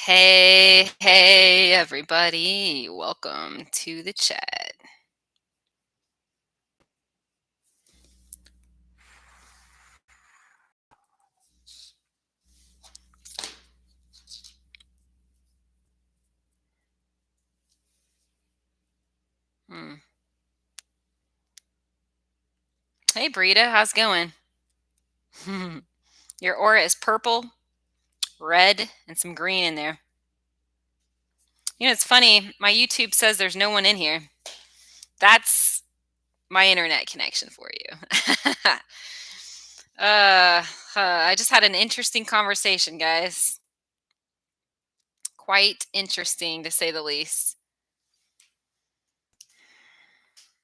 Hey, everybody. Welcome to the chat. Hmm. Hey, Brita, how's it going? Your aura is purple, red, and some green in there. You know, it's funny. My YouTube says there's no one in here. That's my internet connection for you. I just had an interesting conversation, guys. Quite interesting, to say the least.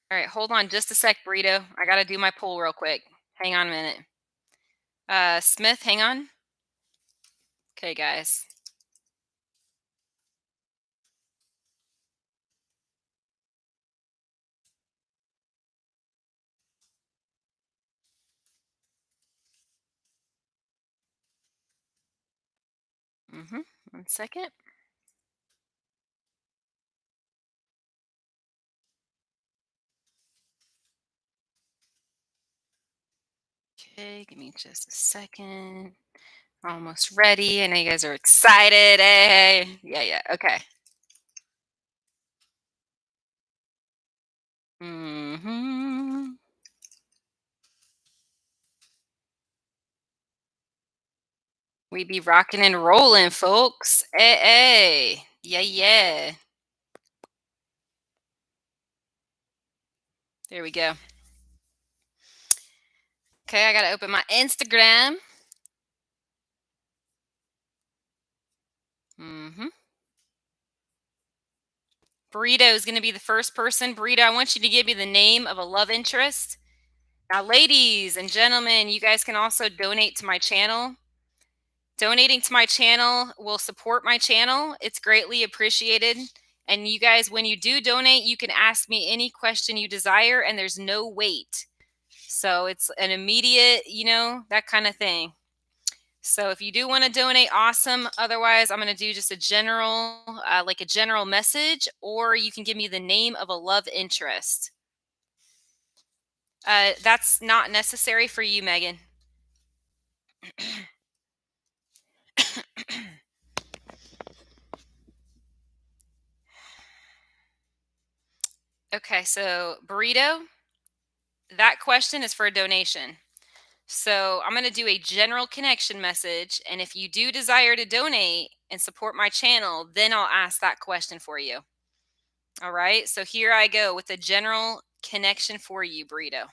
All right, hold on just a sec, Burrito. I got to do my poll real quick. Hang on a minute. Smith, hang on. Okay, guys. Mm-hmm. 1 second. Okay, give me just a second. Almost ready. I know you guys are excited. Hey. Yeah. Okay. Mm-hmm. We be rocking and rolling, folks. Hey. Yeah. There we go. Okay, I gotta open my Instagram. Mm-hmm. Burrito is gonna be the first person. Burrito, I want you to give me the name of a love interest. Now, ladies and gentlemen, you guys can also donate to my channel. Donating to my channel will support my channel. It's greatly appreciated. And you guys, when you do donate, you can ask me any question you desire, and there's no wait. So it's an immediate, that kind of thing. So if you do want to donate, awesome. Otherwise, I'm going to do just a general, like a general message, or you can give me the name of a love interest. That's not necessary for you, Megan. Okay, so burrito, that question is for a donation. So I'm going to do a general connection message. And if you do desire to donate and support my channel, then I'll ask that question for you. All right. So here I go with a general connection for you, Burrito.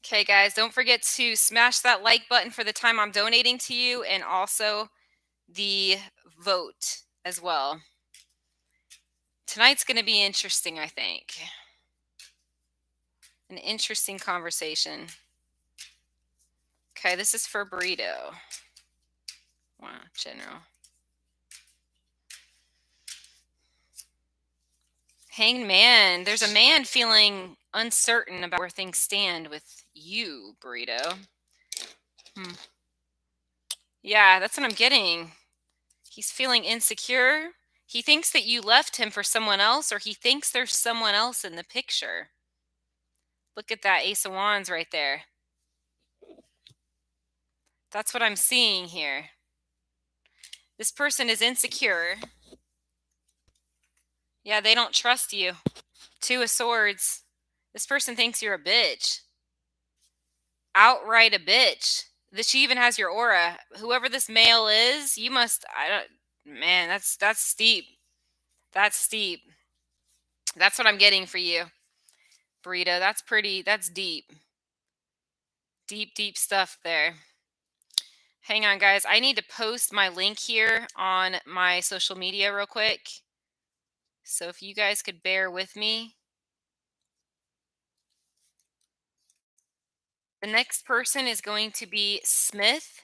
Okay, guys, don't forget to smash that like button for the time I'm donating to you, and also the vote as well. Tonight's going to be interesting, I think. An interesting conversation. Okay, this is for Burrito. Wow, general. Hanged man. There's a man feeling uncertain about where things stand with you, Burrito. Yeah, that's what I'm getting. He's feeling insecure. He thinks that you left him for someone else, or he thinks there's someone else in the picture. Look at that Ace of Wands right there. That's what I'm seeing here. This person is insecure. Yeah, they don't trust you. Two of Swords. This person thinks you're a bitch. Outright a bitch. She even has your aura. Whoever this male is, you must. I don't. Man, that's steep. That's steep. That's what I'm getting for you, Burrito. That's pretty. That's deep. Deep stuff there. Hang on, guys. I need to post my link here on my social media real quick. So if you guys could bear with me. The next person is going to be Smith.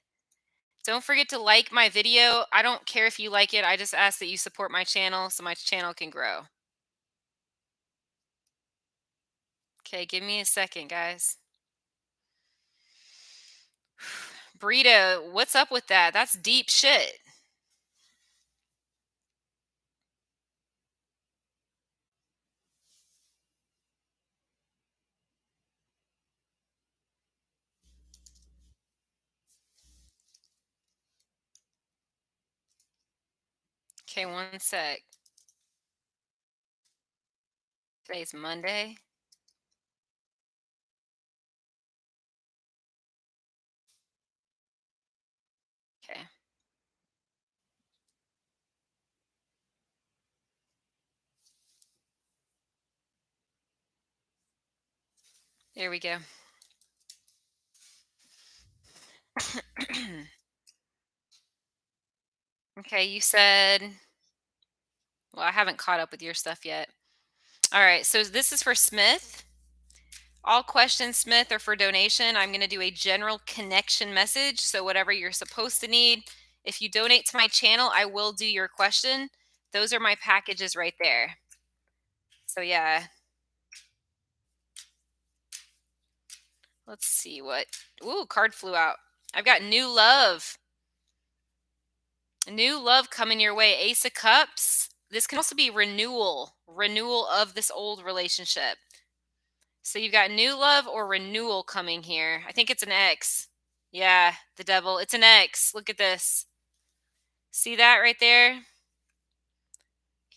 Don't forget to like my video. I don't care if you like it. I just ask that you support my channel so my channel can grow. Okay, give me a second, guys. Burrito, what's up with that? That's deep shit. Okay, one sec. Today's Monday. Okay, there we go. Okay, you said, well, I haven't caught up with your stuff yet. All right, so this is for Smith. All questions, Smith, are for donation. I'm going to do a general connection message. So, whatever you're supposed to need, if you donate to my channel, I will do your question. Those are my packages right there. So, yeah, let's see what. Ooh, card flew out. I've got new love. New love coming your way. Ace of Cups. This can also be renewal of this old relationship. So you've got new love or renewal coming here. I think it's an X. Yeah, the devil. It's an X. Look at this. See that right there?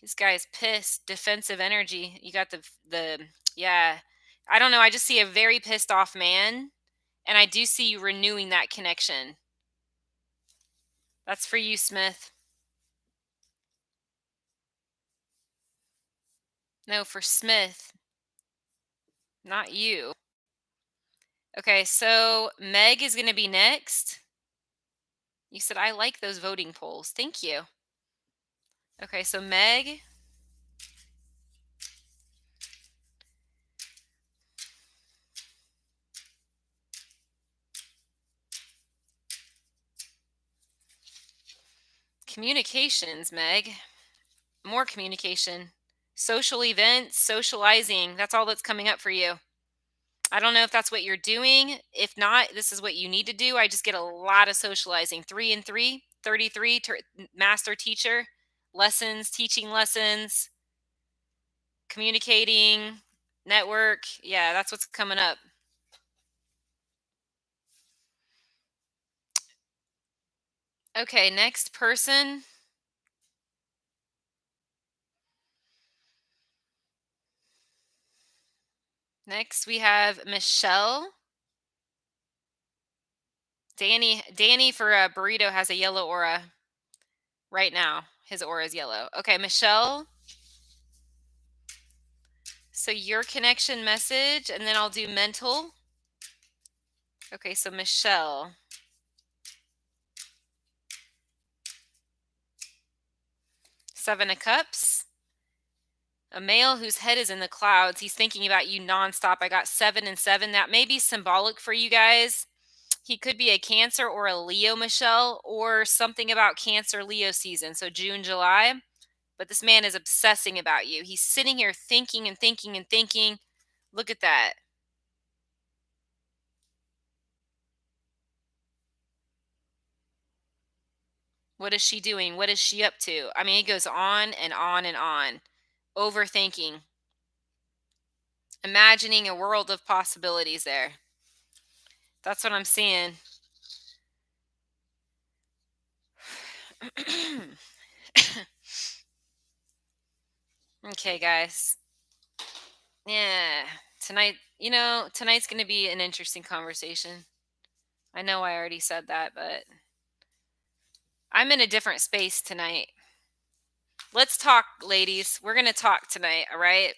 This guy's pissed. Defensive energy. You got the yeah. I don't know. I just see a very pissed off man, and I do see you renewing that connection. That's for you, Smith. No, for Smith, not you. Okay, so Meg is going to be next. You said I like those voting polls. Thank you. Okay, so Meg. Communications, Meg. More communication. Social events, socializing. That's all that's coming up for you. I don't know if that's what you're doing. If not, this is what you need to do. I just get a lot of socializing. 3 and 3, 33, master teacher, lessons, teaching lessons, communicating, network. Yeah, that's what's coming up. Okay, next person. Next, we have Michelle. Danny for a burrito has a yellow aura right now. His aura is yellow. Okay, Michelle. So your connection message, and then I'll do mental. Okay, so Michelle. Seven of Cups. A male whose head is in the clouds. He's thinking about you nonstop. I got 7 and 7. That may be symbolic for you guys. He could be a Cancer or a Leo, Michelle, or something about Cancer Leo season. So June, July. But this man is obsessing about you. He's sitting here thinking and thinking and thinking. Look at that. What is she doing? What is she up to? I mean, it goes on and on and on. Overthinking. Imagining a world of possibilities there. That's what I'm seeing. Okay, guys. Yeah. Tonight's going to be an interesting conversation. I know I already said that, but I'm in a different space tonight. Let's talk, ladies. We're going to talk tonight, all right?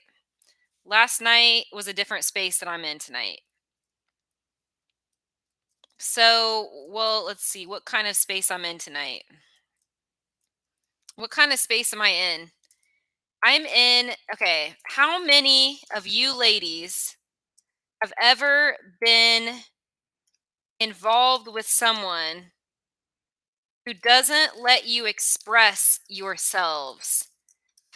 Last night was a different space that I'm in tonight. So, well, let's see what kind of space I'm in tonight. What kind of space am I in? I'm in, okay, how many of you ladies have ever been involved with someone who doesn't let you express yourselves?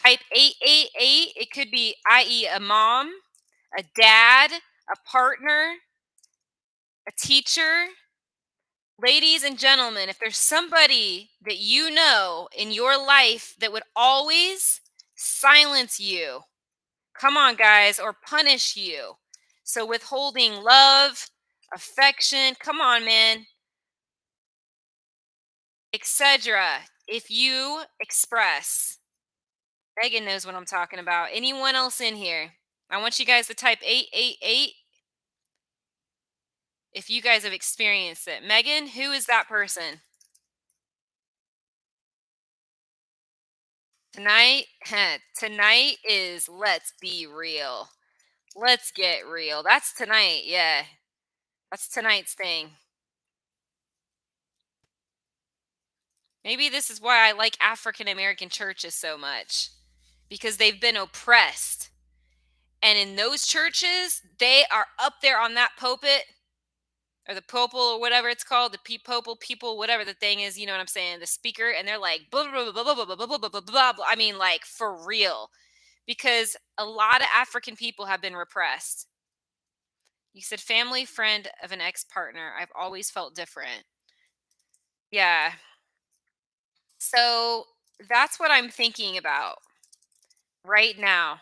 Type 888. It could be, i.e., a mom, a dad, a partner, a teacher. Ladies and gentlemen, if there's somebody that you know in your life that would always silence you, come on, guys, or punish you. So withholding love, affection, come on, man, etc. If you express, Megan knows what I'm talking about. Anyone else in here? I want you guys to type 888 if you guys have experienced it. Megan, who is that person? Tonight, tonight is let's be real. Let's get real. That's tonight. Yeah. That's tonight's thing. Maybe this is why I like African American churches so much because they've been oppressed. And in those churches, they are up there on that pulpit or the popal or whatever it's called, the popal people, whatever the thing is, you know what I'm saying, the speaker, and they're like, blah, blah, blah, blah, blah, blah, blah, blah, blah, blah, blah. I mean, like for real, because a lot of African people have been repressed. You said family friend of an ex partner. I've always felt different. Yeah. So that's what I'm thinking about right now.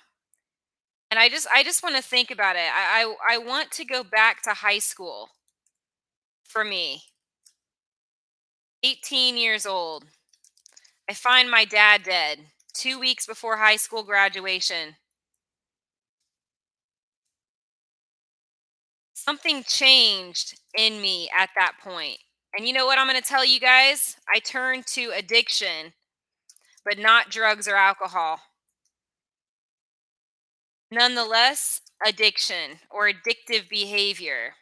And I just want to think about it. I want to go back to high school for me. 18 years old. I find my dad dead 2 weeks before high school graduation. Something changed in me at that point. And you know what I'm going to tell you guys? I turned to addiction, but not drugs or alcohol. Nonetheless, addiction or addictive behavior.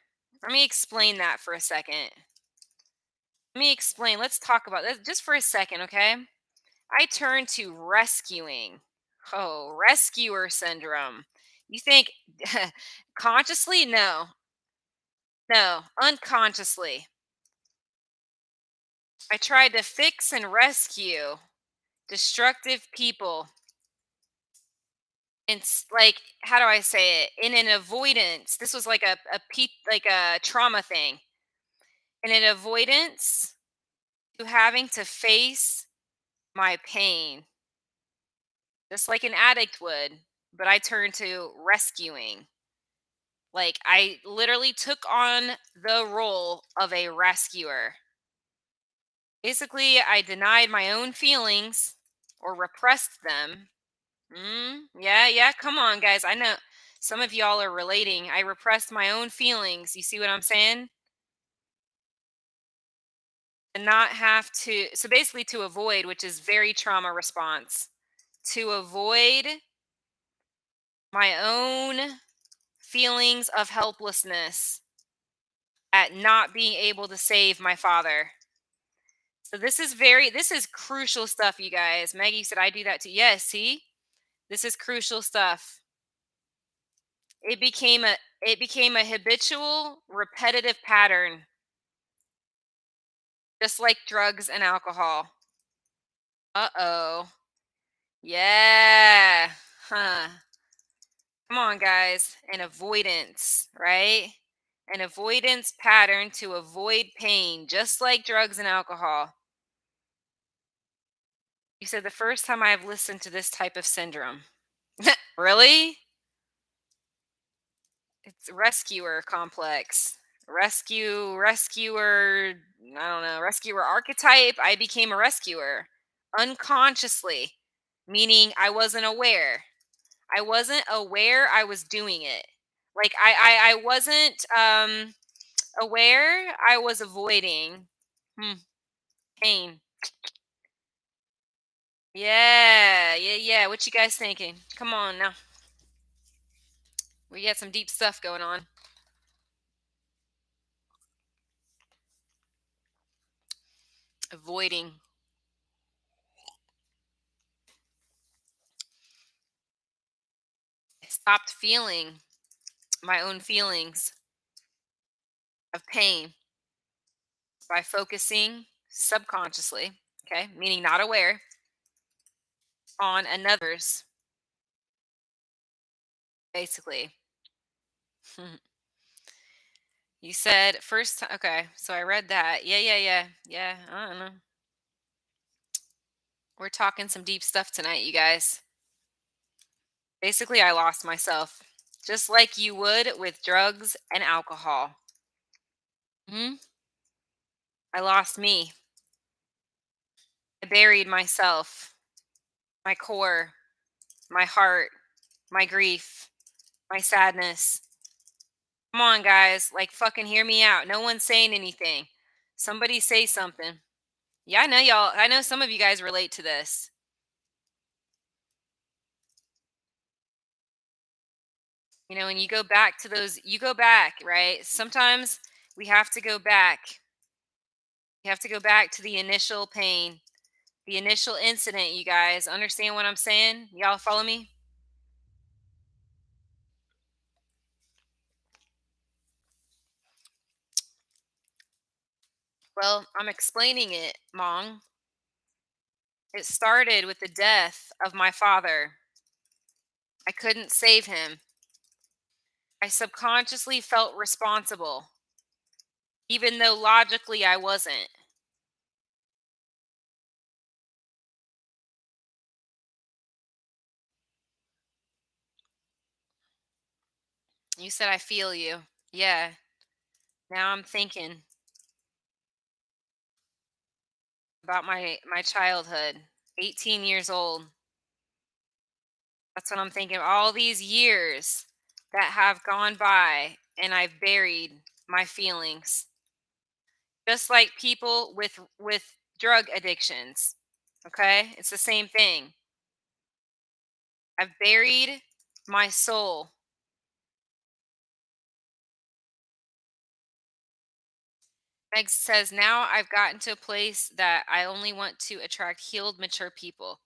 Let me explain that for a second. Let me explain. Let's talk about this just for a second, okay? I turned to rescuing. Oh, rescuer syndrome. You think consciously? No, no, unconsciously. I tried to fix and rescue destructive people. It's like, how do I say it? In an avoidance. This was like like a trauma thing. In an avoidance to having to face my pain, just like an addict would. But I turned to rescuing. Like, I literally took on the role of a rescuer. Basically, I denied my own feelings or repressed them. Yeah, yeah, come on, guys. I know some of y'all are relating. I repressed my own feelings. You see what I'm saying? And not have to, so basically to avoid, which is very trauma response, to avoid my own feelings of helplessness at not being able to save my father. So this is crucial stuff, you guys. Maggie said I do that too. Yes, see? This is crucial stuff. It became a habitual, repetitive pattern, just like drugs and alcohol. Uh-oh. Yeah. Huh. Come on, guys. An avoidance, right? An avoidance pattern to avoid pain, just like drugs and alcohol. You said the first time I've listened to this type of syndrome. Really? It's rescuer complex. Rescuer, I don't know, rescuer archetype. I became a rescuer unconsciously, meaning I wasn't aware. I wasn't aware I was doing it. Like I wasn't aware I was avoiding pain. Yeah, yeah, yeah. What you guys thinking? Come on now. We got some deep stuff going on. Avoiding. I stopped feeling my own feelings of pain by focusing subconsciously, okay, meaning not aware, on another's, basically. You said first time. Okay, so I read that. Yeah. I don't know. We're talking some deep stuff tonight, you guys. Basically, I lost myself, just like you would with drugs and alcohol. Hmm. I lost me. I buried myself, my core, my heart, my grief, my sadness. Come on, guys. Like, fucking hear me out. No one's saying anything. Somebody say something. Yeah, I know y'all. I know some of you guys relate to this. You know, and you go back to those, you go back, right? Sometimes we have to go back. You have to go back to the initial pain, the initial incident, you guys. Understand what I'm saying? Y'all follow me? Well, I'm explaining it, Mong. It started with the death of my father. I couldn't save him. I subconsciously felt responsible, even though logically I wasn't. You said I feel you. Yeah. Now I'm thinking about my childhood. 18 years old. That's what I'm thinking. All these years that have gone by and I've buried my feelings. Just like people with drug addictions. Okay? It's the same thing. I've buried my soul. Meg says, now I've gotten to a place that I only want to attract healed, mature people.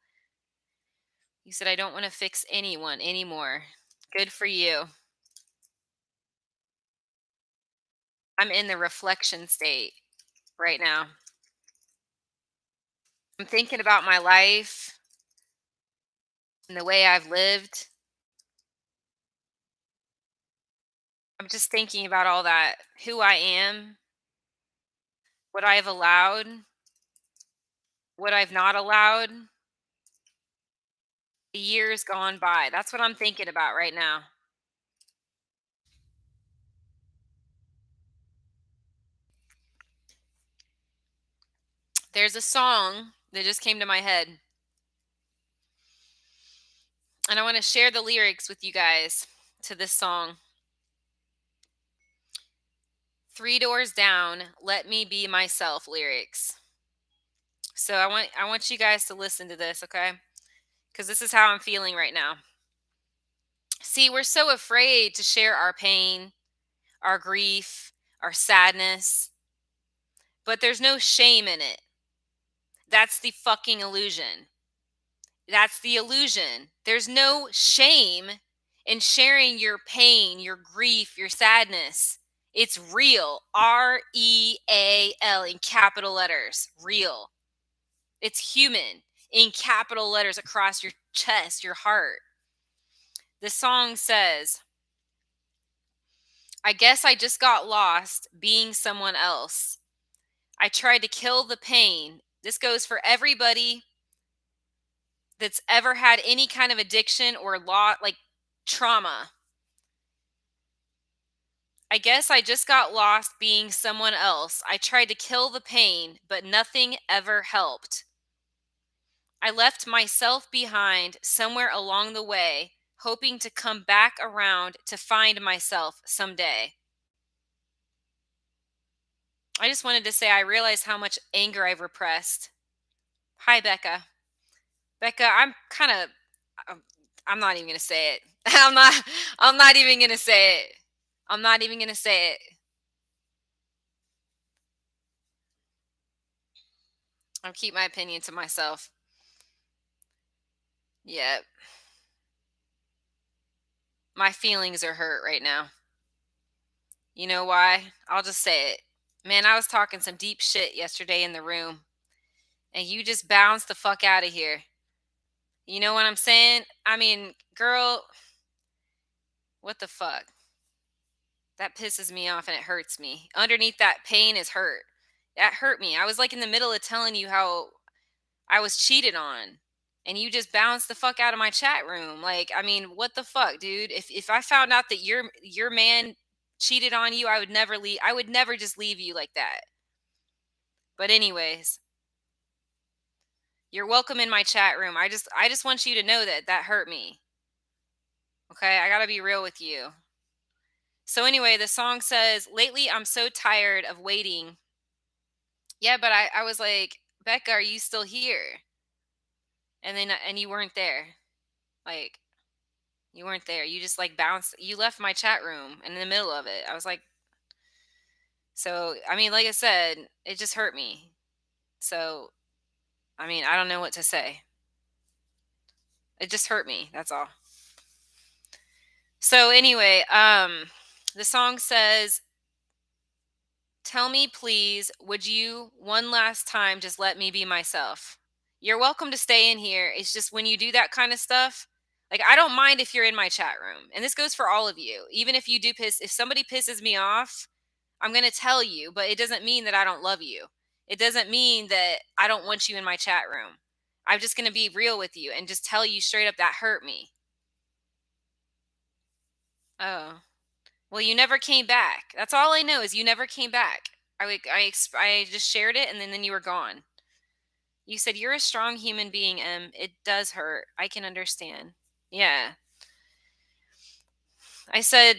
You said, I don't want to fix anyone anymore. Good for you. I'm in the reflection state right now. I'm thinking about my life and the way I've lived. I'm just thinking about all that, who I am, what I have allowed, what I've not allowed, the years gone by. That's what I'm thinking about right now. There's a song that just came to my head, and I want to share the lyrics with you guys to this song. Three doors down, let me be myself lyrics. So I want you guys to listen to this, okay? Cuz this is how I'm feeling right now. See, we're so afraid to share our pain, our grief, our sadness, but there's no shame in it. That's the fucking illusion. That's the illusion. There's no shame in sharing your pain, your grief, your sadness. It's real. REAL in capital letters. Real. It's human in capital letters across your chest, your heart. The song says, I guess I just got lost being someone else. I tried to kill the pain. This goes for everybody that's ever had any kind of addiction or like trauma. I guess I just got lost being someone else. I tried to kill the pain, but nothing ever helped. I left myself behind somewhere along the way, hoping to come back around to find myself someday. I just wanted to say I realize how much anger I've repressed. Hi, Becca. Becca, I'm not even going to say it. I'm not even going to say it. I'm not even going to say it. I'll keep my opinion to myself. Yep. My feelings are hurt right now. You know why? I'll just say it. Man, I was talking some deep shit yesterday in the room, and you just bounced the fuck out of here. You know what I'm saying? I mean, girl, what the fuck? That pisses me off and it hurts me. Underneath that pain is hurt. That hurt me. I was like in the middle of telling you how I was cheated on. And you just bounced the fuck out of my chat room. Like, I mean, what the fuck, dude? If I found out that your man cheated on you, I would never leave. I would never just leave you like that. But anyways, you're welcome in my chat room. I just want you to know that that hurt me. Okay? I got to be real with you. So anyway, the song says, "Lately I'm so tired of waiting." Yeah, but I was like, "Becca, are you still here?" And you weren't there. Like, you weren't there. You just like bounced. You left my chat room in the middle of it. I was like, so I mean, like I said, it just hurt me. So I mean, I don't know what to say. It just hurt me. That's all. So anyway, the song says, "Tell me, please, would you one last time just let me be myself?" You're welcome to stay in here. It's just when you do that kind of stuff, like I don't mind if you're in my chat room. And this goes for all of you. Even if you do if somebody pisses me off, I'm going to tell you, but it doesn't mean that I don't love you. It doesn't mean that I don't want you in my chat room. I'm just going to be real with you and just tell you straight up that hurt me. Oh. Well, you never came back. That's all I know is you never came back. I just shared it and then you were gone. You said you're a strong human being, It does hurt. I can understand. Yeah. I said,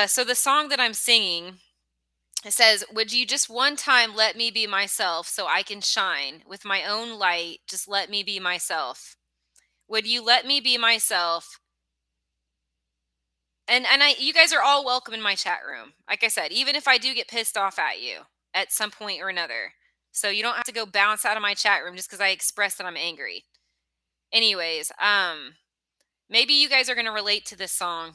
so the song that I'm singing, it says, "Would you just one time let me be myself so I can shine with my own light? Just let me be myself. Would you let me be myself?" And you guys are all welcome in my chat room. Like I said, even if I do get pissed off at you at some point or another. So you don't have to go bounce out of my chat room just because I express that I'm angry. Anyways, maybe you guys are going to relate to this song.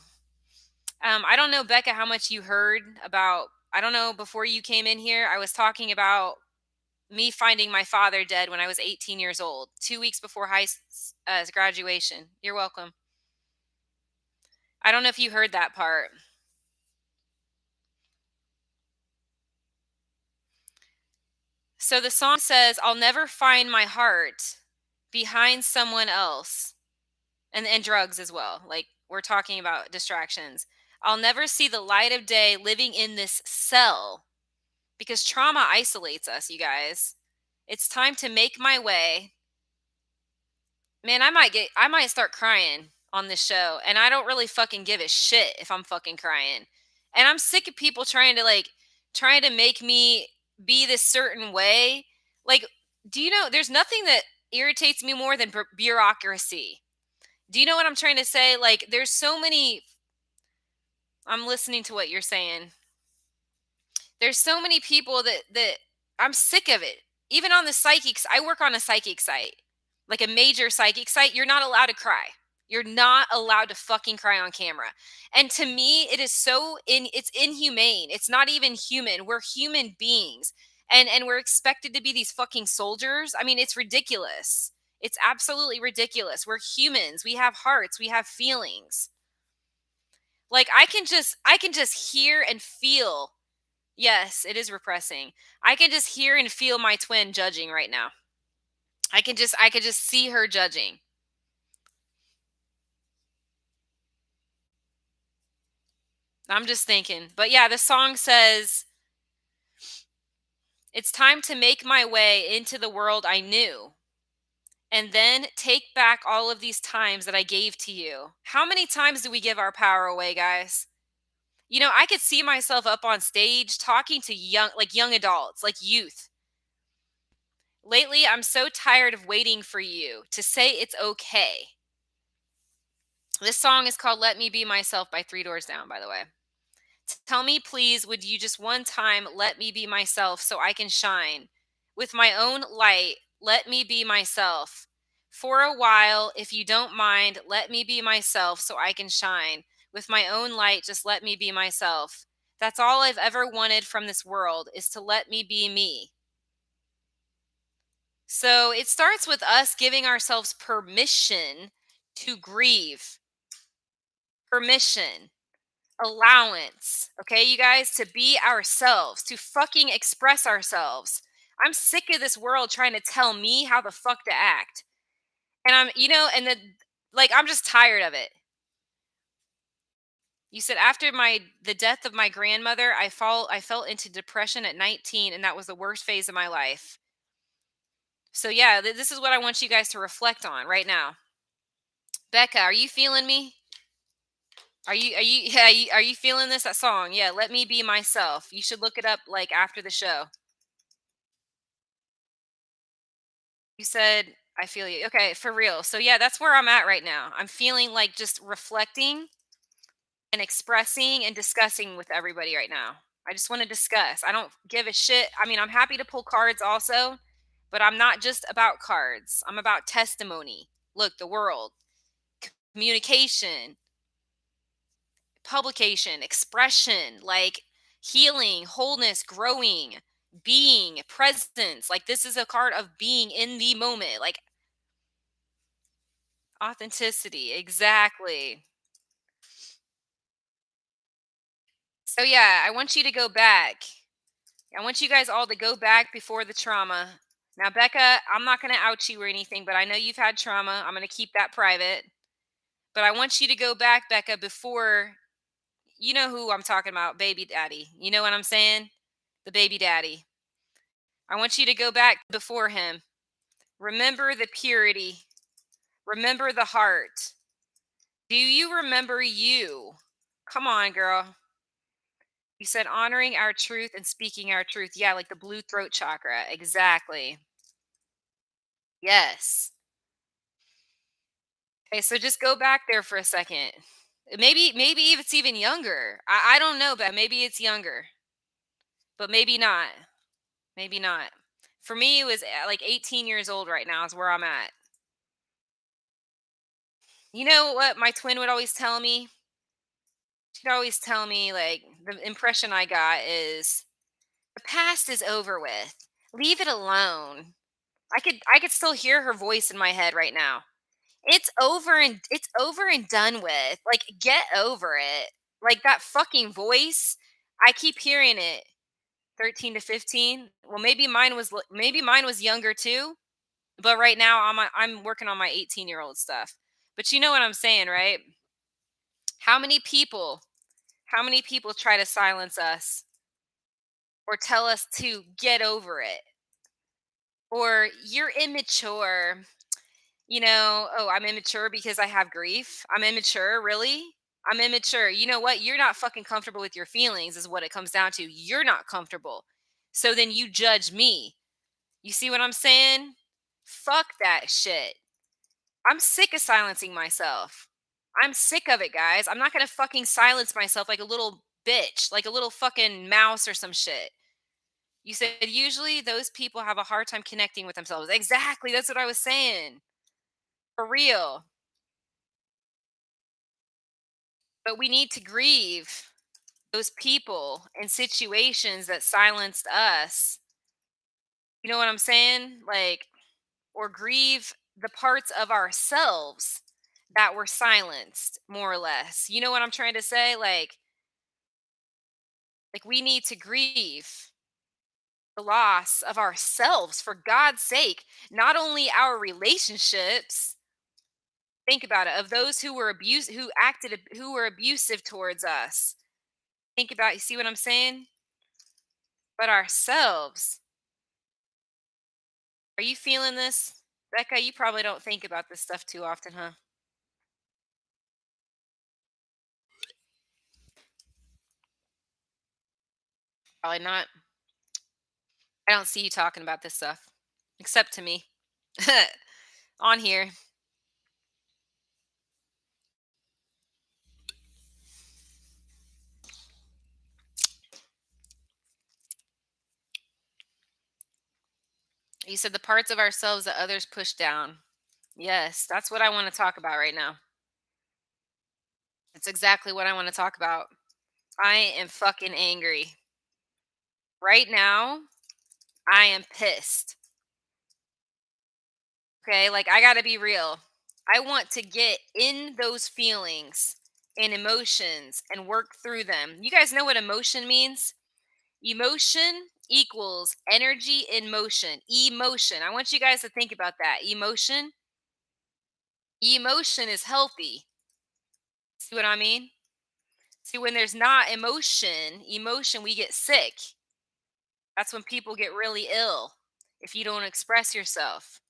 I don't know, Becca, how much you heard about, I don't know, before you came in here, I was talking about me finding my father dead when I was 18 years old, 2 weeks before graduation. You're welcome. I don't know if you heard that part. So the song says, "I'll never find my heart behind someone else." And drugs as well. Like we're talking about distractions. "I'll never see the light of day living in this cell," because trauma isolates us, you guys. "It's time to make my way." Man, I might start crying on this show, and I don't really fucking give a shit if I'm fucking crying. And I'm sick of people trying to make me be this certain way. Like, do you know there's nothing that irritates me more than bureaucracy? Do you know what I'm trying to say? Like, there's so many. I'm listening to what you're saying. There's so many people that I'm sick of it. Even on the psychics, I work on a psychic site, like a major psychic site. You're not allowed to cry. You're not allowed to fucking cry on camera. And to me, it is it's inhumane. It's not even human. We're human beings. And we're expected to be these fucking soldiers. I mean, it's ridiculous. It's absolutely ridiculous. We're humans. We have hearts. We have feelings. Like I can just hear and feel. Yes, it is repressing. I can just hear and feel my twin judging right now. I could just see her judging. I'm just thinking. But yeah, the song says, "It's time to make my way into the world I knew and then take back all of these times that I gave to you." How many times do we give our power away, guys? You know, I could see myself up on stage talking to young adults, like youth. "Lately, I'm so tired of waiting for you to say it's okay." This song is called "Let Me Be Myself" by Three Doors Down, by the way. "Tell me, please, would you just one time let me be myself so I can shine with my own light? Let me be myself. For a while, if you don't mind, let me be myself so I can shine with my own light. Just let me be myself. That's all I've ever wanted from this world is to let me be me." So it starts with us giving ourselves permission to grieve. Permission. allowance, okay, you guys, to be ourselves, to fucking express ourselves. I'm sick of this world trying to tell me how the fuck to act. And and then, like, I'm just tired of it. You said after the death of my grandmother, I fell into depression at 19, and that was the worst phase of my life. So yeah, this is what I want you guys to reflect on right now. Becca, are you feeling me? Yeah, are you feeling this, that song? Yeah, Let Me Be Myself. You should look it up like after the show. You said I feel you. Okay, for real. So yeah, that's where I'm at right now. I'm feeling like just reflecting and expressing and discussing with everybody right now. I just want to discuss. I don't give a shit. I mean, I'm happy to pull cards also, but I'm not just about cards. I'm about testimony. Look, the world, communication, publication, expression, like healing, wholeness, growing, being, presence. Like this is a card of being in the moment, like authenticity. Exactly. So yeah, I want you to go back. I want you guys all to go back before the trauma. Now, Becca, I'm not going to out you or anything, but I know you've had trauma. I'm going to keep that private. But I want you to go back, Becca, before you know who I'm talking about, baby daddy. You know what I'm saying? The baby daddy. I want you to go back before him. Remember the purity. Remember the heart. Do you remember you? Come on, girl. You said honoring our truth and speaking our truth. Yeah, like the blue throat chakra. Exactly. Yes. Okay, so just go back there for a second. Maybe if it's even younger. I don't know, but maybe it's younger. But maybe not. Maybe not. For me, it was like 18 years old right now is where I'm at. You know what my twin would always tell me? She'd always tell me, like, the impression I got is the past is over with. Leave it alone. I could still hear her voice in my head right now. It's over and done with. Like, get over it. Like that fucking voice, I keep hearing it. 13 to 15. Well, maybe mine was younger too, but right now I'm working on my 18-year-old stuff. But you know what I'm saying, right? How many people how many people try to silence us or tell us to get over it? Or you're immature. Oh, I'm immature because I have grief. I'm immature, really? I'm immature. You know what? You're not fucking comfortable with your feelings, is what it comes down to. You're not comfortable. So then you judge me. You see what I'm saying? Fuck that shit. I'm sick of silencing myself. I'm sick of it, guys. I'm not gonna fucking silence myself like a little bitch, like a little fucking mouse or some shit. You said usually those people have a hard time connecting with themselves. Exactly. That's what I was saying. For real. But we need to grieve those people and situations that silenced us. You know what I'm saying? Like, or grieve the parts of ourselves that were silenced, more or less. You know what I'm trying to say? Like we need to grieve the loss of ourselves for God's sake, not only our relationships. Think about it, of those who were who were abusive towards us. Think about, you see what I'm saying? But ourselves. Are you feeling this? Becca, you probably don't think about this stuff too often, huh? Probably not. I don't see you talking about this stuff, except to me. On here. You said the parts of ourselves that others push down. Yes, that's what I want to talk about right now. It's exactly what I want to talk about. I am fucking angry. Right now, I am pissed. Okay, like I gotta be real. I want to get in those feelings and emotions and work through them. You guys know what emotion means? Emotion equals energy in motion. Emotion. I want you guys to think about that. Emotion. Emotion is healthy. See what I mean? See, when there's not emotion, we get sick. That's when people get really ill if you don't express yourself.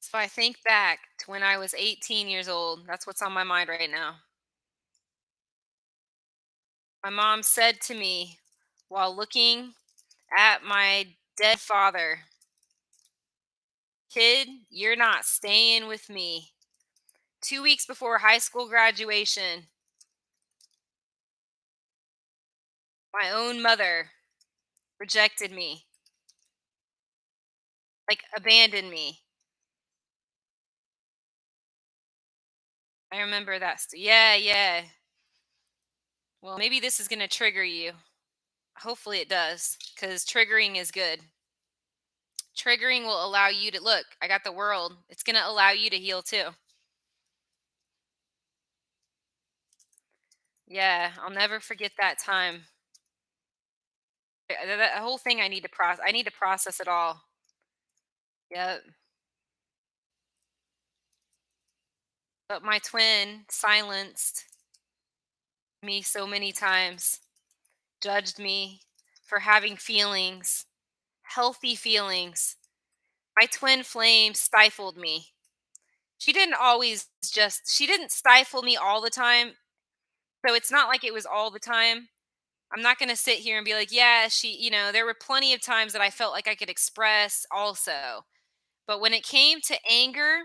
So I think back to when I was 18 years old. That's what's on my mind right now. My mom said to me while looking at my dead father, "Kid, you're not staying with me." 2 weeks before high school graduation, my own mother rejected me, like abandoned me. I remember that. Yeah, yeah. Well, maybe this is going to trigger you. Hopefully it does, because triggering is good. Triggering will allow you to look. I got the world. It's going to allow you to heal too. Yeah, I'll never forget that time. That whole thing I need to process. I need to process it all. Yep. But my twin silenced me so many times, judged me for having feelings, healthy feelings. My twin flame stifled me. She didn't stifle me all the time. So it's not like it was all the time. I'm not going to sit here and be like, yeah, there were plenty of times that I felt like I could express also. But when it came to anger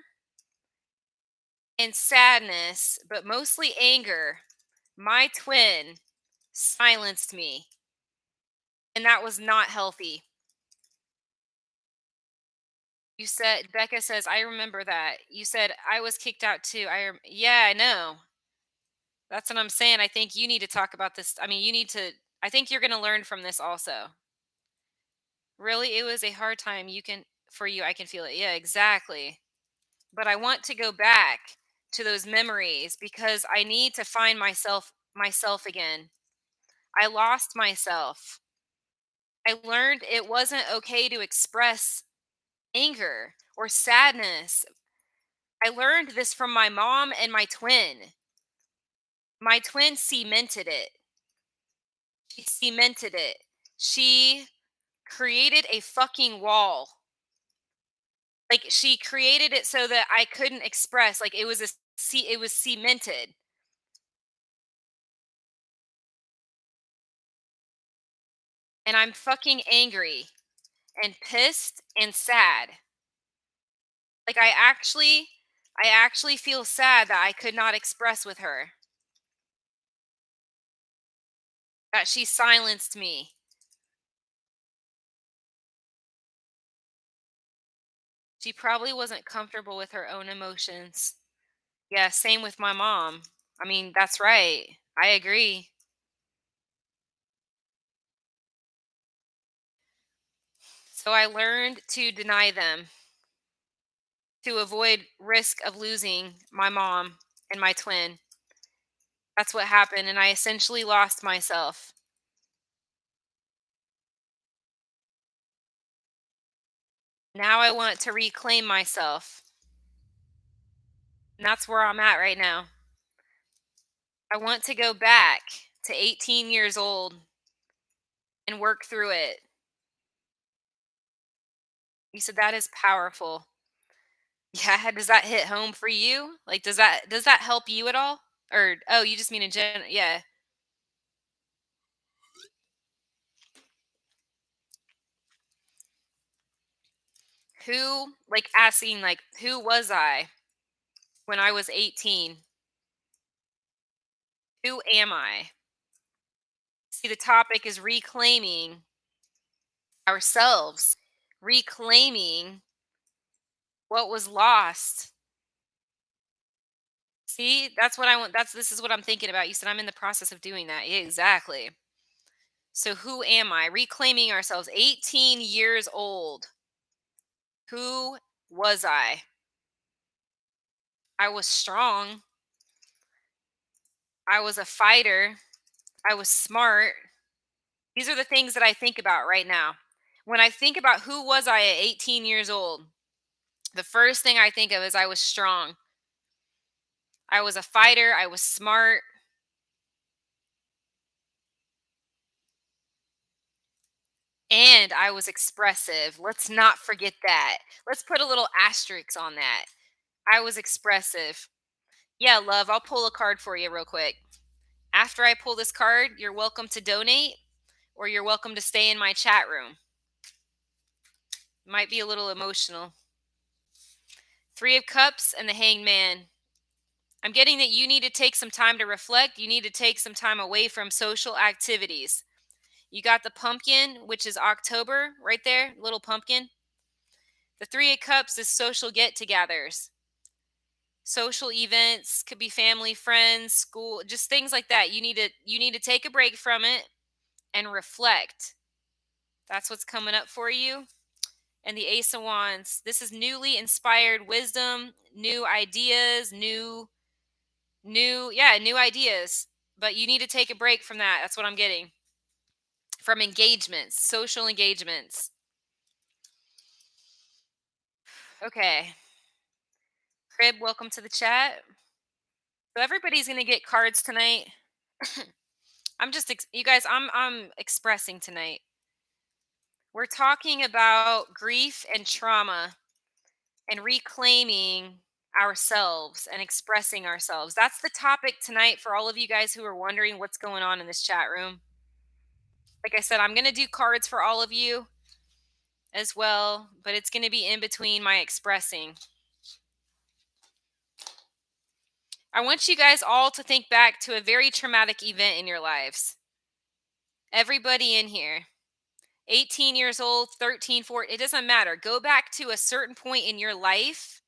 and sadness, but mostly anger, my twin silenced me. And that was not healthy. You said, Becca says, I remember that. You said, I was kicked out too. Yeah, I know. That's what I'm saying. I think you need to talk about this. I mean, I think you're going to learn from this also. Really, it was a hard time. For you, I can feel it. Yeah, exactly. But I want to go back to those memories because I need to find myself again. I lost myself. I learned it wasn't okay to express anger or sadness. I learned this from my mom and my twin. My twin cemented it. She cemented it. She created a fucking wall. Like she created it so that I couldn't express. Like it was cemented. And I'm fucking angry and pissed and sad. Like I actually feel sad that I could not express with her. That she silenced me. She probably wasn't comfortable with her own emotions. Yeah, same with my mom. I mean, that's right. I agree. So I learned to deny them to avoid risk of losing my mom and my twin. That's what happened and I essentially lost myself. Now I want to reclaim myself. And that's where I'm at right now. I want to go back to 18 years old and work through it. You said that is powerful. Yeah, does that hit home for you? Like does that help you at all? Or oh, you just mean in general? Yeah. Who like asking like who was I when I was 18? Who am I? See, the topic is reclaiming ourselves, reclaiming what was lost. See, that's what I want. This is what I'm thinking about. You said I'm in the process of doing that. Yeah, exactly. So who am I? Reclaiming ourselves. 18 years old. Who was I? I was strong. I was a fighter. I was smart. These are the things that I think about right now. When I think about who was I at 18 years old, the first thing I think of is I was strong. I was a fighter. I was smart. And I was expressive. Let's not forget that. Let's put a little asterisk on that. I was expressive. Yeah, love, I'll pull a card for you real quick. After I pull this card, you're welcome to donate or you're welcome to stay in my chat room. Might be a little emotional. Three of Cups and the Hanged Man. I'm getting that you need to take some time to reflect. You need to take some time away from social activities. You got the pumpkin, which is October right there, little pumpkin. The Three of Cups is social get-togethers. Social events, could be family, friends, school, just things like that. You need to take a break from it and reflect. That's what's coming up for you. And the Ace of Wands. This is newly inspired wisdom, new ideas, new ideas. But you need to take a break from that. That's what I'm getting. From engagements, social engagements. Okay. Crib, welcome to the chat. So everybody's going to get cards tonight. You guys, I'm expressing tonight. We're talking about grief and trauma and reclaiming ourselves and expressing ourselves. That's the topic tonight for all of you guys who are wondering what's going on in this chat room. Like I said, I'm going to do cards for all of you as well, but it's going to be in between my expressing. I want you guys all to think back to a very traumatic event in your lives. Everybody in here. 18 years old, 13, 14, it doesn't matter. Go back to a certain point in your life,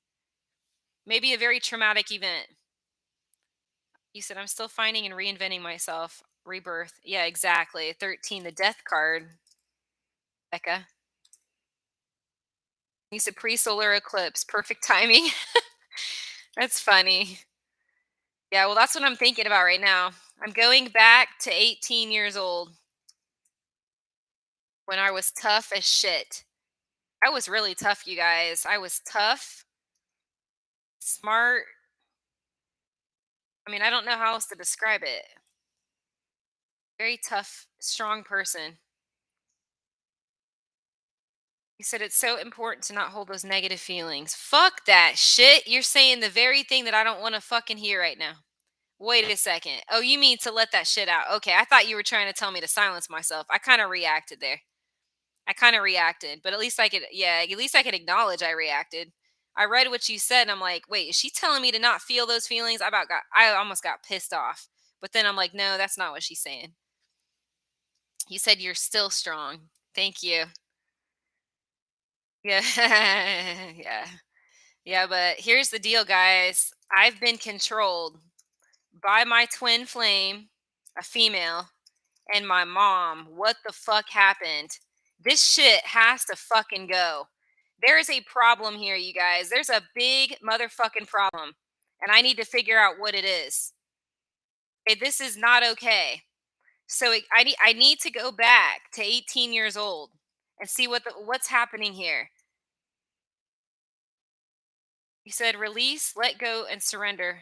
maybe a very traumatic event. You said, I'm still finding and reinventing myself. Rebirth. Yeah, exactly. 13, the death card. Becca. You said pre solar eclipse. Perfect timing. That's funny. Yeah, well, that's what I'm thinking about right now. I'm going back to 18 years old when I was tough as shit. I was really tough, you guys. I was tough, smart. I mean, I don't know how else to describe it. Very tough, strong person. You said it's so important to not hold those negative feelings. Fuck that shit. You're saying the very thing that I don't want to fucking hear right now. Wait a second. Oh, you mean to let that shit out? Okay, I thought you were trying to tell me to silence myself. I kind of reacted there. I kind of reacted, but at least I could, yeah, at least I could acknowledge I reacted. I read what you said and I'm like, wait, is she telling me to not feel those feelings? I almost got pissed off. But then I'm like, no, that's not what she's saying. You said you're still strong. Thank you. Yeah. Yeah. Yeah, but here's the deal, guys. I've been controlled by my twin flame, a female, and my mom. What the fuck happened? This shit has to fucking go. There is a problem here, you guys. There's a big motherfucking problem. And I need to figure out what it is. Okay, this is not okay. So I need to go back to 18 years old and see what's happening here. You said release, let go, and surrender.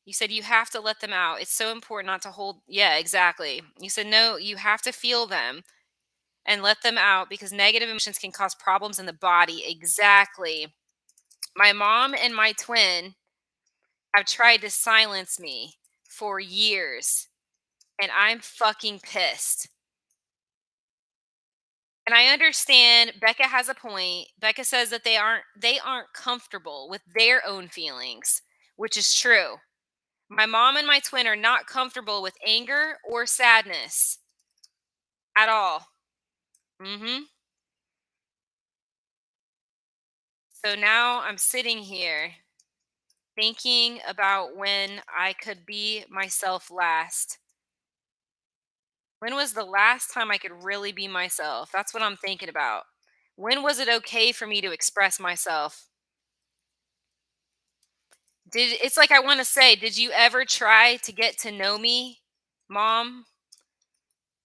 You said you have to let them out. It's so important not to hold. Yeah, exactly. You said no, you have to feel them and let them out because negative emotions can cause problems in the body. Exactly. My mom and my twin have tried to silence me for years, and I'm fucking pissed. And I understand Becca has a point. Becca says that they aren't comfortable with their own feelings, which is true. My mom and my twin are not comfortable with anger or sadness at all. Mhm. So now I'm sitting here thinking about when I could be myself last. When was the last time I could really be myself? That's what I'm thinking about. When was it okay for me to express myself? It's like I want to say, did you ever try to get to know me, mom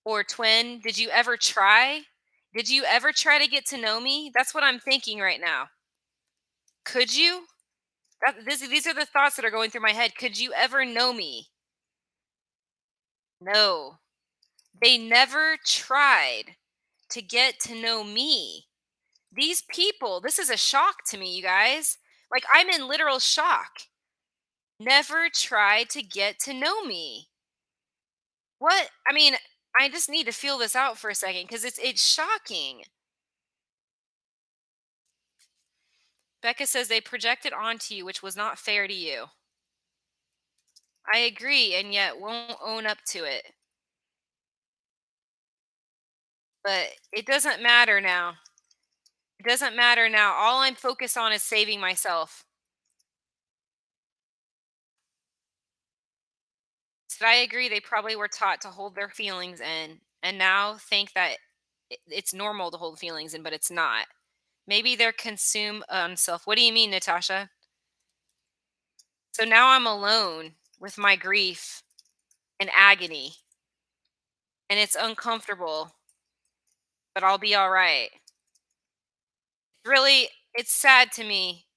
or twin? Did you ever try? Did you ever try to get to know me? That's what I'm thinking right now. Could you? These are the thoughts that are going through my head. Could you ever know me? No. They never tried to get to know me. These people, this is a shock to me, you guys. Like, I'm in literal shock. Never tried to get to know me. What? I mean, I just need to feel this out for a second because it's shocking. Becca says they projected onto you, which was not fair to you. I agree, and yet won't own up to it. But it doesn't matter now. It doesn't matter now. All I'm focused on is saving myself. So I agree, they probably were taught to hold their feelings in, and now think that it's normal to hold feelings in, but it's not. Maybe they're consumed on self. What do you mean, Natasha? So now I'm alone with my grief and agony, and it's uncomfortable, but I'll be all right. Really, it's sad to me.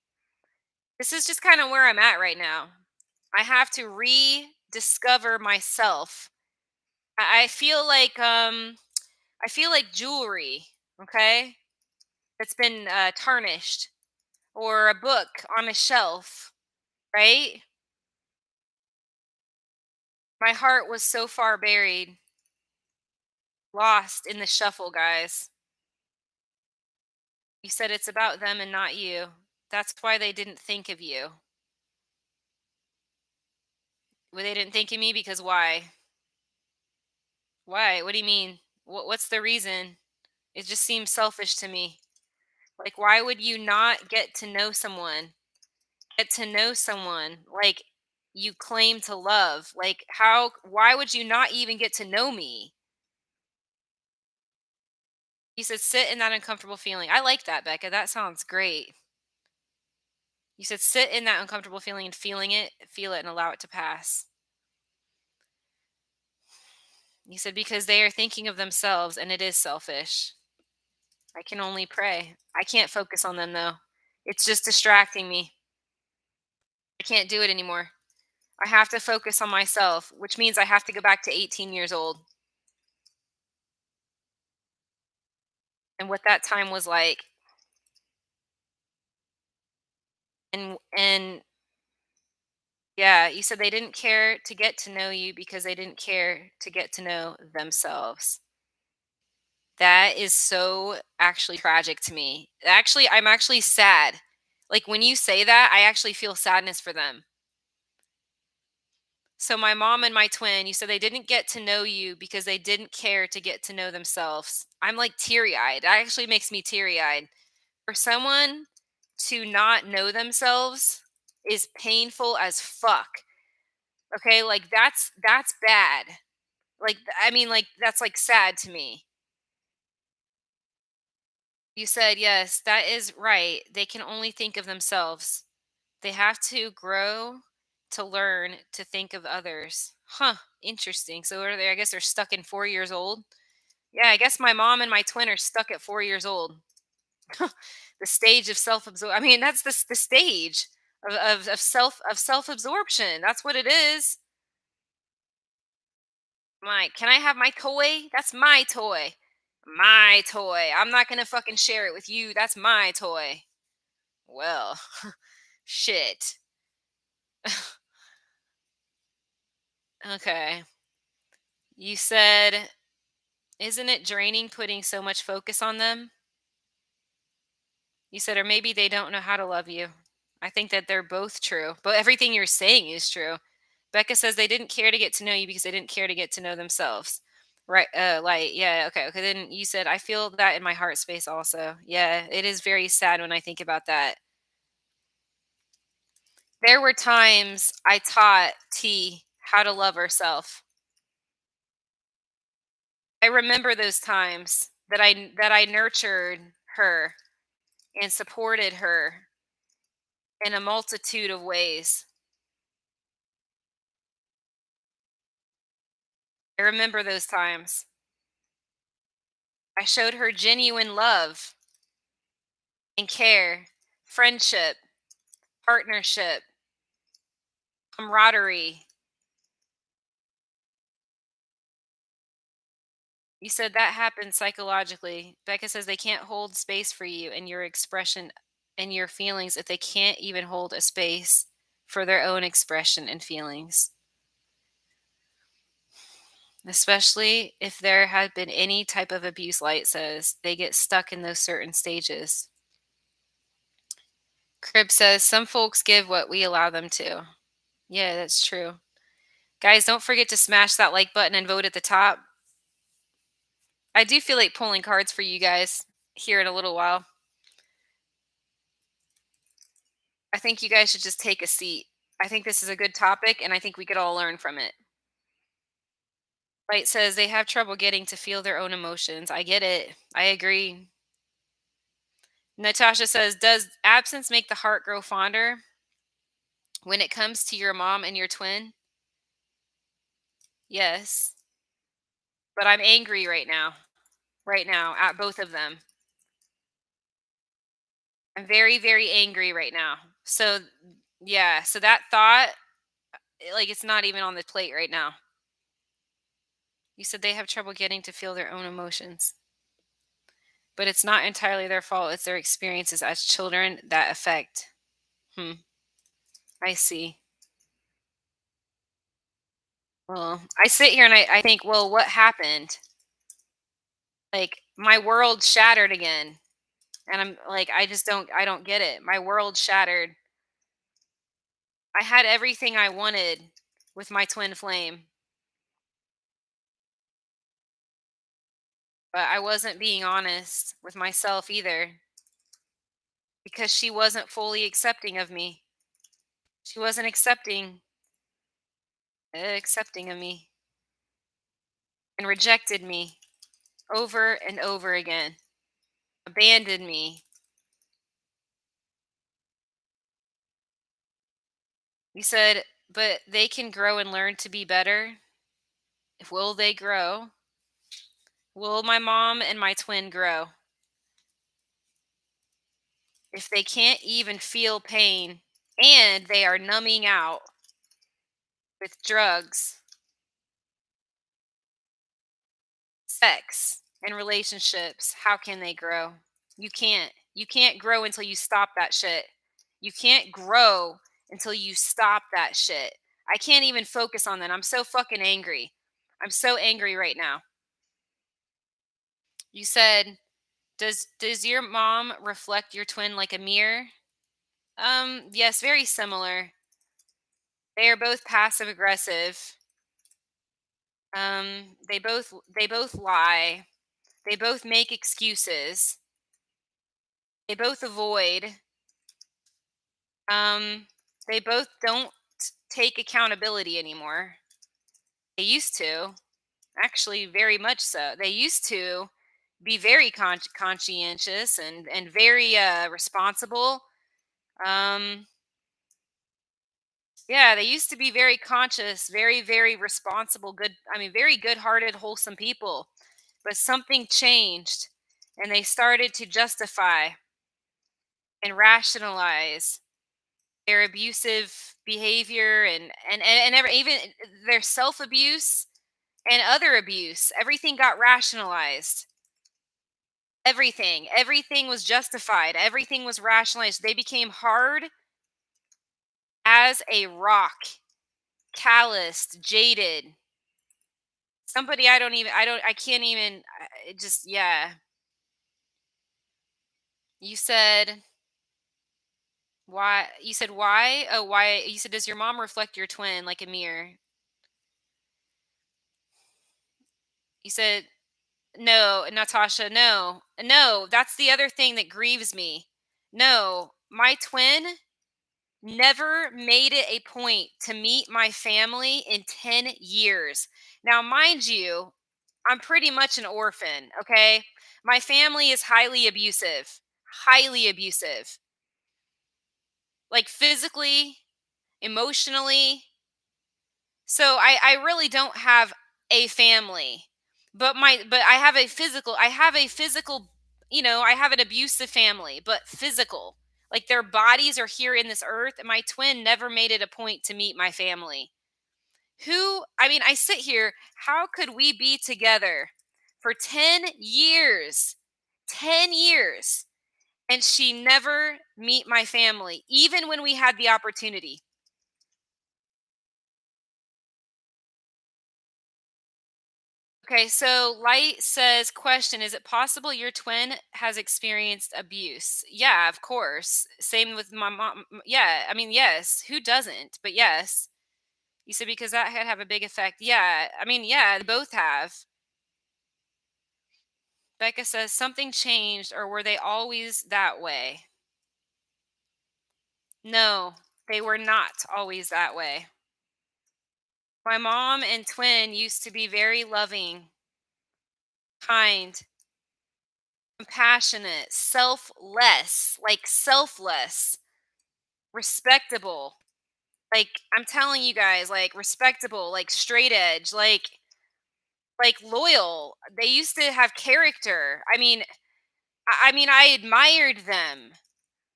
This is just kind of where I'm at right now. I have to rediscover myself. I feel like jewelry, okay? That's been tarnished, or a book on a shelf, right? My heart was so far buried, lost in the shuffle, guys. You said it's about them and not you. That's why they didn't think of you. Well, they didn't think of me because why? Why? What do you mean? What's the reason? It just seems selfish to me. Like, why would you not get to know someone? Get to know someone like you claim to love. Like, why would you not even get to know me? You said sit in that uncomfortable feeling. I like that, Becca. That sounds great. You said sit in that uncomfortable feeling and feel it and allow it to pass. You said because they are thinking of themselves and it is selfish. I can only pray. I can't focus on them though. It's just distracting me. I can't do it anymore. I have to focus on myself, which means I have to go back to 18 years old and what that time was like. And yeah, you said they didn't care to get to know you because they didn't care to get to know themselves. That is so actually tragic to me. Actually, I'm actually sad. Like when you say that, I actually feel sadness for them. So my mom and my twin, you said they didn't get to know you because they didn't care to get to know themselves. I'm like teary-eyed. That actually makes me teary-eyed. For someone to not know themselves is painful as fuck. Okay? Like that's bad. Like I mean like that's like sad to me. You said, yes, that is right. They can only think of themselves. They have to grow to learn to think of others. Huh, interesting. So are they, I guess they're stuck in 4 years old. Yeah, I guess my mom and my twin are stuck at 4 years old. The stage of self-absorption. I mean, that's the stage of self-absorption. That's what it is. My, can I have my toy? That's my toy. My toy. I'm not gonna fucking share it with you. That's my toy. Well, shit. Okay. You said, isn't it draining putting so much focus on them? You said, or maybe they don't know how to love you. I think that they're both true, but everything you're saying is true. Becca says they didn't care to get to know you because they didn't care to get to know themselves. Right. Like, yeah. Okay. Okay. Then you said, I feel that in my heart space also. Yeah. It is very sad when I think about that. There were times I taught T how to love herself. I remember those times that I nurtured her and supported her in a multitude of ways. I remember those times. I showed her genuine love and care, friendship, partnership, camaraderie. You said that happens psychologically. Becca says they can't hold space for you and your expression and your feelings if they can't even hold a space for their own expression and feelings, especially if there had been any type of abuse. Light says they get stuck in those certain stages. Crib says some folks give what we allow them to. Yeah, that's true. Guys, don't forget to smash that like button and vote at the top. I do feel like pulling cards for you guys here in a little while. I think you guys should just take a seat. I think this is a good topic, and I think we could all learn from it. Light says they have trouble getting to feel their own emotions. I get it. I agree. Natasha says, does absence make the heart grow fonder when it comes to your mom and your twin? Yes. But I'm angry right now. Right now, at both of them. I'm very, very angry right now. So, yeah. So that thought, like, it's not even on the plate right now. You said they have trouble getting to feel their own emotions. But it's not entirely their fault. It's their experiences as children that affect. I see. Well, I sit here and I think, well, what happened? Like, my world shattered again. And I'm like, I don't get it. My world shattered. I had everything I wanted with my twin flame, but I wasn't being honest with myself either because she wasn't fully accepting of me. She wasn't accepting of me and rejected me over and over again. Abandoned me. You said, but they can grow and learn to be better. Will they grow? Will my mom and my twin grow? If they can't even feel pain and they are numbing out with drugs, sex, and relationships, how can they grow? You can't. You can't grow until you stop that shit. You can't grow until you stop that shit. I can't even focus on that. I'm so fucking angry. I'm so angry right now. You said, does your mom reflect your twin like a mirror? Yes, very similar. They are both passive aggressive. They both lie. They both make excuses. They both avoid. Um, they both don't take accountability anymore. They used to, actually, very much so. They used to be very conscientious and very responsible. Um, yeah, they used to be very conscious, very, very responsible, good. I mean, very good-hearted, wholesome people. But something changed, and they started to justify and rationalize their abusive behavior and even their self-abuse and other abuse. Everything got rationalized. Everything was justified. Everything was rationalized. They became hard as a rock, calloused, jaded. Somebody I can't even, it just, yeah. You said, why? You said, why? Oh, why? You said, does your mom reflect your twin like a mirror? You said, no, Natasha, no. No, that's the other thing that grieves me. No, my twin never made it a point to meet my family in 10 years. Now, mind you, I'm pretty much an orphan, okay? My family is highly abusive. Highly abusive. Like physically, emotionally. So I really don't have a family. But I have a physical, I have an abusive family, but physical. Like their bodies are here in this earth and my twin never made it a point to meet my family. I mean, I sit here, how could we be together for 10 years? 10 years and she never meet my family even when we had the opportunity. Okay, so Light says, question, is it possible your twin has experienced abuse? Yeah, of course. Same with my mom. Yeah, I mean, yes. Who doesn't? But yes. You said because that had have a big effect. Yeah, I mean, yeah, they both have. Becca says, something changed or were they always that way? No, they were not always that way. My mom and twin used to be very loving, kind, compassionate, selfless, like selfless, respectable. Like I'm telling you guys, like respectable, like straight edge, like loyal. They used to have character. I mean, I admired them.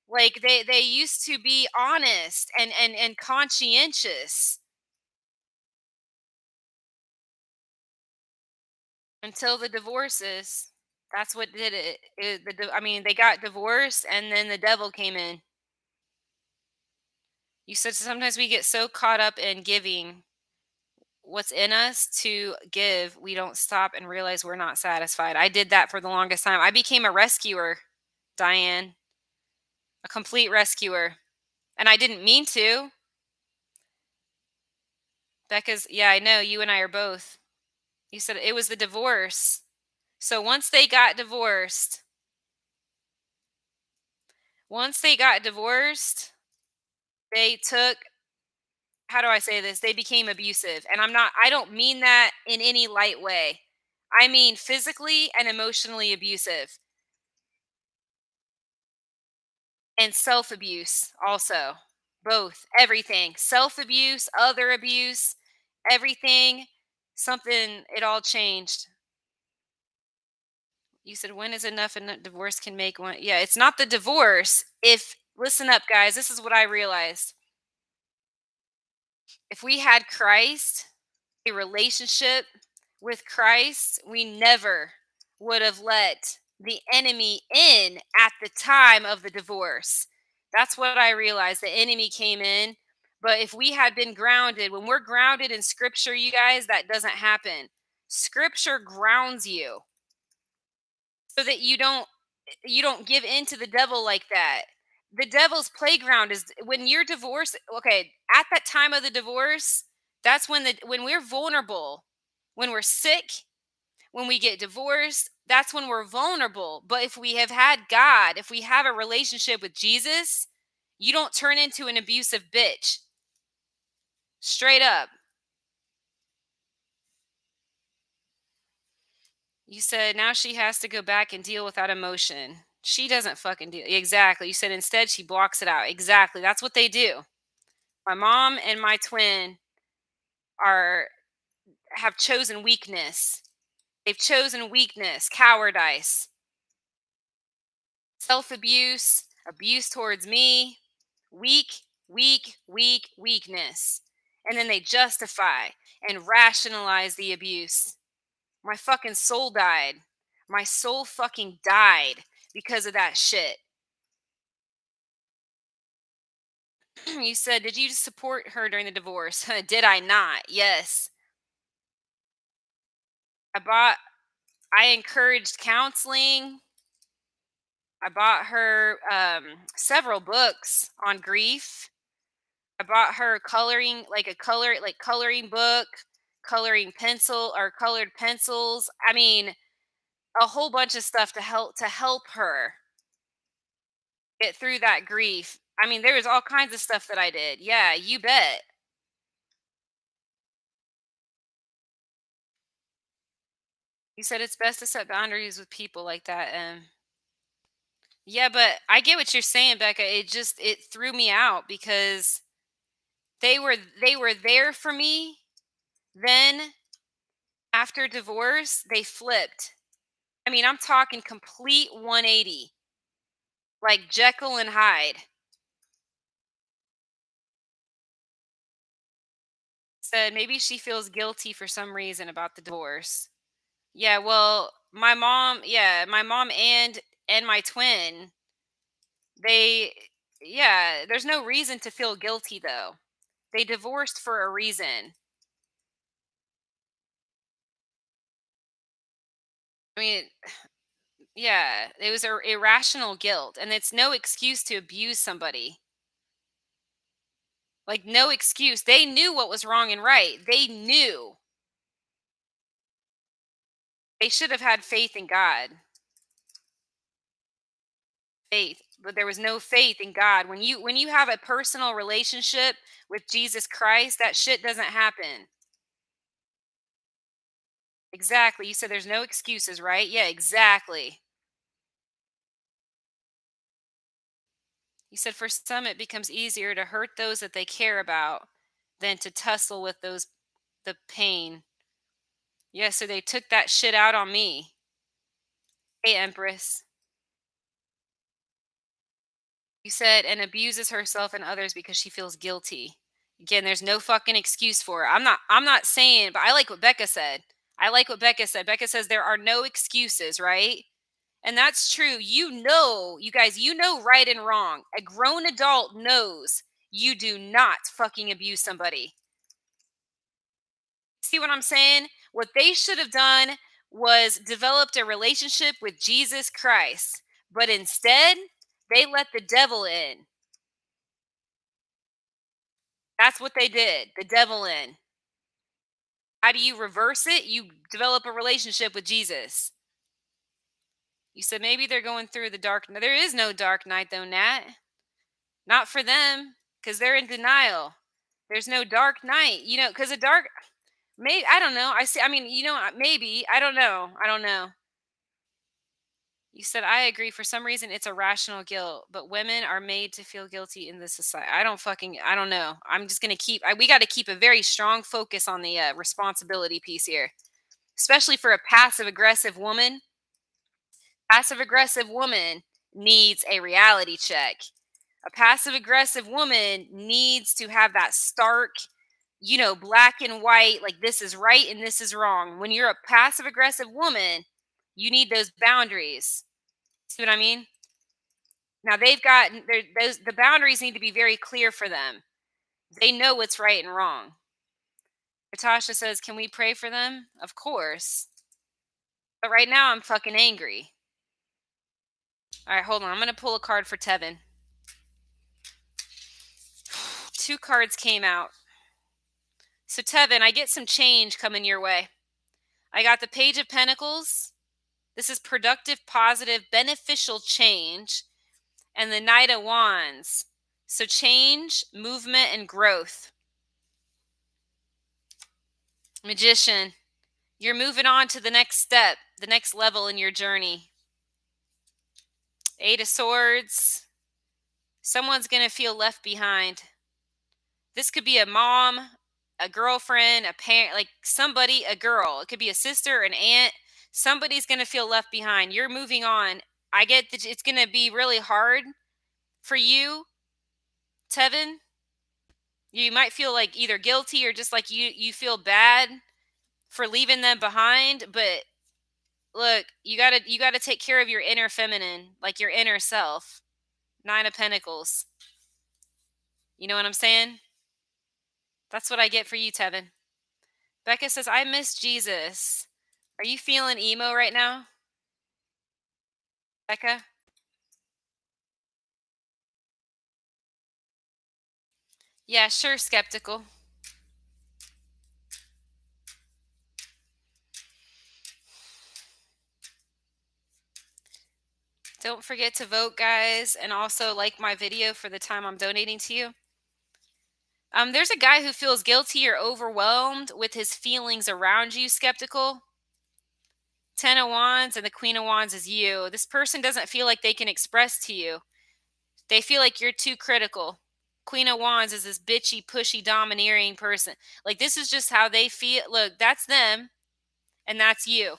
Like they used to be honest and conscientious until the divorces. That's what did it. I mean, they got divorced and then the devil came in. You said sometimes we get so caught up in giving what's in us to give, we don't stop and realize we're not satisfied. I did that for the longest time. I became a rescuer, Diane, a complete rescuer. And I didn't mean to. Becca's, yeah, I know you and I are both. You said it was the divorce. So once they got divorced, they took, how do I say this? They became abusive. And I don't mean that in any light way. I mean physically and emotionally abusive and self abuse also. Both, everything. Self abuse, other abuse, everything. Something, it all changed. You said, when is enough and divorce can make one? Yeah, it's not the divorce. Listen up, guys, this is what I realized. If we had Christ, a relationship with Christ, we never would have let the enemy in at the time of the divorce. That's what I realized. The enemy came in. But if we had been grounded, when we're grounded in scripture, you guys, that doesn't happen. Scripture grounds you so that you don't give in to the devil like that. The devil's playground is when you're divorced. Okay, at that time of the divorce, that's when we're vulnerable, when we're sick, when we get divorced, that's when we're vulnerable. But if we have had God, if we have a relationship with Jesus, you don't turn into an abusive bitch. Straight up. You said now she has to go back and deal with that emotion. She doesn't fucking deal. Exactly. You said instead she blocks it out. Exactly. That's what they do. My mom and my twin are have chosen weakness. They've chosen weakness, cowardice, self-abuse, abuse towards me, weak, weakness. And then they justify and rationalize the abuse. My fucking soul died. My soul fucking died because of that shit. You said, did you support her during the divorce? Did I not? Yes. I bought I encouraged counseling. I bought her several books on grief. I bought her coloring, like coloring book, coloring pencil or colored pencils. I mean, a whole bunch of stuff to help her get through that grief. I mean, there was all kinds of stuff that I did. Yeah, you bet. You said it's best to set boundaries with people like that. Yeah, but I get what you're saying, Becca. It threw me out because they were there for me. Then after divorce, they flipped. I mean, I'm talking complete 180, like Jekyll and Hyde. Said maybe she feels guilty for some reason about the divorce. Yeah, well, my mom and my twin, they yeah, there's no reason to feel guilty though. They divorced for a reason. I mean, yeah, it was a irrational guilt, and it's no excuse to abuse somebody. Like no excuse. They knew what was wrong and right. They knew. They should have had faith in God. Faith, but there was no faith in God. When you have a personal relationship with Jesus Christ, that shit doesn't happen. Exactly. You said there's no excuses, right? Yeah, exactly. You said for some it becomes easier to hurt those that they care about than to tussle with those the pain. Yeah, so they took that shit out on me. Hey, Empress. You said and abuses herself and others because she feels guilty. Again, there's no fucking excuse for it. I'm not saying, but I like what Becca said. I like what Becca said. Becca says there are no excuses, right? And that's true. You guys, you know right and wrong. A grown adult knows you do not fucking abuse somebody. See what I'm saying? What they should have done was developed a relationship with Jesus Christ. But instead, they let the devil in. That's what they did. The devil in. How do you reverse it? You develop a relationship with Jesus. You said maybe they're going through the dark. No, there is no dark night though, Nat. Not for them, because they're in denial. There's no dark night, because a dark. Maybe I don't know. I see. I mean, maybe I don't know. I don't know. You said I agree. For some reason, it's a rational guilt, but women are made to feel guilty in this society. I don't know. I'm just gonna keep. We got to keep a very strong focus on the responsibility piece here, especially for a passive aggressive woman. Passive aggressive woman needs a reality check. A passive aggressive woman needs to have that stark, black and white, like this is right and this is wrong. When you're a passive aggressive woman, you need those boundaries. See what I mean? Now they've got those the boundaries need to be very clear for them. They know what's right and wrong. Natasha says, "Can we pray for them?" Of course. But right now I'm fucking angry. All right, hold on. I'm going to pull a card for Tevin. Two cards came out. So Tevin, I get some change coming your way. I got the Page of Pentacles. This is productive, positive, beneficial change. And the Knight of Wands. So change, movement, and growth. Magician. You're moving on to the next step, the next level in your journey. Eight of Swords. Someone's going to feel left behind. This could be a mom, a girlfriend, a parent, like somebody, a girl. It could be a sister, an aunt. Somebody's going to feel left behind. You're moving on. I get that it's going to be really hard for you, Tevin. You might feel like either guilty or just like you feel bad for leaving them behind, but look, you got to take care of your inner feminine, like your inner self. Nine of Pentacles. You know what I'm saying? That's what I get for you, Tevin. Becca says, I miss Jesus. Are you feeling emo right now, Becca? Yeah, sure, skeptical. Don't forget to vote, guys, and also like my video for the time I'm donating to you. There's a guy who feels guilty or overwhelmed with his feelings around you, skeptical. Ten of Wands and the Queen of Wands is you. This person doesn't feel like they can express to you. They feel like you're too critical. Queen of Wands is this bitchy, pushy, domineering person. Like, this is just how they feel. Look, that's them and that's you.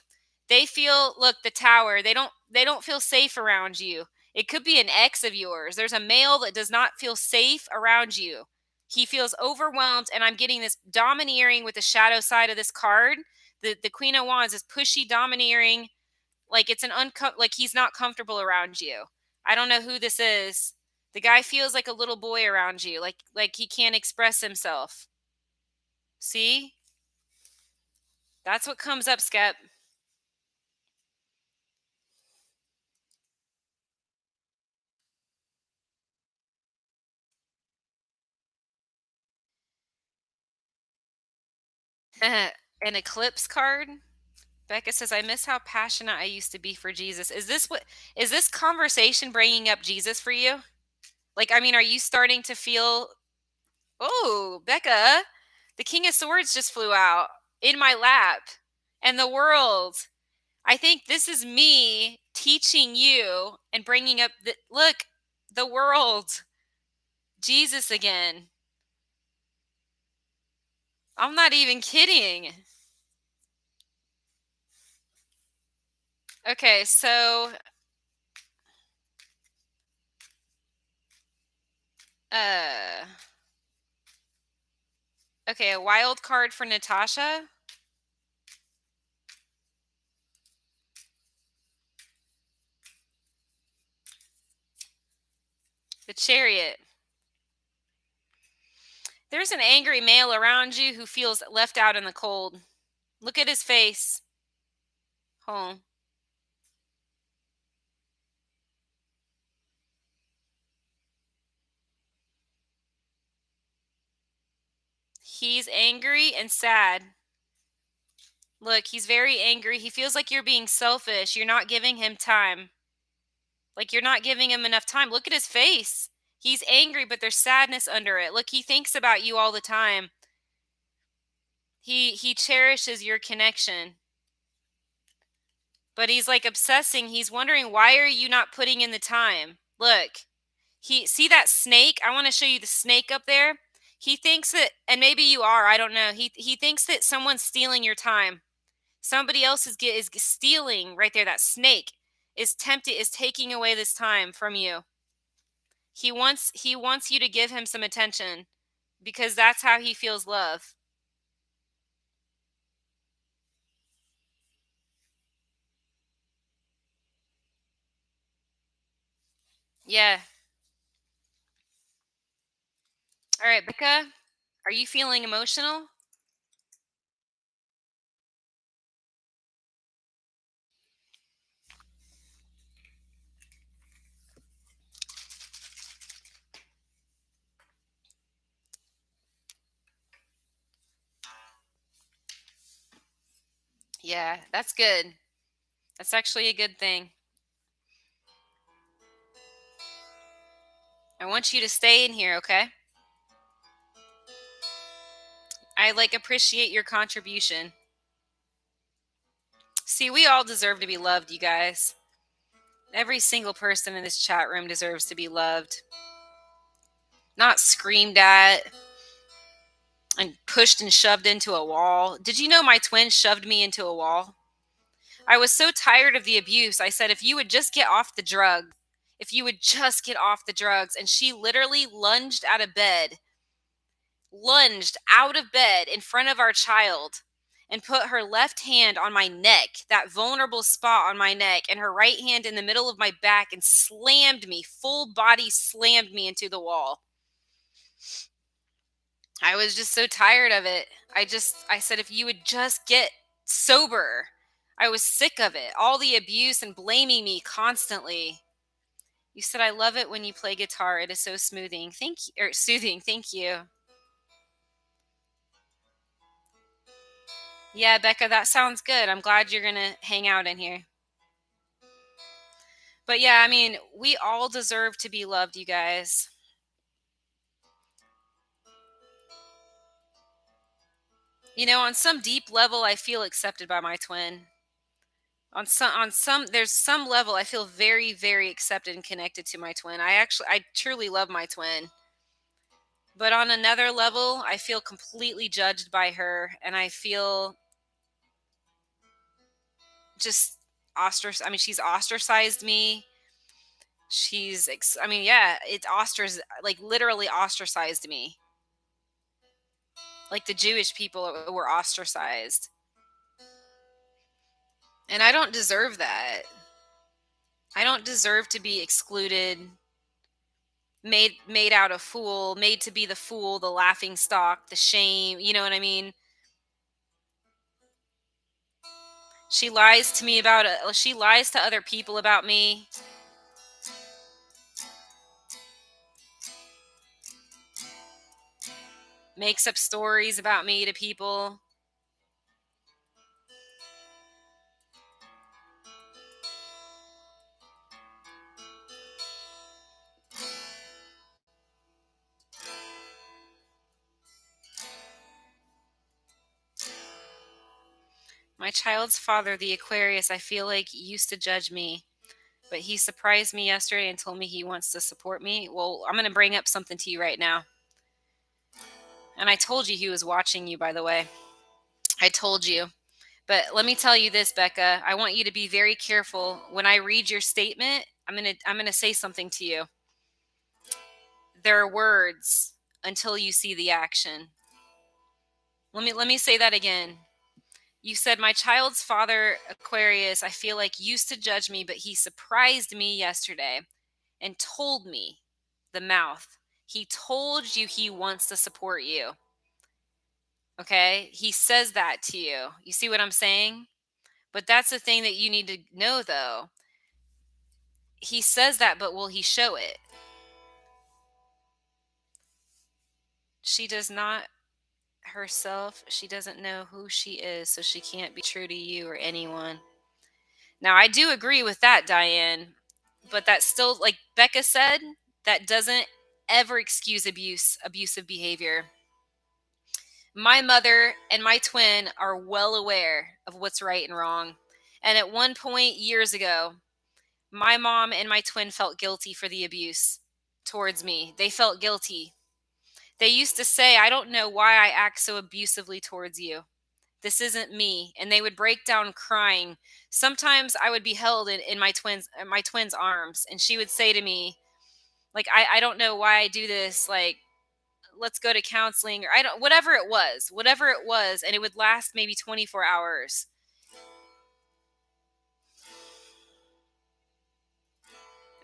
They feel, look, the Tower, they don't feel safe around you. It could be an ex of yours. There's a male that does not feel safe around you. He feels overwhelmed, and I'm getting this domineering with the shadow side of this card. The Queen of Wands is pushy, domineering, like it's like he's not comfortable around you. I don't know who this is. The guy feels like a little boy around you, like he can't express himself. See? That's what comes up, Skep. An eclipse card. Becca says, I miss how passionate I used to be for Jesus. Is this conversation bringing up Jesus for you? Like, I mean, are you starting to feel, oh, Becca, the King of Swords just flew out in my lap, and the world. I think this is me teaching you and bringing up look, the world, Jesus again. I'm not even kidding. Okay, so uh okay, a wild card for Natasha. The Chariot. There's an angry male around you who feels left out in the cold. Look at his face. Home. He's angry and sad. Look, he's very angry. He feels like you're being selfish. You're not giving him time. Like, you're not giving him enough time. Look at his face. He's angry, but there's sadness under it. Look, he thinks about you all the time. He cherishes your connection. But he's like obsessing. He's wondering, why are you not putting in the time? Look. See that snake? I want to show you the snake up there. He thinks that, and maybe you are, I don't know. He thinks that someone's stealing your time. Somebody else is stealing right there. That snake is taking away this time from you. He wants you to give him some attention because that's how he feels love. Yeah. All right, Becca, are you feeling emotional? Yeah, that's good. That's actually a good thing. I want you to stay in here, okay? I appreciate your contribution. See, we all deserve to be loved, you guys. Every single person in this chat room deserves to be loved. Not screamed at and pushed and shoved into a wall. Did you know my twin shoved me into a wall? I was so tired of the abuse. I said, if you would just get off the drug, if you would just get off the drugs. And she literally lunged out of bed in front of our child and put her left hand on my neck, that vulnerable spot on my neck, and her right hand in the middle of my back and slammed me, full body slammed me into the wall. I was just so tired of it. I said, if you would just get sober. I was sick of it. All the abuse and blaming me constantly. You said, I love it when you play guitar. It is so smoothing. Thank you. Or soothing. Thank you. Yeah, Becca, that sounds good. I'm glad you're going to hang out in here. But yeah, I mean, we all deserve to be loved, you guys. You know, on some deep level, I feel accepted by my twin. On some there's some level I feel very, very accepted and connected to my twin. I truly love my twin. But on another level, I feel completely judged by her, and I feel just ostracized. I mean, she's ostracized me. I mean, yeah, it's like literally ostracized me. Like the Jewish people were ostracized. And I don't deserve that. I don't deserve to be excluded, made out a fool, made to be the fool, the laughing stock, the shame, you know what I mean? She lies to other people about me. Makes up stories about me to people. My child's father, the Aquarius, I feel like used to judge me, but he surprised me yesterday and told me he wants to support me. Well, I'm going to bring up something to you right now. And I told you he was watching you, by the way. I told you. But let me tell you this, Becca. I want you to be very careful when I read your statement. I'm going to say something to you. There are words until you see the action. Let me say that again. You said my child's father, Aquarius, I feel like used to judge me, but he surprised me yesterday and told me, the mouth. He told you he wants to support you. Okay? He says that to you. You see what I'm saying? But that's the thing that you need to know though. He says that, but will he show it? She does not herself, she doesn't know who she is, so she can't be true to you or anyone. Now, I do agree with that, Diane, but that's still, like Becca said, that doesn't ever excuse abusive behavior. My mother and my twin are well aware of what's right and wrong. And at one point years ago, my mom and my twin felt guilty for the abuse towards me. They felt guilty. They used to say, I don't know why I act so abusively towards you. This isn't me. And they would break down crying. Sometimes I would be held in my twin's arms, and she would say to me, like, I don't know why I do this, like, let's go to counseling, or I don't, whatever it was, and it would last maybe 24 hours.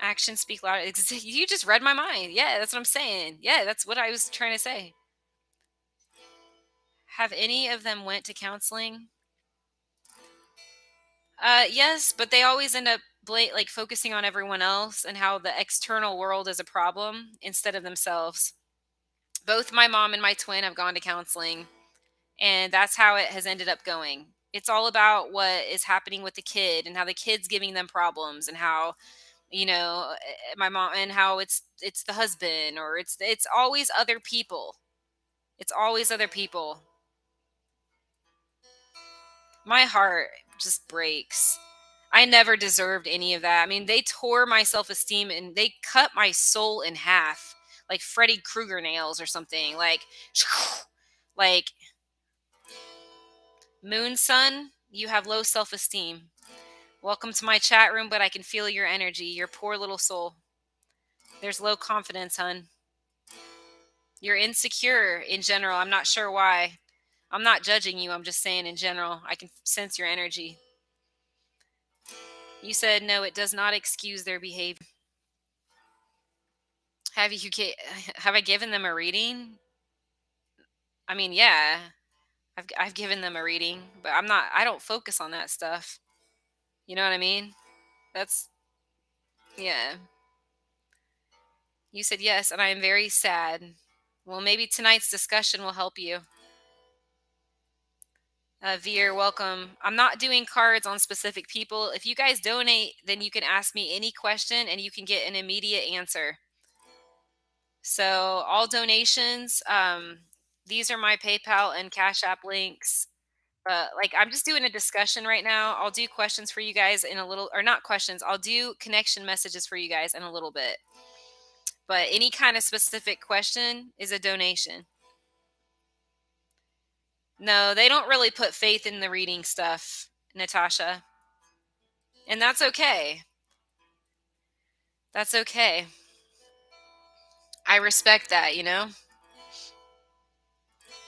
Actions speak louder. You just read my mind. Yeah, that's what I'm saying. Yeah, that's what I was trying to say. Have any of them went to counseling? Yes, but they always end up like focusing on everyone else and how the external world is a problem instead of themselves. Both my mom and my twin have gone to counseling, and that's how it has ended up going. It's all about what is happening with the kid and how the kid's giving them problems, and how, my mom, and how it's the husband, or it's always other people. It's always other people. My heart just breaks. I never deserved any of that. I mean, they tore my self-esteem and they cut my soul in half, like Freddy Krueger nails or something. Like Moon Sun, you have low self-esteem. Welcome to my chat room, but I can feel your energy, your poor little soul. There's low confidence, hun. You're insecure in general. I'm not sure why. I'm not judging you. I'm just saying in general. I can sense your energy. You said no, it does not excuse their behavior. Have you have I given them a reading? I mean, yeah. I've given them a reading, but I don't focus on that stuff. You know what I mean? That's yeah. You said yes, and I am very sad. Well, maybe tonight's discussion will help you. Veer, welcome. I'm not doing cards on specific people. If you guys donate, then you can ask me any question and you can get an immediate answer. So all donations, these are my PayPal and Cash App links. Like, I'm just doing a discussion right now. I'll do questions for you guys in a little, or not questions. I'll do connection messages for you guys in a little bit. But any kind of specific question is a donation. No, they don't really put faith in the reading stuff, Natasha. And that's okay. That's okay. I respect that, you know?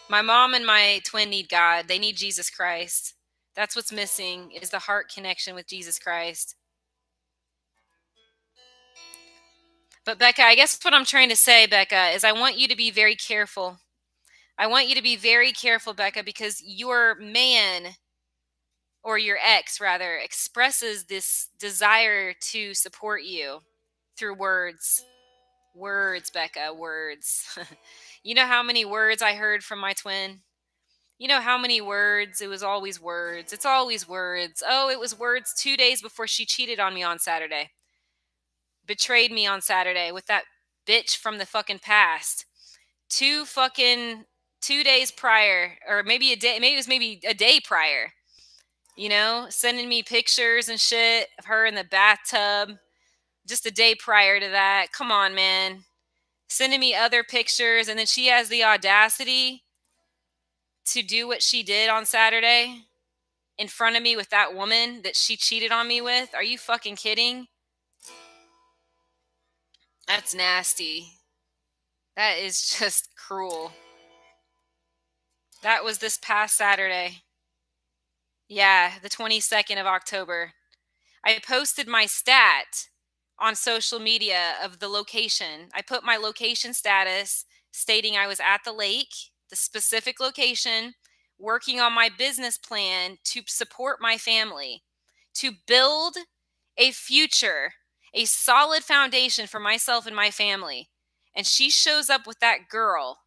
My mom and my twin need God. They need Jesus Christ. That's what's missing is the heart connection with Jesus Christ. But Becca, I guess what I'm trying to say, Becca, is I want you to be very careful. I want you to be very careful, Becca, because your man, or your ex rather, expresses this desire to support you through words. Words, Becca, words. You know how many words I heard from my twin? You know how many words? It was always words. It's always words. Oh, it was words 2 days before she cheated on me on Saturday. Betrayed me on Saturday with that bitch from the fucking past. 2 days prior, or maybe a day, maybe it was maybe a day prior, sending me pictures and shit of her in the bathtub just a day prior to that. Come on, man. Sending me other pictures, and then she has the audacity to do what she did on Saturday in front of me with that woman that she cheated on me with. Are you fucking kidding? That's nasty. That is just cruel. That was this past Saturday. Yeah, the 22nd of October. I posted my stat on social media of the location. I put my location status stating I was at the lake, the specific location, working on my business plan to support my family, to build a future, a solid foundation for myself and my family. And she shows up with that girl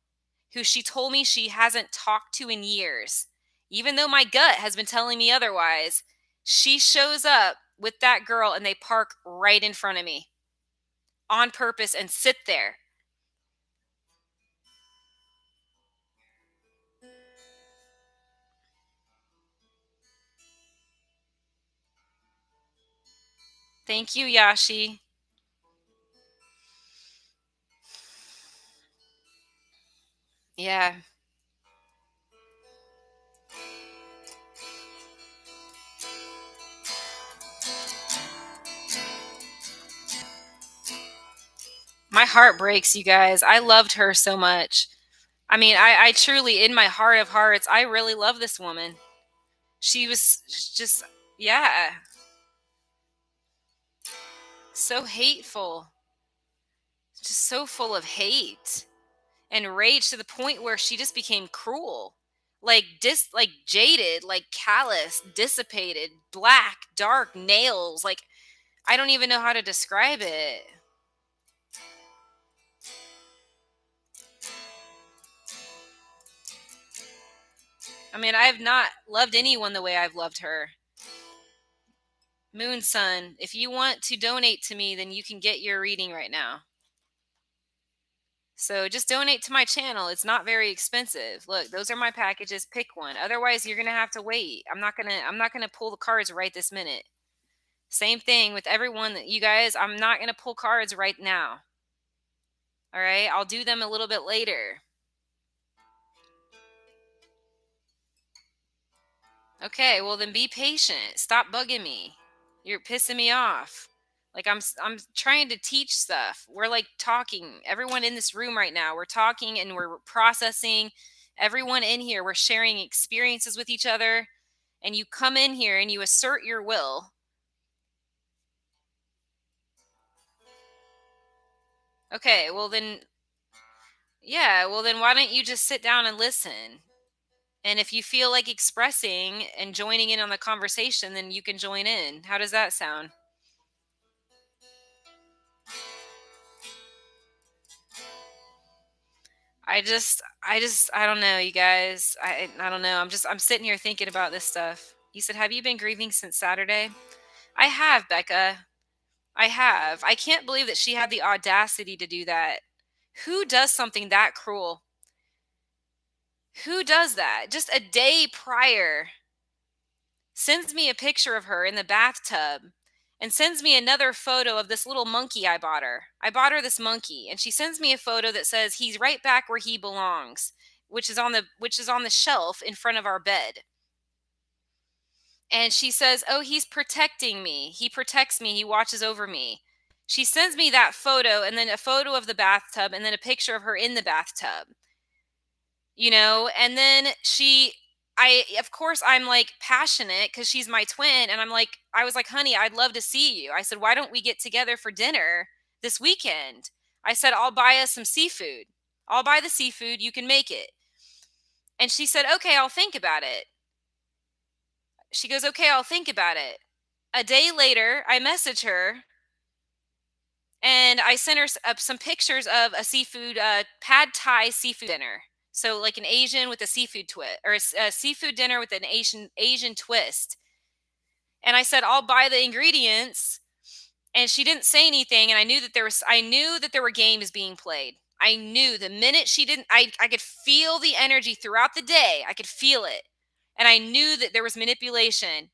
who she told me she hasn't talked to in years. Even though my gut has been telling me otherwise, she shows up with that girl and they park right in front of me on purpose and sit there. Thank you, Yashi. Yeah. My heart breaks, you guys. I loved her so much. I mean, I truly, in my heart of hearts, I really love this woman. She was just, yeah, so hateful. Just so full of hate and rage to the point where she just became cruel. Like jaded, like callous, dissipated, black, dark nails. Like, I don't even know how to describe it. I mean, I have not loved anyone the way I've loved her. Moon Sun, if you want to donate to me, then you can get your reading right now. So just donate to my channel. It's not very expensive. Look, those are my packages. Pick one. Otherwise, you're going to have to wait. I'm not going to pull the cards right this minute. Same thing with everyone that you guys, I'm not going to pull cards right now. All right? I'll do them a little bit later. Okay, well then be patient. Stop bugging me. You're pissing me off. Like I'm trying to teach stuff. We're like talking. Everyone in this room right now, we're talking and we're processing. Everyone in here, we're sharing experiences with each other. And you come in here and you assert your will. Okay, well then, yeah, well then why don't you just sit down and listen? And if you feel like expressing and joining in on the conversation, then you can join in. How does that sound? I don't know, you guys. I don't know. I'm sitting here thinking about this stuff. You said, have you been grieving since Saturday? I have, Becca. I have. I can't believe that she had the audacity to do that. Who does something that cruel? Who does that? Just a day prior. sends me a picture of her in the bathtub, and sends me another photo of this little monkey I bought her. I bought her this monkey, and she sends me a photo that says he's right back where he belongs, which is on the shelf in front of our bed. And she says, "Oh, he's protecting me. He protects me. He watches over me." She sends me that photo, and then a photo of the bathtub, and then a picture of her in the bathtub. And then of course, I'm like passionate because she's my twin. And I was like, "Honey, I'd love to see you." I said, "Why don't we get together for dinner this weekend?" I said, "I'll buy us some seafood. I'll buy the seafood. You can make it." And she said, "Okay, I'll think about it." She goes, "Okay, I'll think about it." A day later, I message her and I sent her some pictures of a seafood, pad thai seafood dinner. So like an Asian with a seafood twist, or a seafood dinner with an Asian twist. And I said, "I'll buy the ingredients." And she didn't say anything. And I knew that there were games being played. I knew the minute she didn't, I could feel the energy throughout the day. I could feel it. And I knew that there was manipulation.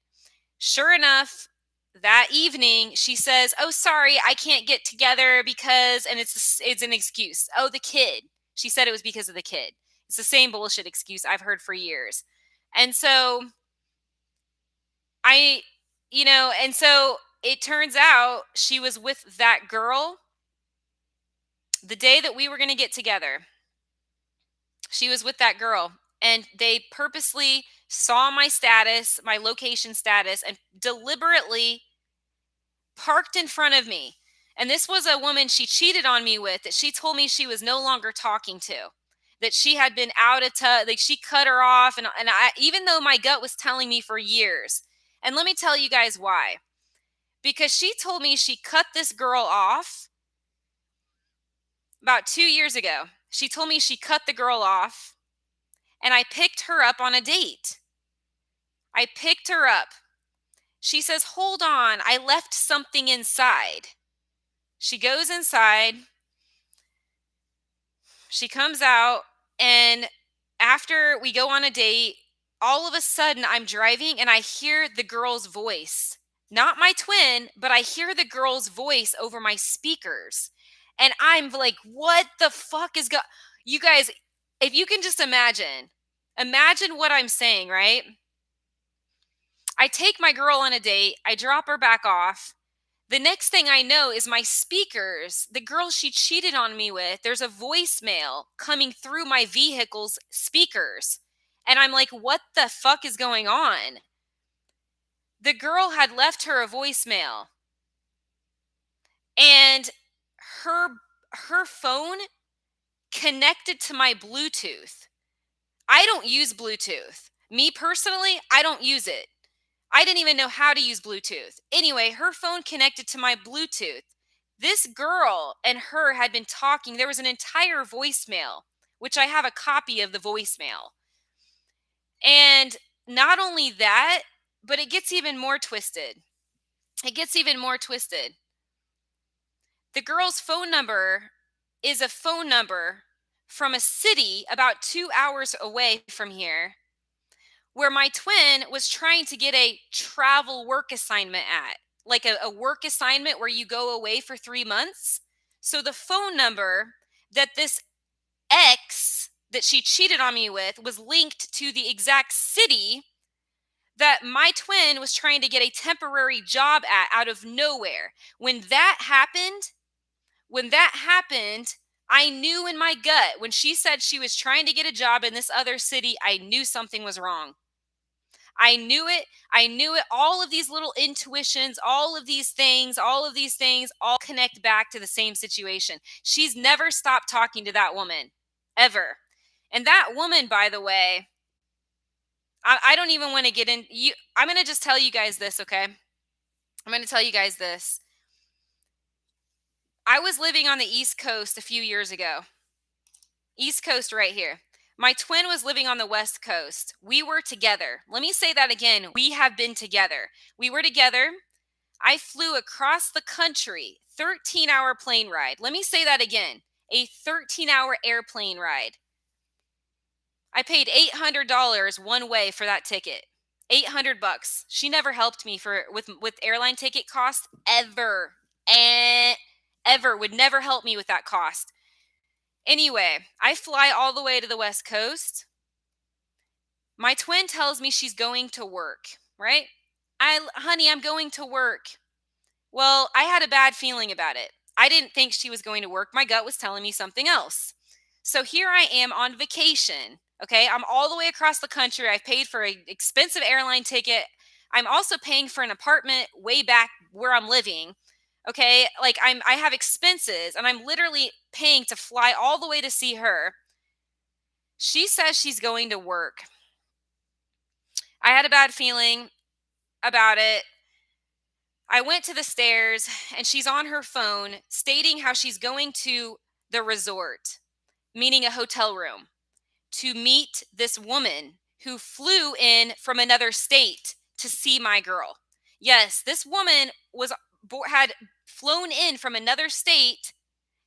Sure enough, that evening she says, "Oh, sorry, I can't get together because," and it's an excuse. "Oh, the kid." She said it was because of the kid. It's the same bullshit excuse I've heard for years. And so I, and so it turns out she was with that girl the day that we were going to get together. She was with that girl, and they purposely saw my status, my location status, and deliberately parked in front of me. And this was a woman she cheated on me with, that she told me she was no longer talking to, that she had been out of touch, like she cut her off. And I, even though my gut was telling me for years, and let me tell you guys why. Because she told me she cut this girl off about 2 years ago. She told me she cut the girl off, and I picked her up on a date. I picked her up. She says, "Hold on, I left something inside." She goes inside. She comes out, and after we go on a date, all of a sudden I'm driving and I hear the girl's voice. Not my twin, but I hear the girl's voice over my speakers. And I'm like, "What the fuck is You guys, if you can just imagine what I'm saying, right? I take my girl on a date, I drop her back off. The next thing I know is my speakers, the girl she cheated on me with, there's a voicemail coming through my vehicle's speakers. And I'm like, "What the fuck is going on?" The girl had left her a voicemail. And her phone connected to my Bluetooth. I don't use Bluetooth. Me personally, I don't use it. I didn't even know how to use Bluetooth. Anyway, her phone connected to my Bluetooth. This girl and her had been talking. There was an entire voicemail, which I have a copy of the voicemail. And not only that, but it gets even more twisted. It gets even more twisted. The girl's phone number is a phone number from a city about 2 hours away from here, where my twin was trying to get a travel work assignment at, like a work assignment where you go away for 3 months. So the phone number that this ex that she cheated on me with was linked to the exact city that my twin was trying to get a temporary job at out of nowhere. When that happened, I knew in my gut, when she said she was trying to get a job in this other city, I knew something was wrong. I knew it. I knew it. All of these little intuitions, all of these things all connect back to the same situation. She's never stopped talking to that woman, ever. And that woman, by the way, I don't even want to get in. I'm going to just tell you guys this, okay? I'm going to tell you guys this. I was living on the East Coast a few years ago. East Coast right here. My twin was living on the West Coast. We were together. Let me say that again. We have been together. We were together. I flew across the country, 13-hour plane ride. Let me say that again. A 13-hour airplane ride. I paid $800 one way for that ticket. $800. She never helped me with airline ticket cost ever. And ever would never help me with that cost. Anyway, I fly all the way to the West Coast. My twin tells me she's going to work, right? Honey, I'm going to work. Well, I had a bad feeling about it. I didn't think she was going to work. My gut was telling me something else. So here I am on vacation. Okay. I'm all the way across the country. I've paid for an expensive airline ticket. I'm also paying for an apartment way back where I'm living. Okay. Like I have expenses and I'm literally paying to fly all the way to see her. She says she's going to work. I had a bad feeling about it. I went to the stairs and she's on her phone stating how she's going to the resort, meaning a hotel room, to meet this woman who flew in from another state to see my girl. Yes, this woman had flown in from another state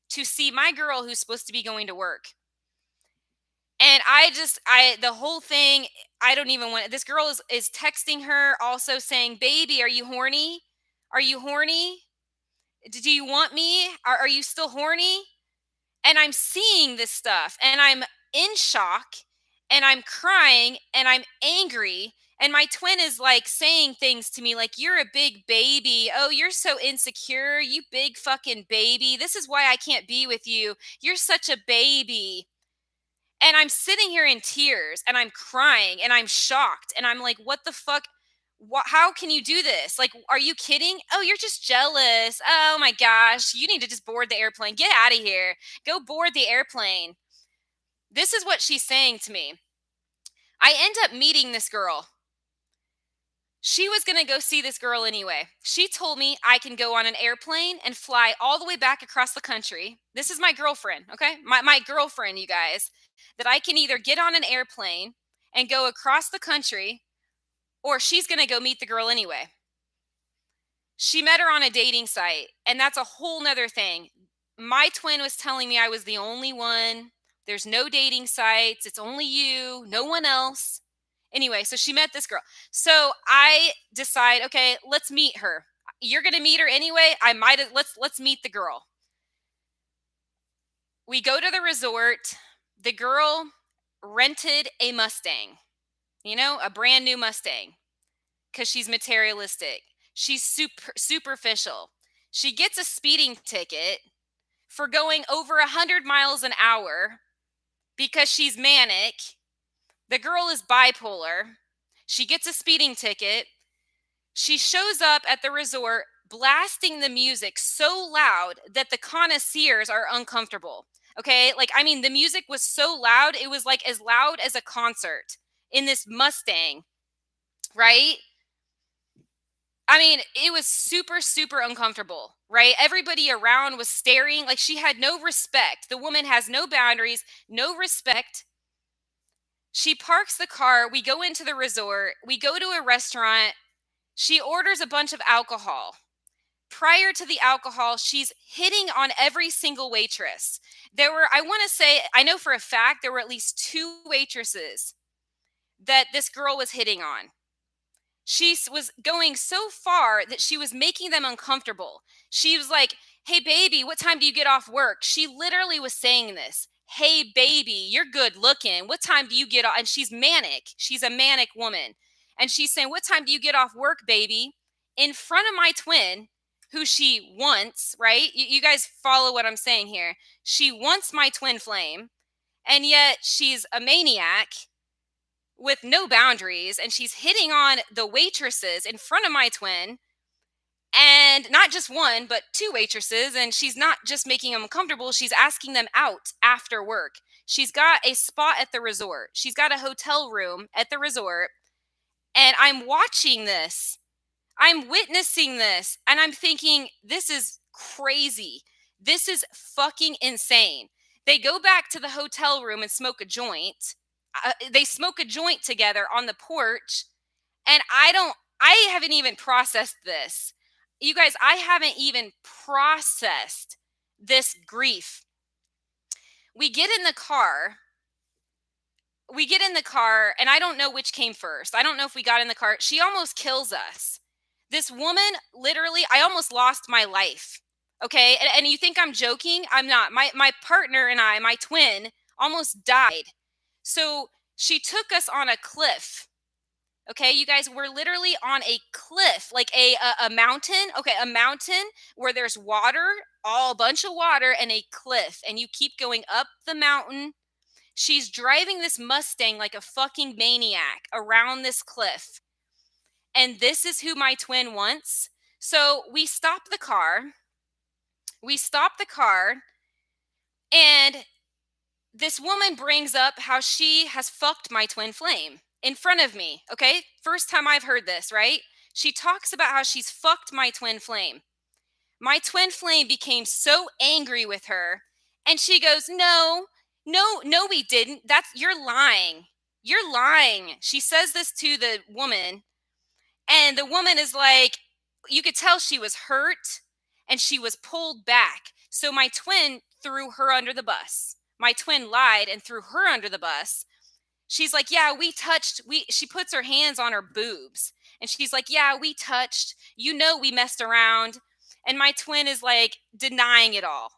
to see my girl who's supposed to be going to work. And the whole thing, I don't even want, this girl is texting her also saying, baby, are you horny? Are you horny? Do you want me? Are you still horny? And I'm seeing this stuff and I'm in shock and I'm crying and I'm angry. And my twin is like saying things to me like, you're a big baby. Oh, you're so insecure. You big fucking baby. This is why I can't be with you. You're such a baby. And I'm sitting here in tears and I'm crying and I'm shocked. And I'm like, what the fuck? How can you do this? Like, are you kidding? Oh, you're just jealous. Oh my gosh. You need to just board the airplane. Get out of here. Go board the airplane. This is what she's saying to me. I end up meeting this girl. She was going to go see this girl anyway. She told me I can go on an airplane and fly all the way back across the country. This is my girlfriend, okay? My girlfriend, you guys, that I can either get on an airplane and go across the country, or she's going to go meet the girl anyway. She met her on a dating site, and that's a whole nother thing. My twin was telling me I was the only one. There's no dating sites. It's only you, no one else. Anyway, so she met this girl. So I decide, okay, let's meet her. You're going to meet her anyway. Let's meet the girl. We go to the resort. The girl rented a Mustang, a brand new Mustang, because she's materialistic. She's superficial. She gets a speeding ticket for going over 100 miles an hour because she's manic. The girl is bipolar. She gets a speeding ticket. She shows up at the resort blasting the music so loud that the connoisseurs are uncomfortable. Okay? The music was so loud, it was like as loud as a concert in this Mustang, right? It was super, super uncomfortable, right? Everybody around was staring like she had no respect. The woman has no boundaries, no respect. She parks the car. We go into the resort. We go to a restaurant. She orders a bunch of alcohol. Prior to the alcohol, she's hitting on every single waitress. I know for a fact, there were at least 2 waitresses that this girl was hitting on. She was going so far that she was making them uncomfortable. She was like, hey, baby, what time do you get off work? She literally was saying this. Hey, baby, you're good looking. What time do you get off? And she's manic. She's a manic woman. And she's saying, what time do you get off work, baby? In front of my twin, who she wants, right? You guys follow what I'm saying here. She wants my twin flame, and yet she's a maniac with no boundaries, and she's hitting on the waitresses in front of my twin, and not just one but 2 waitresses, and she's not just making them uncomfortable, she's asking them out after work. She's got a spot at the resort. She's got a hotel room at the resort, and I'm watching this. I'm witnessing this, and I'm thinking, this is crazy. This is fucking insane. They go back to the hotel room and smoke a joint. They smoke a joint together on the porch, and I haven't even processed this. You guys, I haven't even processed this grief. We get in the car. we get in the car, and I don't know which came first. I don't know if we got in the car. She almost kills us. This woman, literally, I almost lost my life. Okay. And you think I'm joking? I'm not. My partner and I, my twin, almost died. So she took us on a cliff. Okay, you guys, we're literally on a cliff, like a mountain. Okay, a mountain where there's water, all a bunch of water, and a cliff, and you keep going up the mountain. She's driving this Mustang like a fucking maniac around this cliff. And this is who my twin wants. So we stop the car. We stop the car, and this woman brings up how she has fucked my twin flame in front of me. Okay, first time I've heard this, right? She talks about how she's fucked my twin flame. My twin flame became so angry with her, and she goes, no, no, no, we didn't. You're lying. You're lying. She says this to the woman, and the woman is like, you could tell she was hurt and she was pulled back. So my twin threw her under the bus. My twin lied and threw her under the bus. She's like, yeah, she puts her hands on her boobs. And she's like, yeah, we touched. We messed around. And my twin is like denying it all.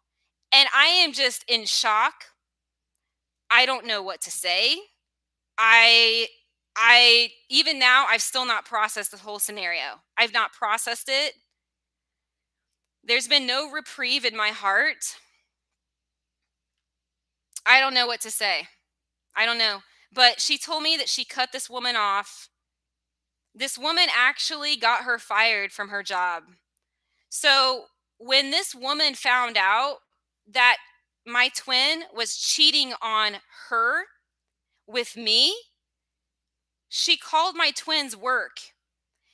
And I am just in shock. I don't know what to say. I even now, I've still not processed the whole scenario. I've not processed it. There's been no reprieve in my heart. I don't know what to say. I don't know. But she told me that she cut this woman off. This woman actually got her fired from her job. So when this woman found out that my twin was cheating on her with me, she called my twin's work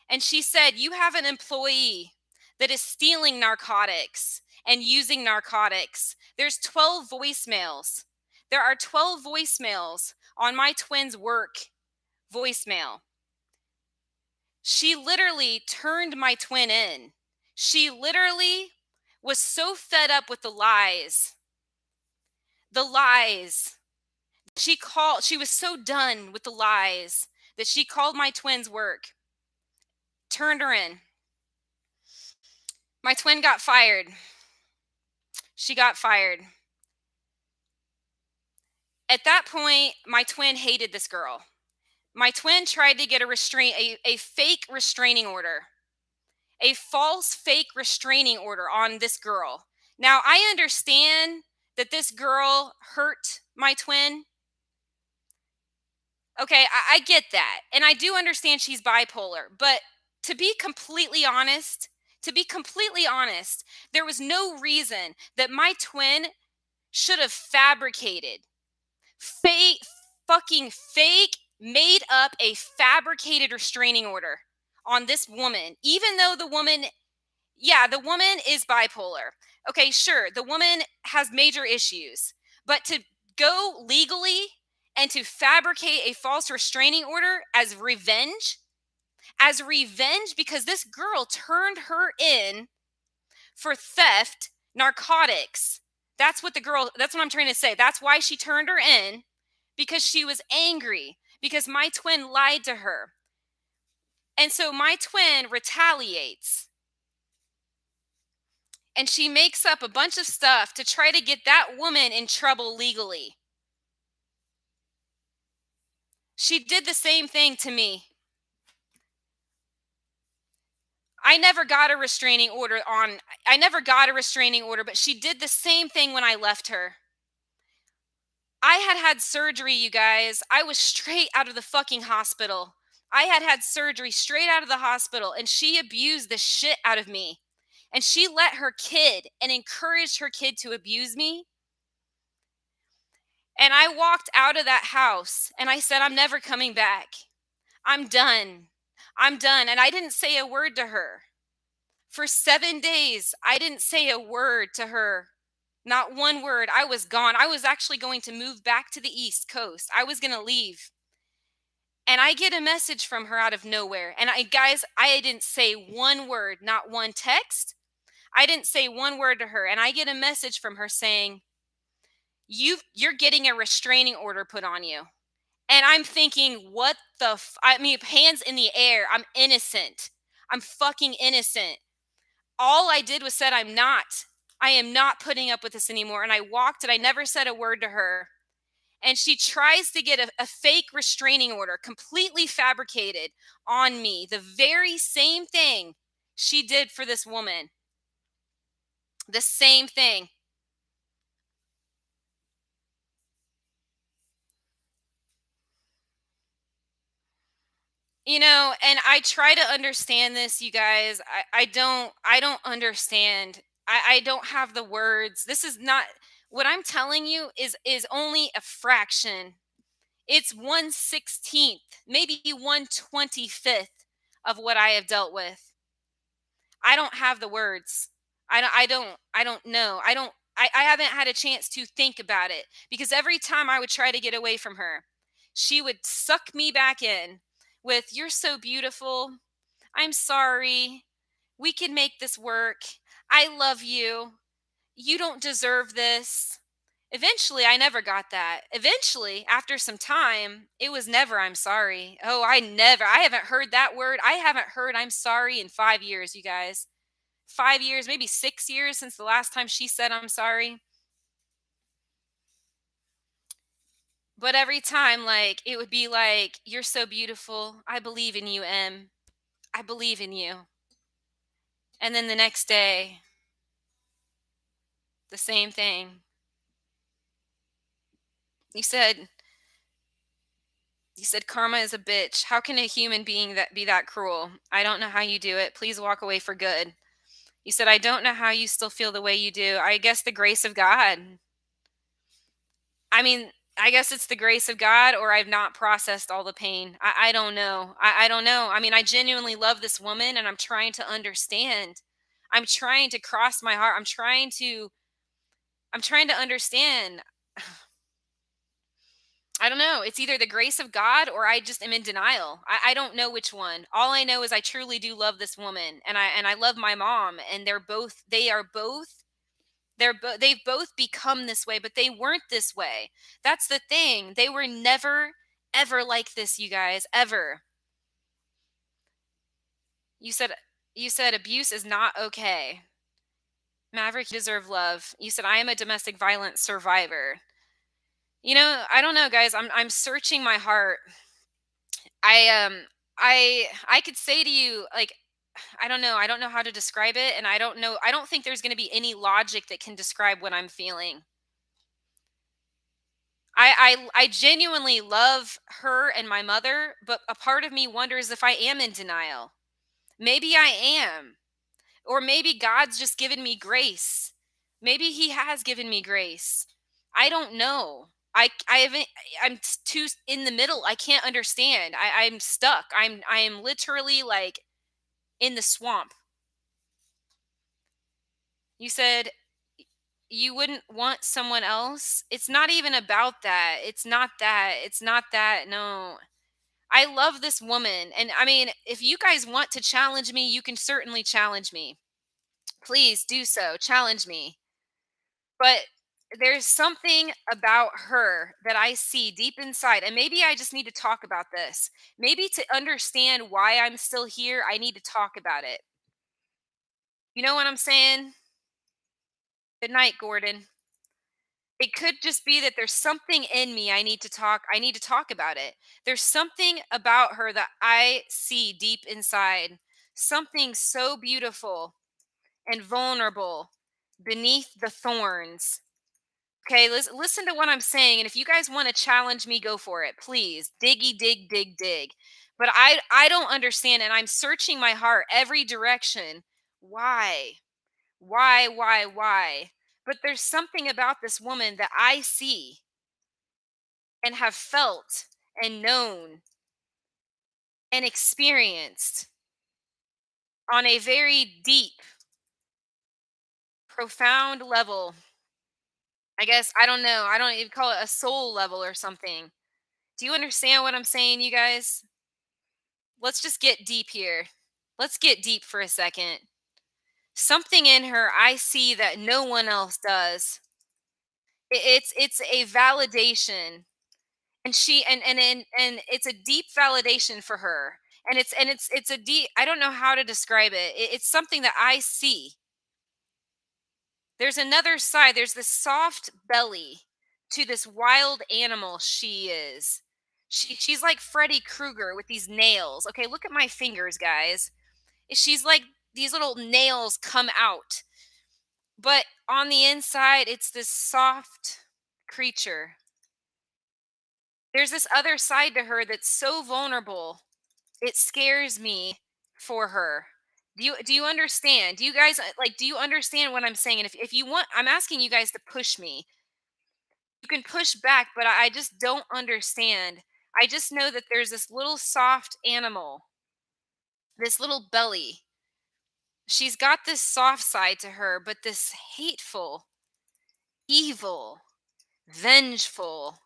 and she said, you have an employee that is stealing narcotics and using narcotics. There's 12 voicemails. There are 12 voicemails on my twin's work voicemail. She literally turned my twin in. She literally was so fed up with the lies. The lies. She was so done with the lies that she called my twin's work, turned her in. My twin got fired. She got fired. At that point, my twin hated this girl. My twin tried to get a fake restraining order, a false fake restraining order on this girl. Now, I understand that this girl hurt my twin. Okay, I get that. And I do understand she's bipolar. But to be completely honest, there was no reason that my twin should have fabricated, fake, made up a fabricated restraining order on this woman, even though the woman is bipolar. Okay, sure, the woman has major issues, but to go legally and to fabricate a false restraining order as revenge because this girl turned her in for theft, narcotics. That's what I'm trying to say. That's why she turned her in, because she was angry because my twin lied to her. And so my twin retaliates. And she makes up a bunch of stuff to try to get that woman in trouble legally. She did the same thing to me. I never got a restraining order, but she did the same thing when I left her. I had surgery, you guys. I was straight out of the fucking hospital. I had surgery straight out of the hospital, and she abused the shit out of me. And she let her kid and encouraged her kid to abuse me. And I walked out of that house and I said, I'm never coming back. I'm done. And I didn't say a word to her. For 7 days, I didn't say a word to her. Not one word. I was gone. I was actually going to move back to the East Coast. I was going to leave. And I get a message from her out of nowhere. And I didn't say one word, not one text. I didn't say one word to her. And I get a message from her saying, you're getting a restraining order put on you. And I'm thinking, what the I mean, hands in the air. I'm innocent. I'm fucking innocent. All I did was said, I'm not. I am not putting up with this anymore. And I walked and I never said a word to her. And she tries to get a fake restraining order, completely fabricated, on me. The very same thing she did for this woman. The same thing. And I try to understand this, you guys. I don't understand. I don't have the words. This is not what I'm telling you is only a fraction. It's 1/16th, maybe 1/25th of what I have dealt with. I don't have the words. I don't know. I haven't had a chance to think about it because every time I would try to get away from her, she would suck me back in with, "You're so beautiful. I'm sorry. We can make this work. I love you. You don't deserve this." Eventually, I never got that. Eventually, after some time, it was never "I'm sorry." Oh, I haven't heard that word. I haven't heard "I'm sorry" in 5 years, you guys. 5 years, maybe 6 years since the last time she said "I'm sorry." But every time, like, it would be like, "You're so beautiful. I believe in you, Em. I believe in you." And then the next day, the same thing. You said you said karma is a bitch. How can a human being that be that cruel? I don't know how you do it. Please walk away for good. You said, I don't know how you still feel the way you do. I guess the grace of God. I mean, I guess it's the grace of God, or I've not processed all the pain. I don't know. I don't know. I mean, I genuinely love this woman and I'm trying to understand. I'm trying to cross my heart. I'm trying to understand. I don't know. It's either the grace of God or I just am in denial. I don't know which one. All I know is I truly do love this woman, and I love my mom, and they've both become this way, but they weren't this way. That's the thing. They were never ever like this, you guys, ever. You said you said abuse is not okay. Maverick, you deserve love. You said I am a domestic violence survivor. I don't know, guys. I'm searching my heart. I could say to you, like, I don't know. I don't know how to describe it, and I don't think there's going to be any logic that can describe what I'm feeling. I genuinely love her and my mother, but a part of me wonders if I am in denial. Maybe I am. Or maybe God's just given me grace. Maybe he has given me grace. I don't know. I haven't I'm too in the middle. I can't understand. I'm stuck. I am literally like in the swamp. You said you wouldn't want someone else. It's not even about that. It's not that. It's not that. No. I love this woman. And I mean, if you guys want to challenge me, you can certainly challenge me. Please do so. Challenge me. But there's something about her that I see deep inside. And maybe I just need to talk about this. Maybe to understand why I'm still here, I need to talk about it. You know what I'm saying? Good night, Gordon. It could just be that there's something in me I need to talk about it. There's something about her that I see deep inside. Something so beautiful and vulnerable beneath the thorns. Okay, listen to what I'm saying, and if you guys want to challenge me, go for it. Please. Diggy dig dig dig. But I don't understand, and I'm searching my heart every direction. Why? Why? But there's something about this woman that I see and have felt and known and experienced on a very deep, profound level. I guess I don't know. I don't even call it a soul level or something. Do you understand what I'm saying, you guys? Let's just get deep here. Let's get deep for a second. Something in her I see that no one else does. It's a validation. And she and it's a deep validation for her. And it's a deep, I don't know how to describe it. It's something that I see. There's another side. There's this soft belly to this wild animal she is. She's like Freddy Krueger with these nails. Okay, look at my fingers, guys. She's like, these little nails come out. But on the inside, it's this soft creature. There's this other side to her that's so vulnerable. It scares me for her. Do you understand? Do you guys like, do you understand what I'm saying? And if you want, I'm asking you guys to push me. You can push back, but I just don't understand. I just know that there's this little soft animal, this little belly. She's got this soft side to her, but this hateful, evil, vengeful,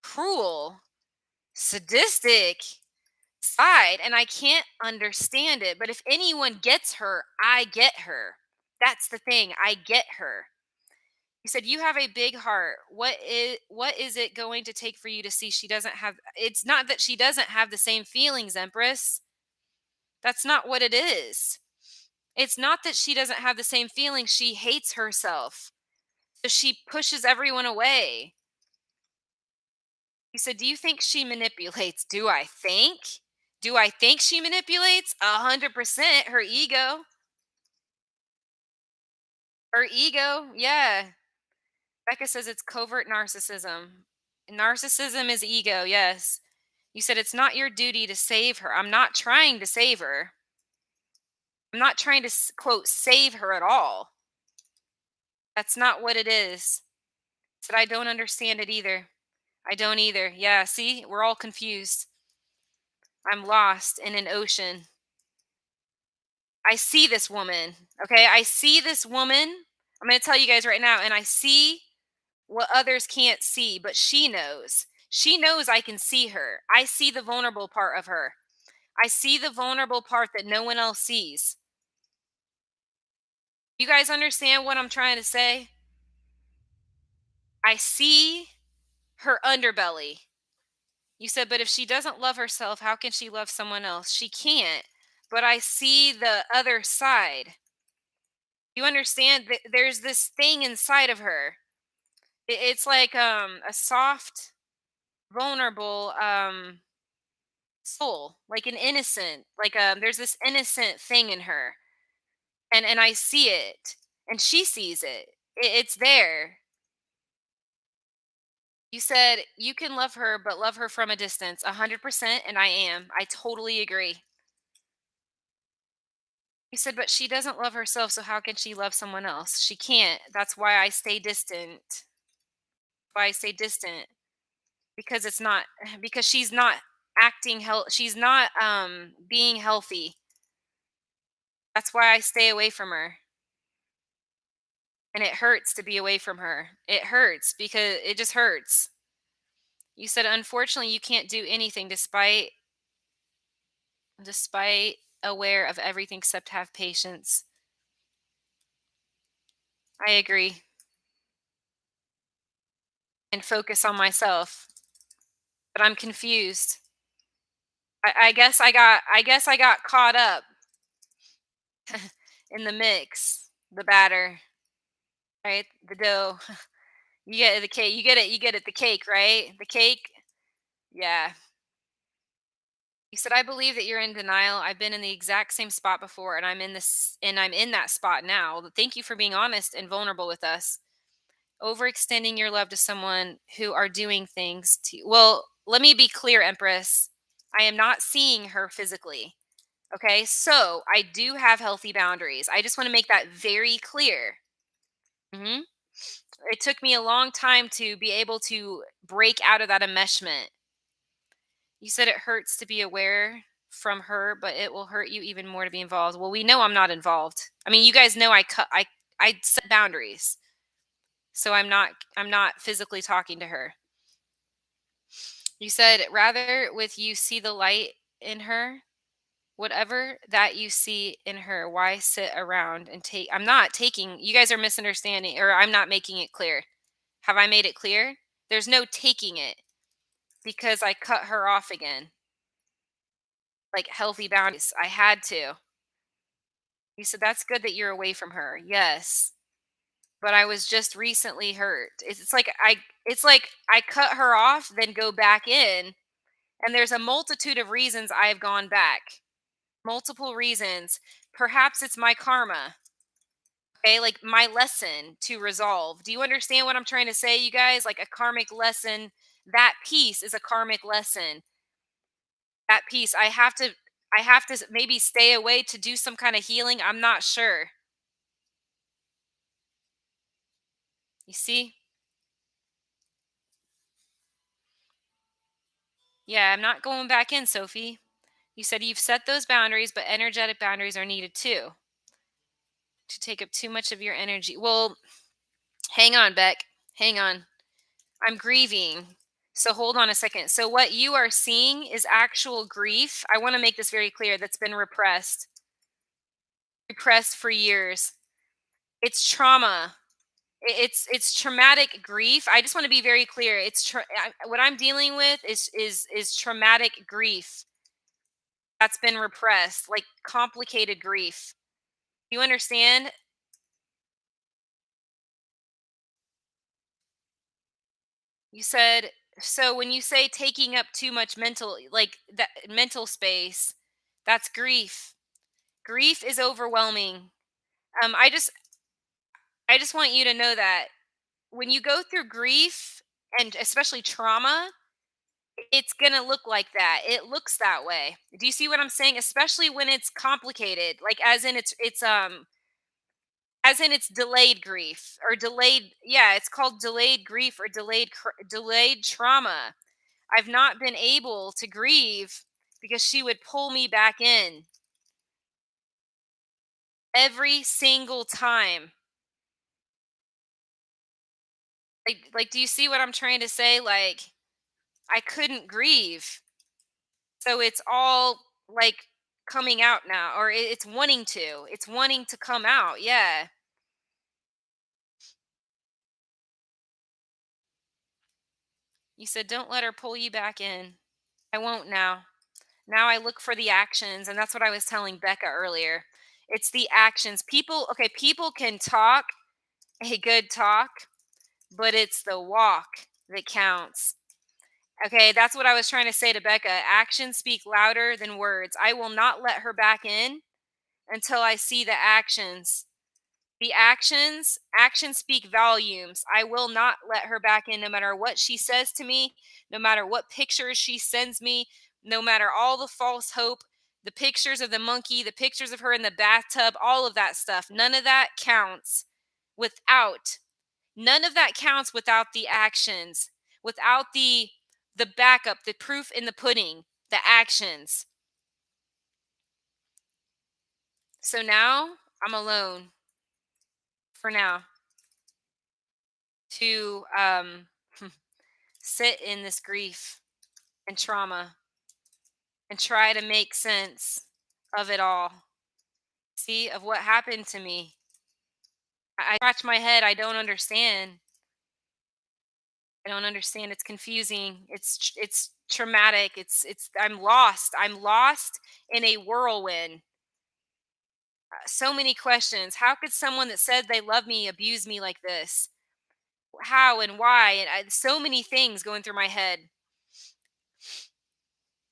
cruel, sadistic side, and I can't understand it. But if anyone gets her, I get her. That's the thing. I get her. You said you have a big heart. What is it going to take for you to see she doesn't have, it's not that she doesn't have the same feelings, Empress. That's not what it is. It's not that she doesn't have the same feelings. She hates herself. So she pushes everyone away. You said, do you think she manipulates? Do I think? Do I think she manipulates? 100%. Her ego. Her ego. Yeah. Becca says it's covert narcissism. Narcissism is ego. Yes. You said it's not your duty to save her. I'm not trying to save her. I'm not trying to, quote, save her at all. That's not what it is. Said I don't understand it either. I don't either. Yeah. See, we're all confused. I'm lost in an ocean. I see this woman. Okay. I see this woman. I'm going to tell you guys right now. And I see what others can't see, but she knows. She knows I can see her. I see the vulnerable part of her. I see the vulnerable part that no one else sees. You guys understand what I'm trying to say? I see her underbelly. You said, but if she doesn't love herself, how can she love someone else? She can't. But I see the other side. You understand that there's this thing inside of her. It's like a soft, vulnerable soul, like an innocent, like there's this innocent thing in her. And I see it and she sees it. It's there. You said you can love her, but love her from a distance. 100%. And I am. I totally agree. You said, but she doesn't love herself, so how can she love someone else? She can't. That's why I stay distant. Why I stay distant. Because it's not, because she's not acting she's not being healthy. That's why I stay away from her. And it hurts to be away from her. It hurts because it just hurts. You said unfortunately you can't do anything despite aware of everything except have patience. I agree. And focus on myself. But I'm confused. I guess I got caught up in the mix, the batter, right? The dough. You get the cake. You get it. The cake, right? The cake. Yeah. You said I believe that you're in denial. I've been in the exact same spot before, and I'm in that spot now. Thank you for being honest and vulnerable with us. Overextending your love to someone who are doing things to you. Well, let me be clear, Empress. I am not seeing her physically. Okay, so I do have healthy boundaries. I just want to make that very clear. hmm It took me a long time to be able to break out of that enmeshment. You said it hurts to be aware from her, but it will hurt you even more to be involved. Well, we know I'm not involved. I mean, you guys know I set boundaries. So I'm not physically talking to her. You said rather with you see the light in her, whatever that you see in her, why sit around and take, I'm not taking, you guys are misunderstanding, or I'm not making it clear. Have I made it clear? There's no taking it. because I cut her off again. Like healthy boundaries. I had to. You said that's good that you're away from her. Yes. But I was just recently hurt. It's like I cut her off, then go back in, and there's a multitude of reasons I've gone back. Multiple reasons. Perhaps it's my karma. Okay, like my lesson to resolve. Do you understand what I'm trying to say, you guys? Like a karmic lesson. That piece is a karmic lesson. That piece, I have to maybe stay away to do some kind of healing. I'm not sure. You see? Yeah, I'm not going back in, Sophie. You said you've set those boundaries, but energetic boundaries are needed too to take up too much of your energy. Well, hang on, Beck. Hang on. I'm grieving. So hold on a second. So what you are seeing is actual grief. I want to make this very clear. That's been repressed for years. It's trauma. It's traumatic grief. I just want to be very clear. What I'm dealing with is traumatic grief that's been repressed, like complicated grief. You understand? You said, so when you say taking up too much mental, like that mental space, that's grief. Grief is overwhelming. Um, I just I just want you to know that when you go through grief and especially trauma, it's going to look like that. It looks that way. Do you see what I'm saying? Especially when it's complicated, like as in it's delayed grief or delayed, yeah, it's called delayed grief or delayed trauma. I've not been able to grieve because she would pull me back in every single time. Like do you see what I'm trying to say? Like I couldn't grieve. So it's all like coming out now or it's wanting to. It's wanting to come out. Yeah. You said don't let her pull you back in. I won't now. Now I look for the actions and that's what I was telling Becca earlier. It's the actions. People can talk a good talk, but it's the walk that counts. Okay, that's what I was trying to say to Becca. Actions speak louder than words. I will not let her back in until I see the actions. Actions speak volumes. I will not let her back in no matter what she says to me, no matter what pictures she sends me, no matter all the false hope, the pictures of the monkey, the pictures of her in the bathtub, all of that stuff. None of that counts without None of that counts without the actions, without the backup, the proof in the pudding, the actions. So now I'm alone for now to sit in this grief and trauma and try to make sense of it all. See, of what happened to me. I scratch my head. I don't understand. I don't understand. It's confusing. It's traumatic. I'm lost. I'm lost in a whirlwind. So many questions. How could someone that said they love me abuse me like this? How and why? And so many things going through my head.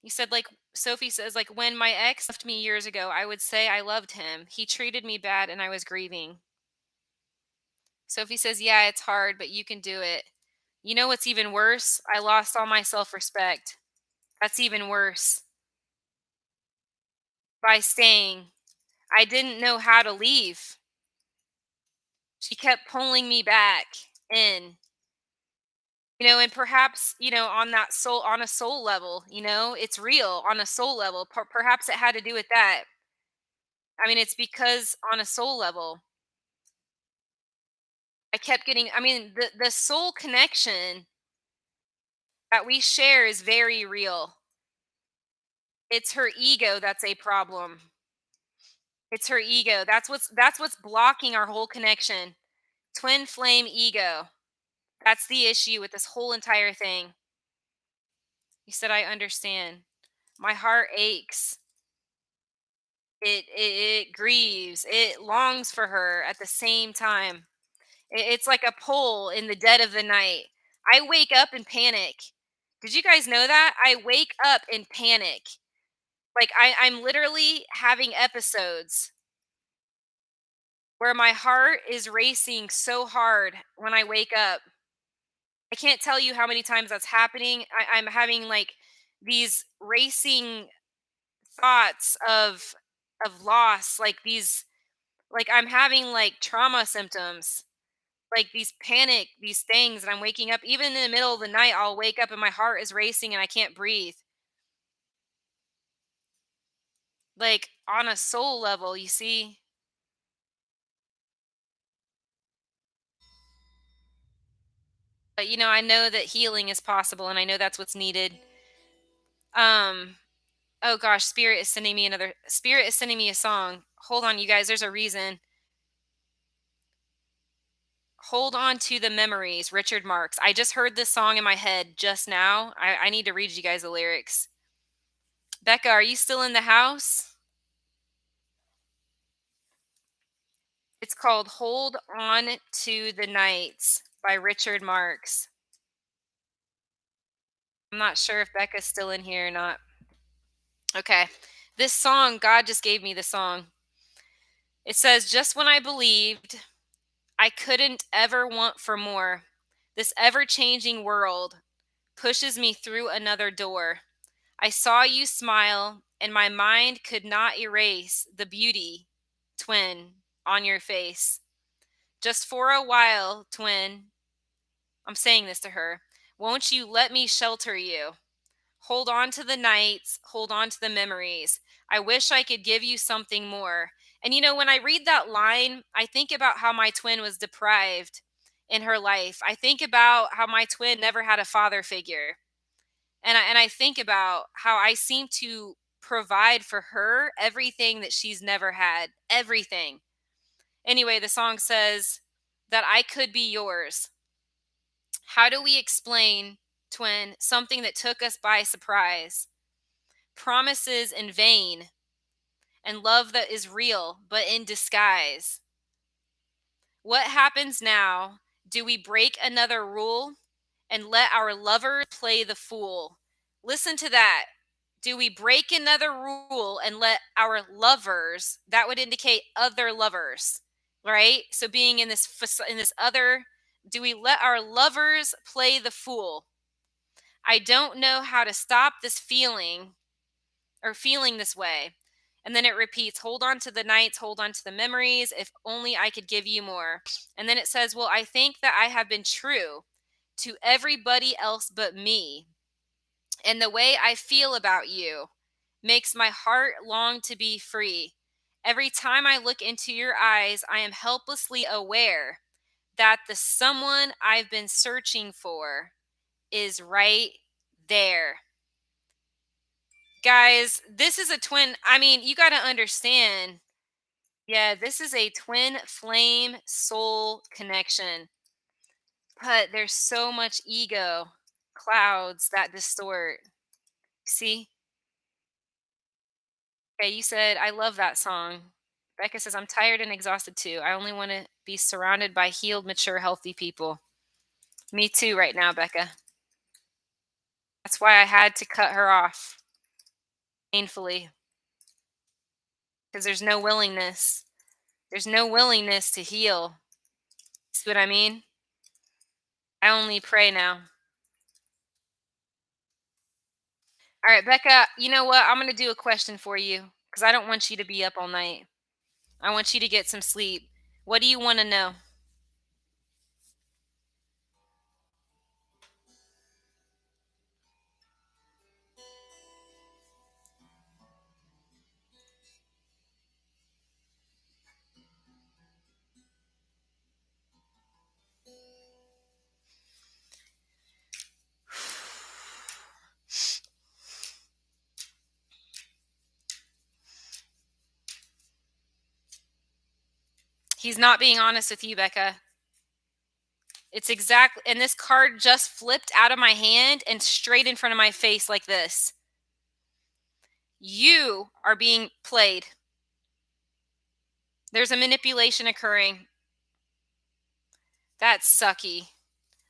You said, like, Sophie says, like, when my ex left me years ago, I would say I loved him. He treated me bad and I was grieving. Sophie says, yeah, it's hard, but you can do it. You know what's even worse? I lost all my self respect. That's even worse. By staying, I didn't know how to leave. She kept pulling me back in. And perhaps, on a soul level, it's real on a soul level. Perhaps it had to do with that. I mean, it's because on a soul level, I kept getting, I mean, the soul connection that we share is very real. It's her ego that's a problem. It's her ego. That's what's blocking our whole connection. Twin flame ego. That's the issue with this whole entire thing. You said, I understand. My heart aches. It grieves. It longs for her at the same time. It's like a pull in the dead of the night. I wake up in panic. Did you guys know that? I wake up in panic. Like I'm literally having episodes where my heart is racing so hard when I wake up. I can't tell you how many times that's happening. I'm having like these racing thoughts of loss, like these, like I'm having like trauma symptoms, like these panic, these things, and I'm waking up even in the middle of the night. I'll wake up and my heart is racing and I can't breathe. Like on a soul level, you see. But I know that healing is possible and I know that's what's needed. Um oh gosh, Spirit is sending me a song. Hold on, you guys, there's a reason. Hold on to the memories, Richard Marx. I just heard this song in my head just now. I need to read you guys the lyrics. Becca, are you still in the house? It's called Hold On to the Nights by Richard Marx. I'm not sure if Becca's still in here or not. Okay. This song, God just gave me the song. It says, just when I believed I couldn't ever want for more, this ever changing world pushes me through another door. I saw you smile, and my mind could not erase the beauty, twin, on your face. Just for a while, twin, I'm saying this to her. Won't you let me shelter you? Hold on to the nights, hold on to the memories. I wish I could give you something more. And when I read that line, I think about how my twin was deprived in her life. I think about how my twin never had a father figure. And I think about how I seem to provide for her everything that she's never had, everything. Anyway, the song says that I could be yours. How do we explain, twin, something that took us by surprise? Promises in vain, and love that is real but in disguise. What happens now? Do we break another rule and let our lover play the fool? Listen to that. Do we break another rule and let our lovers, that would indicate other lovers, right? So being in this other, do we let our lovers play the fool? I don't know how to stop this feeling or feeling this way. And then it repeats, hold on to the nights, hold on to the memories. If only I could give you more. And then it says, well, I think that I have been true to everybody else but me. And the way I feel about you makes my heart long to be free. Every time I look into your eyes, I am helplessly aware that the someone I've been searching for is right there. Guys, this is a twin. I mean, you got to understand. Yeah, this is a twin flame soul connection. But there's so much ego clouds that distort. See? Okay, you said, I love that song. Becca says, I'm tired and exhausted too. I only want to be surrounded by healed, mature, healthy people. Me too, right now, Becca. That's why I had to cut her off painfully because there's no willingness. There's no willingness to heal. See what I mean? I only pray now. All right, Becca, you know what? I'm going to do a question for you because I don't want you to be up all night. I want you to get some sleep. What do you want to know? He's not being honest with you, Becca. It's exactly, and this card just flipped out of my hand and straight in front of my face like this. You are being played. There's a manipulation occurring. That's sucky.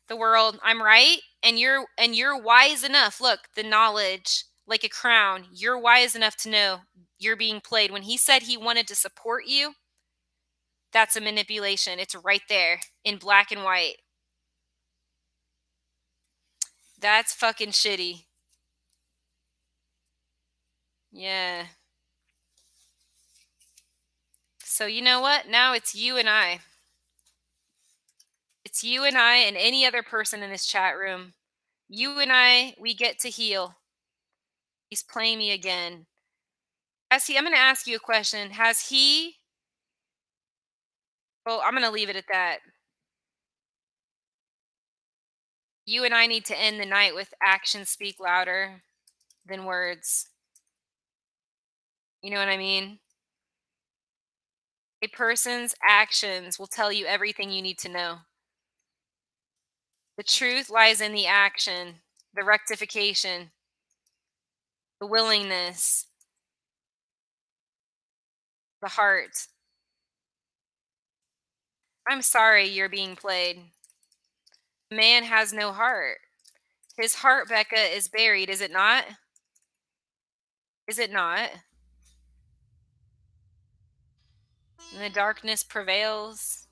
The world, I'm right, and you're wise enough. Look, the knowledge, like a crown. You're wise enough to know you're being played. When he said he wanted to support you, that's a manipulation. It's right there in black and white. That's fucking shitty. Yeah. So you know what? Now it's you and I. It's you and I and any other person in this chat room. You and I, we get to heal. He's playing me again. I'm going to ask you a question. Well, I'm going to leave it at that. You and I need to end the night with actions speak louder than words. You know what I mean? A person's actions will tell you everything you need to know. The truth lies in the action, the rectification, the willingness, the heart. I'm sorry you're being played. Man has no heart. His heart, Becca, is buried, is it not? Is it not? And the darkness prevails.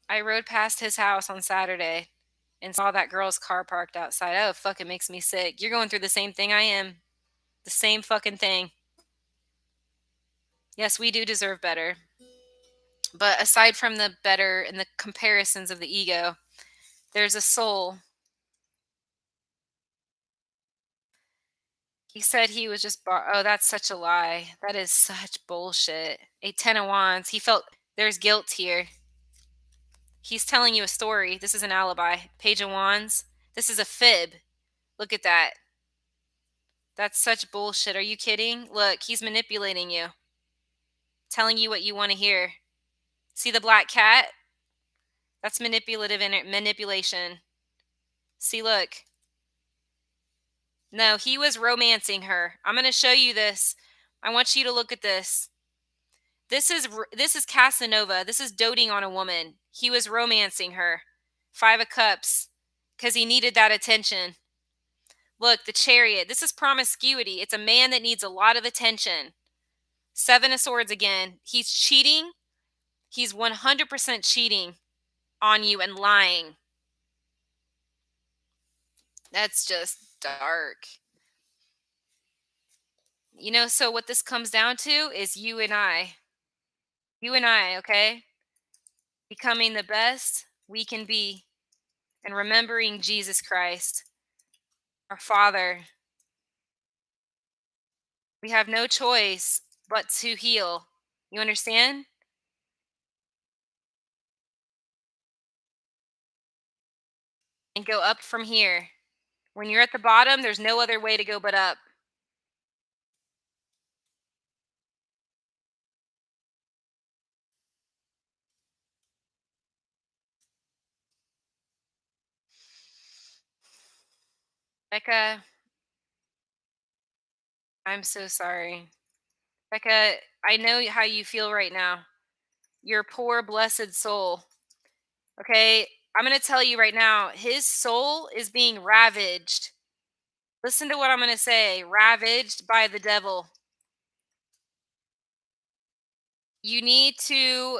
I rode past his house on Saturday and saw that girl's car parked outside. Oh, fuck, it makes me sick. You're going through the same thing I am. The same fucking thing. Yes, we do deserve better. But aside from the better and the comparisons of the ego, there's a soul. He said he was just oh, that's such a lie. That is such bullshit. A 10 of wands. He felt there's guilt here. He's telling you a story. This is an alibi. Page of wands. This is a fib. Look at that. That's such bullshit. Are you kidding? Look, he's manipulating you. Telling you what you want to hear. See the black cat? That's manipulation. See, look. No, he was romancing her. I'm going to show you this. I want you to look at this. This is Casanova. This is doting on a woman. He was romancing her. 5 of Cups because he needed that attention. Look, the Chariot. This is promiscuity. It's a man that needs a lot of attention. 7 of Swords again. He's cheating. He's 100% cheating on you and lying. That's just dark. You know, so what this comes down to is you and I. You and I, okay? Becoming the best we can be and remembering Jesus Christ, our Father. We have no choice but to heal. You understand? And go up from here. When you're at the bottom, there's no other way to go but up. Becca, I'm so sorry. Becca, I know how you feel right now. Your poor, blessed soul. Okay? I'm going to tell you right now, his soul is being ravaged. Listen to what I'm going to say, ravaged by the devil. You need to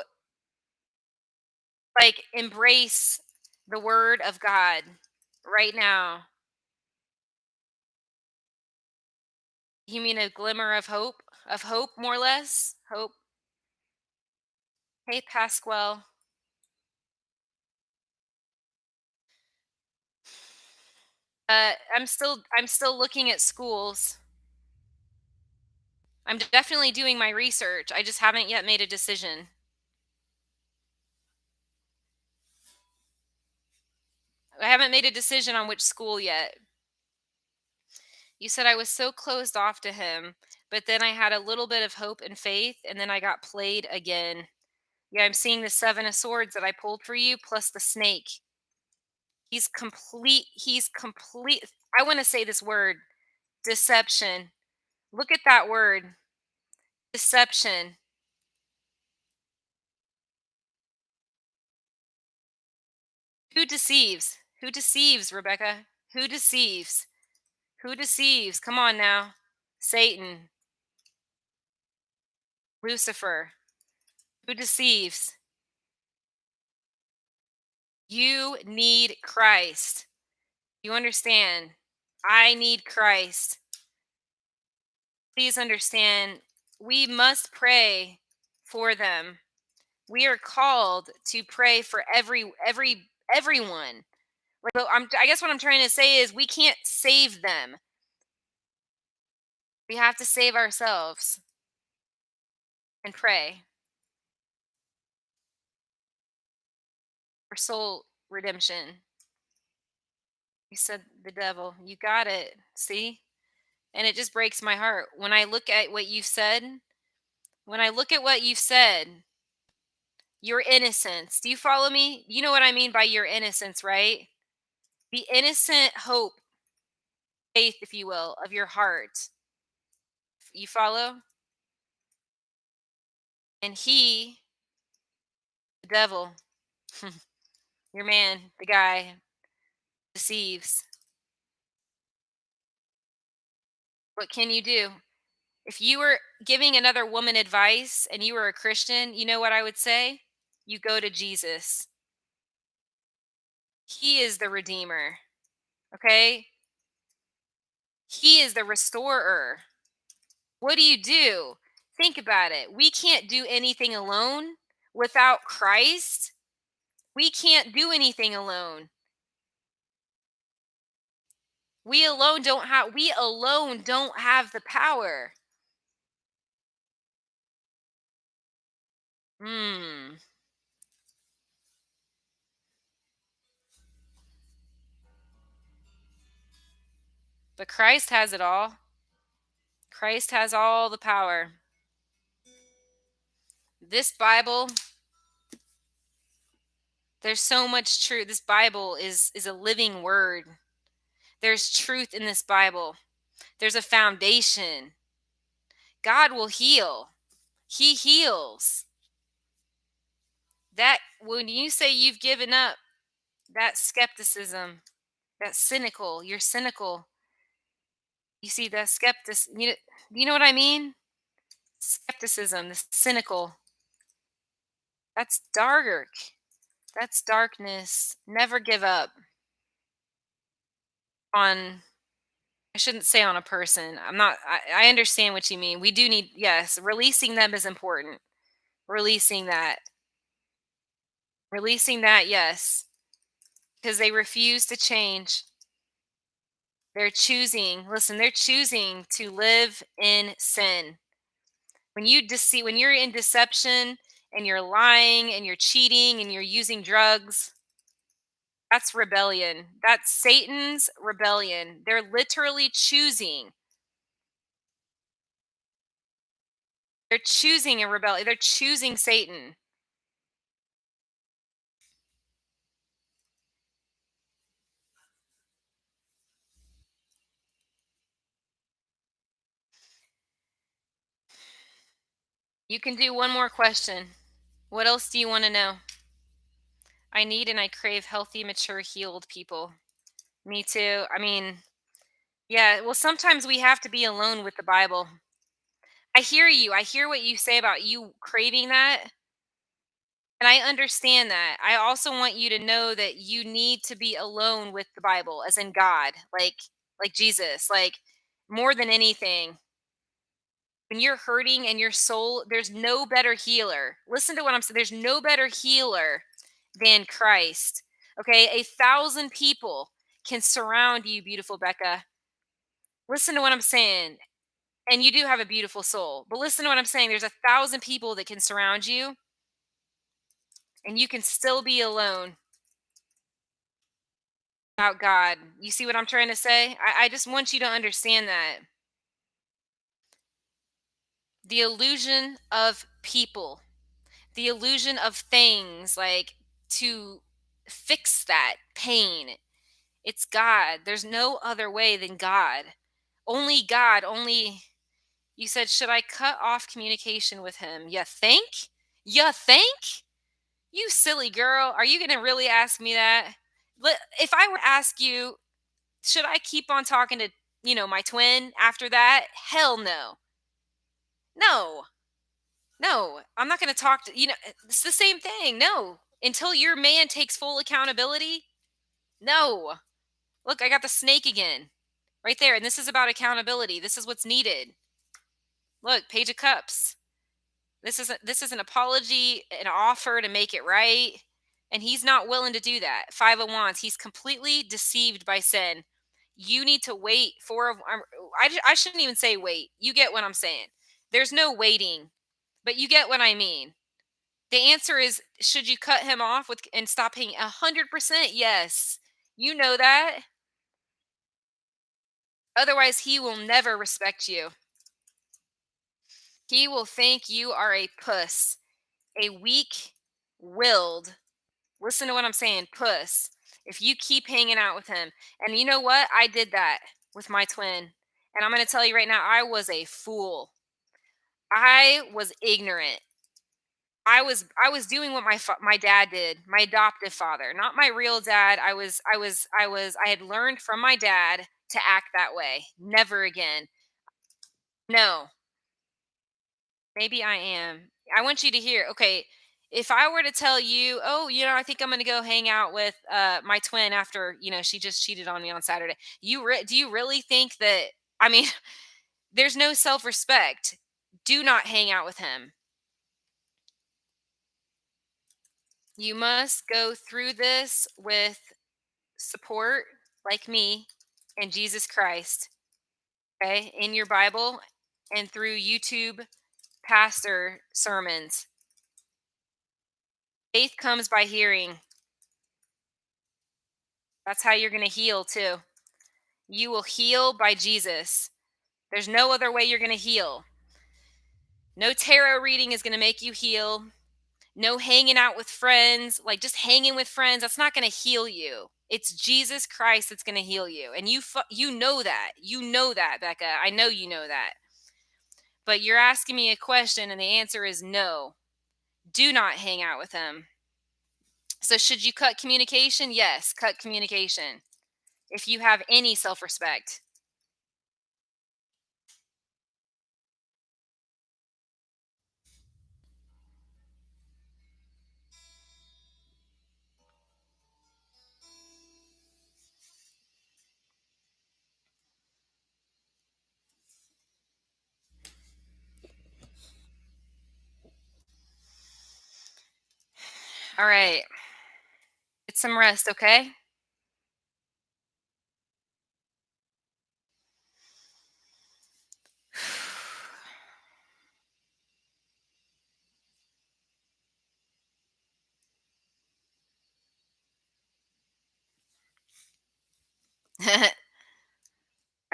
embrace the word of God right now. You mean a glimmer of hope? Of hope, more or less? Hope. Hey, Pasquale. I'm still looking at schools. I'm definitely doing my research. I just haven't yet made a decision. I haven't made a decision on which school yet. You said I was so closed off to him, but then I had a little bit of hope and faith, and then I got played again. Yeah, I'm seeing the 7 of swords that I pulled for you plus the snake. He's complete. I want to say this word, deception. Look at that word, deception. Who deceives? Who deceives, Rebecca? Who deceives? Who deceives? Come on now. Satan, Lucifer. Who deceives? You need Christ. You understand? I need Christ. Please understand, we must pray for them. We are called to pray for everyone. Like, so I guess what I'm trying to say is we can't save them. We have to save ourselves and pray for soul redemption. You said the devil. You got it. See? And it just breaks my heart when I look at what you've said. When I look at what you've said, your innocence. Do you follow me? You know what I mean by your innocence, right? The innocent hope, faith, if you will, of your heart. You follow? And he, the devil, your man, the guy, deceives. What can you do? If you were giving another woman advice and you were a Christian, you know what I would say? You go to Jesus. He is the Redeemer. Okay? He is the restorer. What do you do? Think about it. We can't do anything alone without Christ. We can't do anything alone. We alone don't have the power. Hmm. But Christ has it all. Christ has all the power. This Bible, there's so much truth. This Bible is a living word. There's truth in this Bible. There's a foundation. God will heal. He heals. That when you say you've given up, that skepticism, that cynical, you're cynical. You see that you know what I mean? Skepticism, the cynical. That's dark. That's darkness. Never give up on, I shouldn't say on a person. I understand what you mean. We do need, yes, releasing them is important. Releasing that. Releasing that, yes. Because they refuse to change. They're choosing to live in sin. When you're in deception and you're lying and you're cheating and you're using drugs, that's rebellion. That's Satan's rebellion. They're literally choosing. They're choosing a rebellion. They're choosing Satan. You can do one more question. What else do you want to know? I need and I crave healthy, mature, healed people. Me too. I mean, yeah, well, sometimes we have to be alone with the Bible. I hear you. I hear what you say about you craving that. And I understand that. I also want you to know that you need to be alone with the Bible, as in God, like Jesus, like more than anything. When you're hurting and your soul, there's no better healer. Listen to what I'm saying. There's no better healer than Christ. Okay, 1,000 people can surround you, beautiful Becca. Listen to what I'm saying. And you do have a beautiful soul. But listen to what I'm saying. There's 1,000 people that can surround you, and you can still be alone. about God. You see what I'm trying to say? I just want you to understand that. The illusion of people, the illusion of things, like, to fix that pain. It's God. There's no other way than God. Only God, only. You said, should I cut off communication with him? You think? You think? You silly girl. Are you going to really ask me that? If I were to ask you, should I keep on talking to, my twin after that? Hell no. No. No. I'm not going to talk to, it's the same thing. No. Until your man takes full accountability. No. Look, I got the snake again. Right there. And this is about accountability. This is what's needed. Look, Page of Cups. This is an apology, an offer to make it right, and he's not willing to do that. Five of Wands. He's completely deceived by sin. You need to wait for. I shouldn't even say wait. You get what I'm saying. There's no waiting, but you get what I mean. The answer is: should you cut him off with and stop paying? 100%. Yes, you know that. Otherwise, he will never respect you. He will think you are a puss, a weak-willed, listen to what I'm saying, puss, if you keep hanging out with him. And you know what? I did that with my twin. And I'm going to tell you right now, I was a fool. I was ignorant. I was doing what my dad did, my adoptive father, not my real dad. I had learned from my dad to act that way. Never again. No. Maybe I am. I want you to hear. Okay, if I were to tell you, "Oh, I think I'm going to go hang out with my twin after, she just cheated on me on Saturday." Do you really think that, I mean, there's no self-respect. Do not hang out with him. You must go through this with support like me and Jesus Christ, okay? In your Bible and through YouTube pastor sermons. Faith comes by hearing. That's how you're going to heal too. You will heal by Jesus. There's no other way you're going to heal. No tarot reading is going to make you heal. No hanging out with friends, like just hanging with friends, that's not going to heal you. It's Jesus Christ that's going to heal you. And you know that. You know that, Becca. I know you know that. But you're asking me a question and the answer is no. Do not hang out with him. So should you cut communication? Yes, cut communication. If you have any self-respect. All right. Get some rest, okay?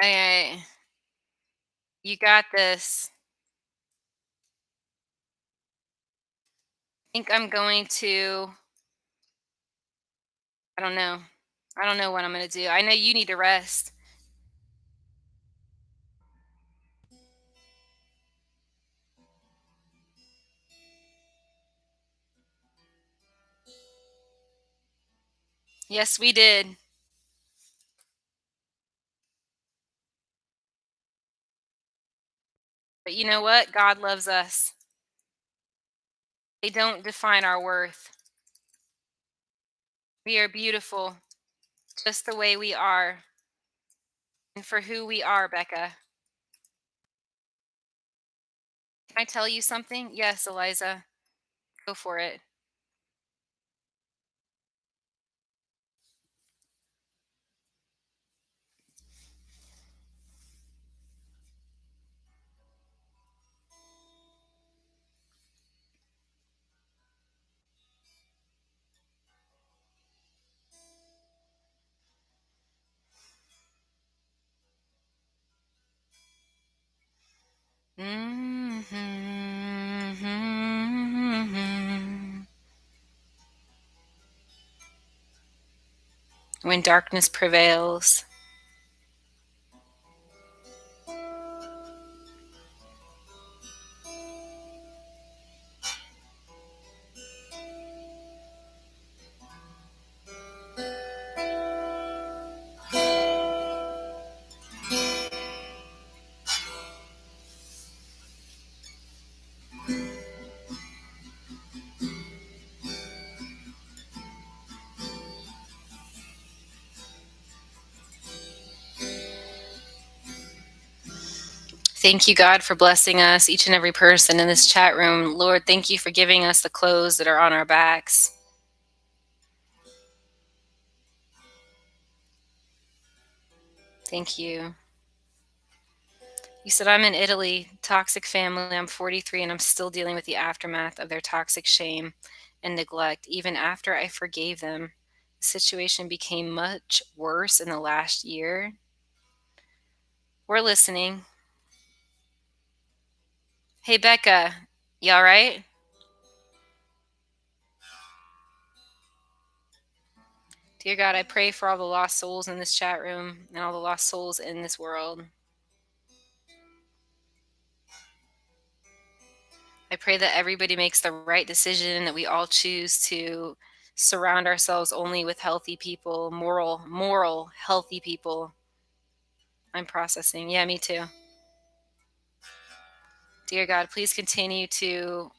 Alright. You got this. I think I'm going to I don't know. I don't know what I'm gonna do. I know you need to rest. Yes, we did. But you know what? God loves us. They don't define our worth. We are beautiful just the way we are and for who we are, Becca. Can I tell you something? Yes, Eliza. Go for it. Mhm. When darkness prevails. Thank you, God, for blessing us, each and every person in this chat room. Lord, thank you for giving us the clothes that are on our backs. Thank you. You said, I'm in Italy, toxic family. I'm 43 and I'm still dealing with the aftermath of their toxic shame and neglect. Even after I forgave them, the situation became much worse in the last year. We're listening. Hey, Becca, you all right? Dear God, I pray for all the lost souls in this chat room and all the lost souls in this world. I pray that everybody makes the right decision, that we all choose to surround ourselves only with healthy people, moral, healthy people. I'm processing. Yeah, me too. Dear God, please continue to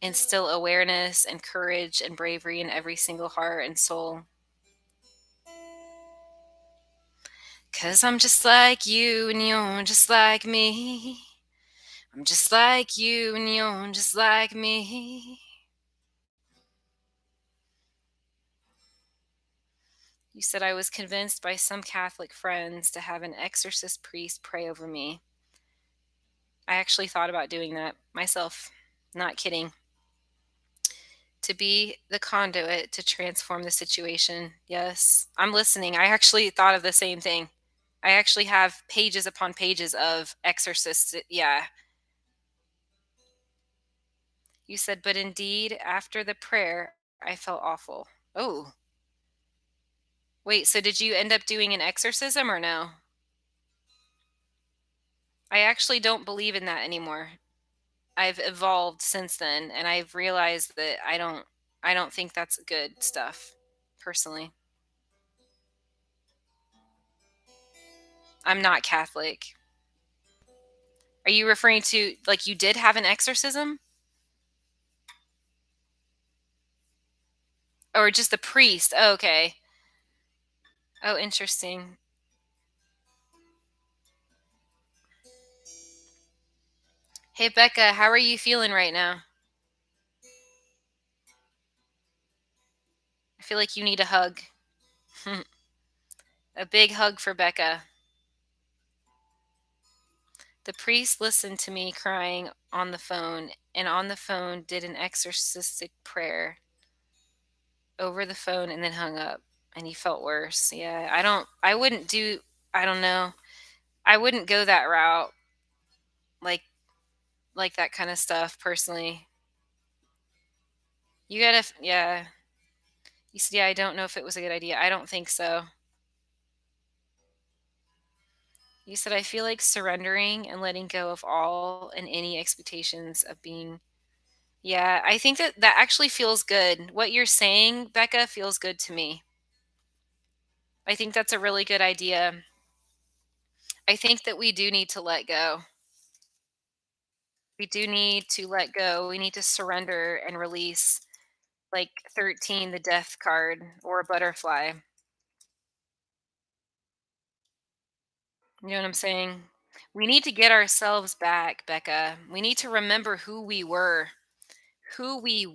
instill awareness and courage and bravery in every single heart and soul. 'Cause I'm just like you and you're just like me. I'm just like you and you're just like me. You said I was convinced by some Catholic friends to have an exorcist priest pray over me. I actually thought about doing that myself. Not kidding. To be the conduit to transform the situation. Yes, I'm listening. I actually thought of the same thing. I actually have pages upon pages of exorcists. Yeah. You said, but indeed, after the prayer, I felt awful. Oh, wait. So did you end up doing an exorcism or no? I actually don't believe in that anymore. I've evolved since then and I've realized that I don't think that's good stuff personally. I'm not Catholic. Are you referring to like you did have an exorcism or just the priest? Oh, okay. Oh, interesting. Hey Becca, how are you feeling right now? I feel like you need a hug. A big hug for Becca. The priest listened to me crying on the phone and on the phone did an exorcistic prayer over the phone and then hung up and he felt worse. Yeah, I don't know. I wouldn't go that route like that kind of stuff personally. You got to yeah. You said yeah, I don't know if it was a good idea. I don't think so. You said I feel like surrendering and letting go of all and any expectations of being. Yeah, I think that that actually feels good. What you're saying, Becca, feels good to me. I think that's a really good idea. I think that we do need to let go. We do need to let go. We need to surrender and release like 13, the death card, or a butterfly. You know what I'm saying? We need to get ourselves back, Becca. We need to remember who we were, who we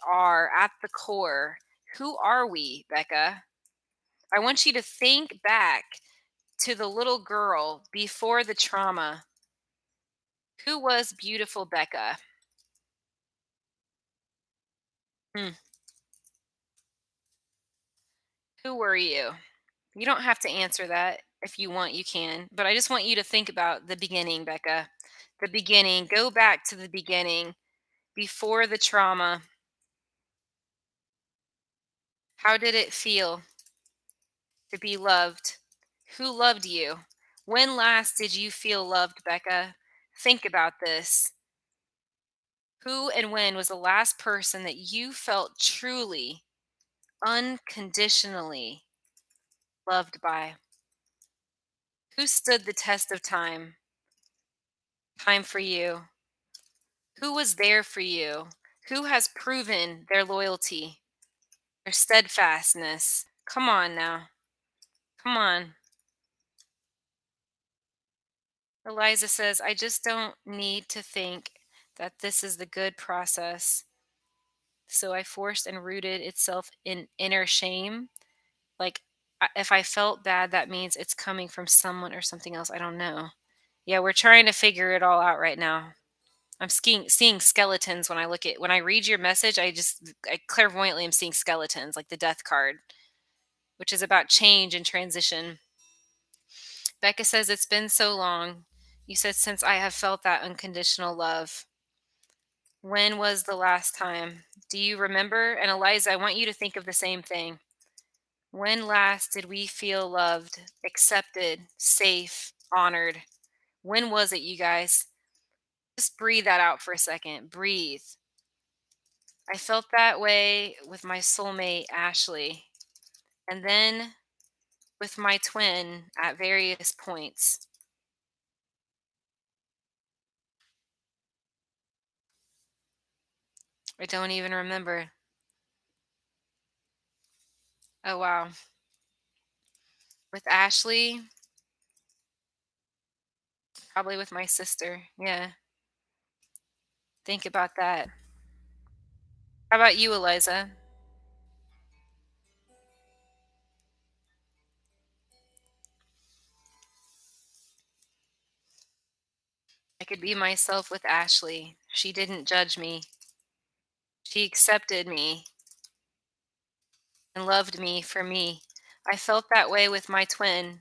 are at the core. Who are we, Becca? I want you to think back to the little girl before the trauma. Who was beautiful Becca? Hmm. Who were you? You don't have to answer that. If you want, you can. But I just want you to think about the beginning, Becca. The beginning. Go back to the beginning before the trauma. How did it feel to be loved? Who loved you? When last did you feel loved, Becca? Think about this. Who and when was the last person that you felt truly, unconditionally loved by? Who stood the test of time? Time for you. Who was there for you? Who has proven their loyalty, their steadfastness? Come on now. Come on. Eliza says, I just don't need to think that this is the good process. So I forced and rooted itself in inner shame. Like, if I felt bad, that means it's coming from someone or something else. I don't know. Yeah, we're trying to figure it all out right now. I'm seeing skeletons when I read your message. I clairvoyantly am seeing skeletons, like the death card, which is about change and transition. Becca says, it's been so long. You said, since I have felt that unconditional love. When was the last time? Do you remember? And Eliza, I want you to think of the same thing. When last did we feel loved, accepted, safe, honored? When was it, you guys? Just breathe that out for a second. Breathe. I felt that way with my soulmate, Ashley, and then with my twin at various points. I don't even remember. Oh, wow. With Ashley, probably with my sister. Yeah. Think about that. How about you, Eliza? I could be myself with Ashley. She didn't judge me. She accepted me and loved me for me. I felt that way with my twin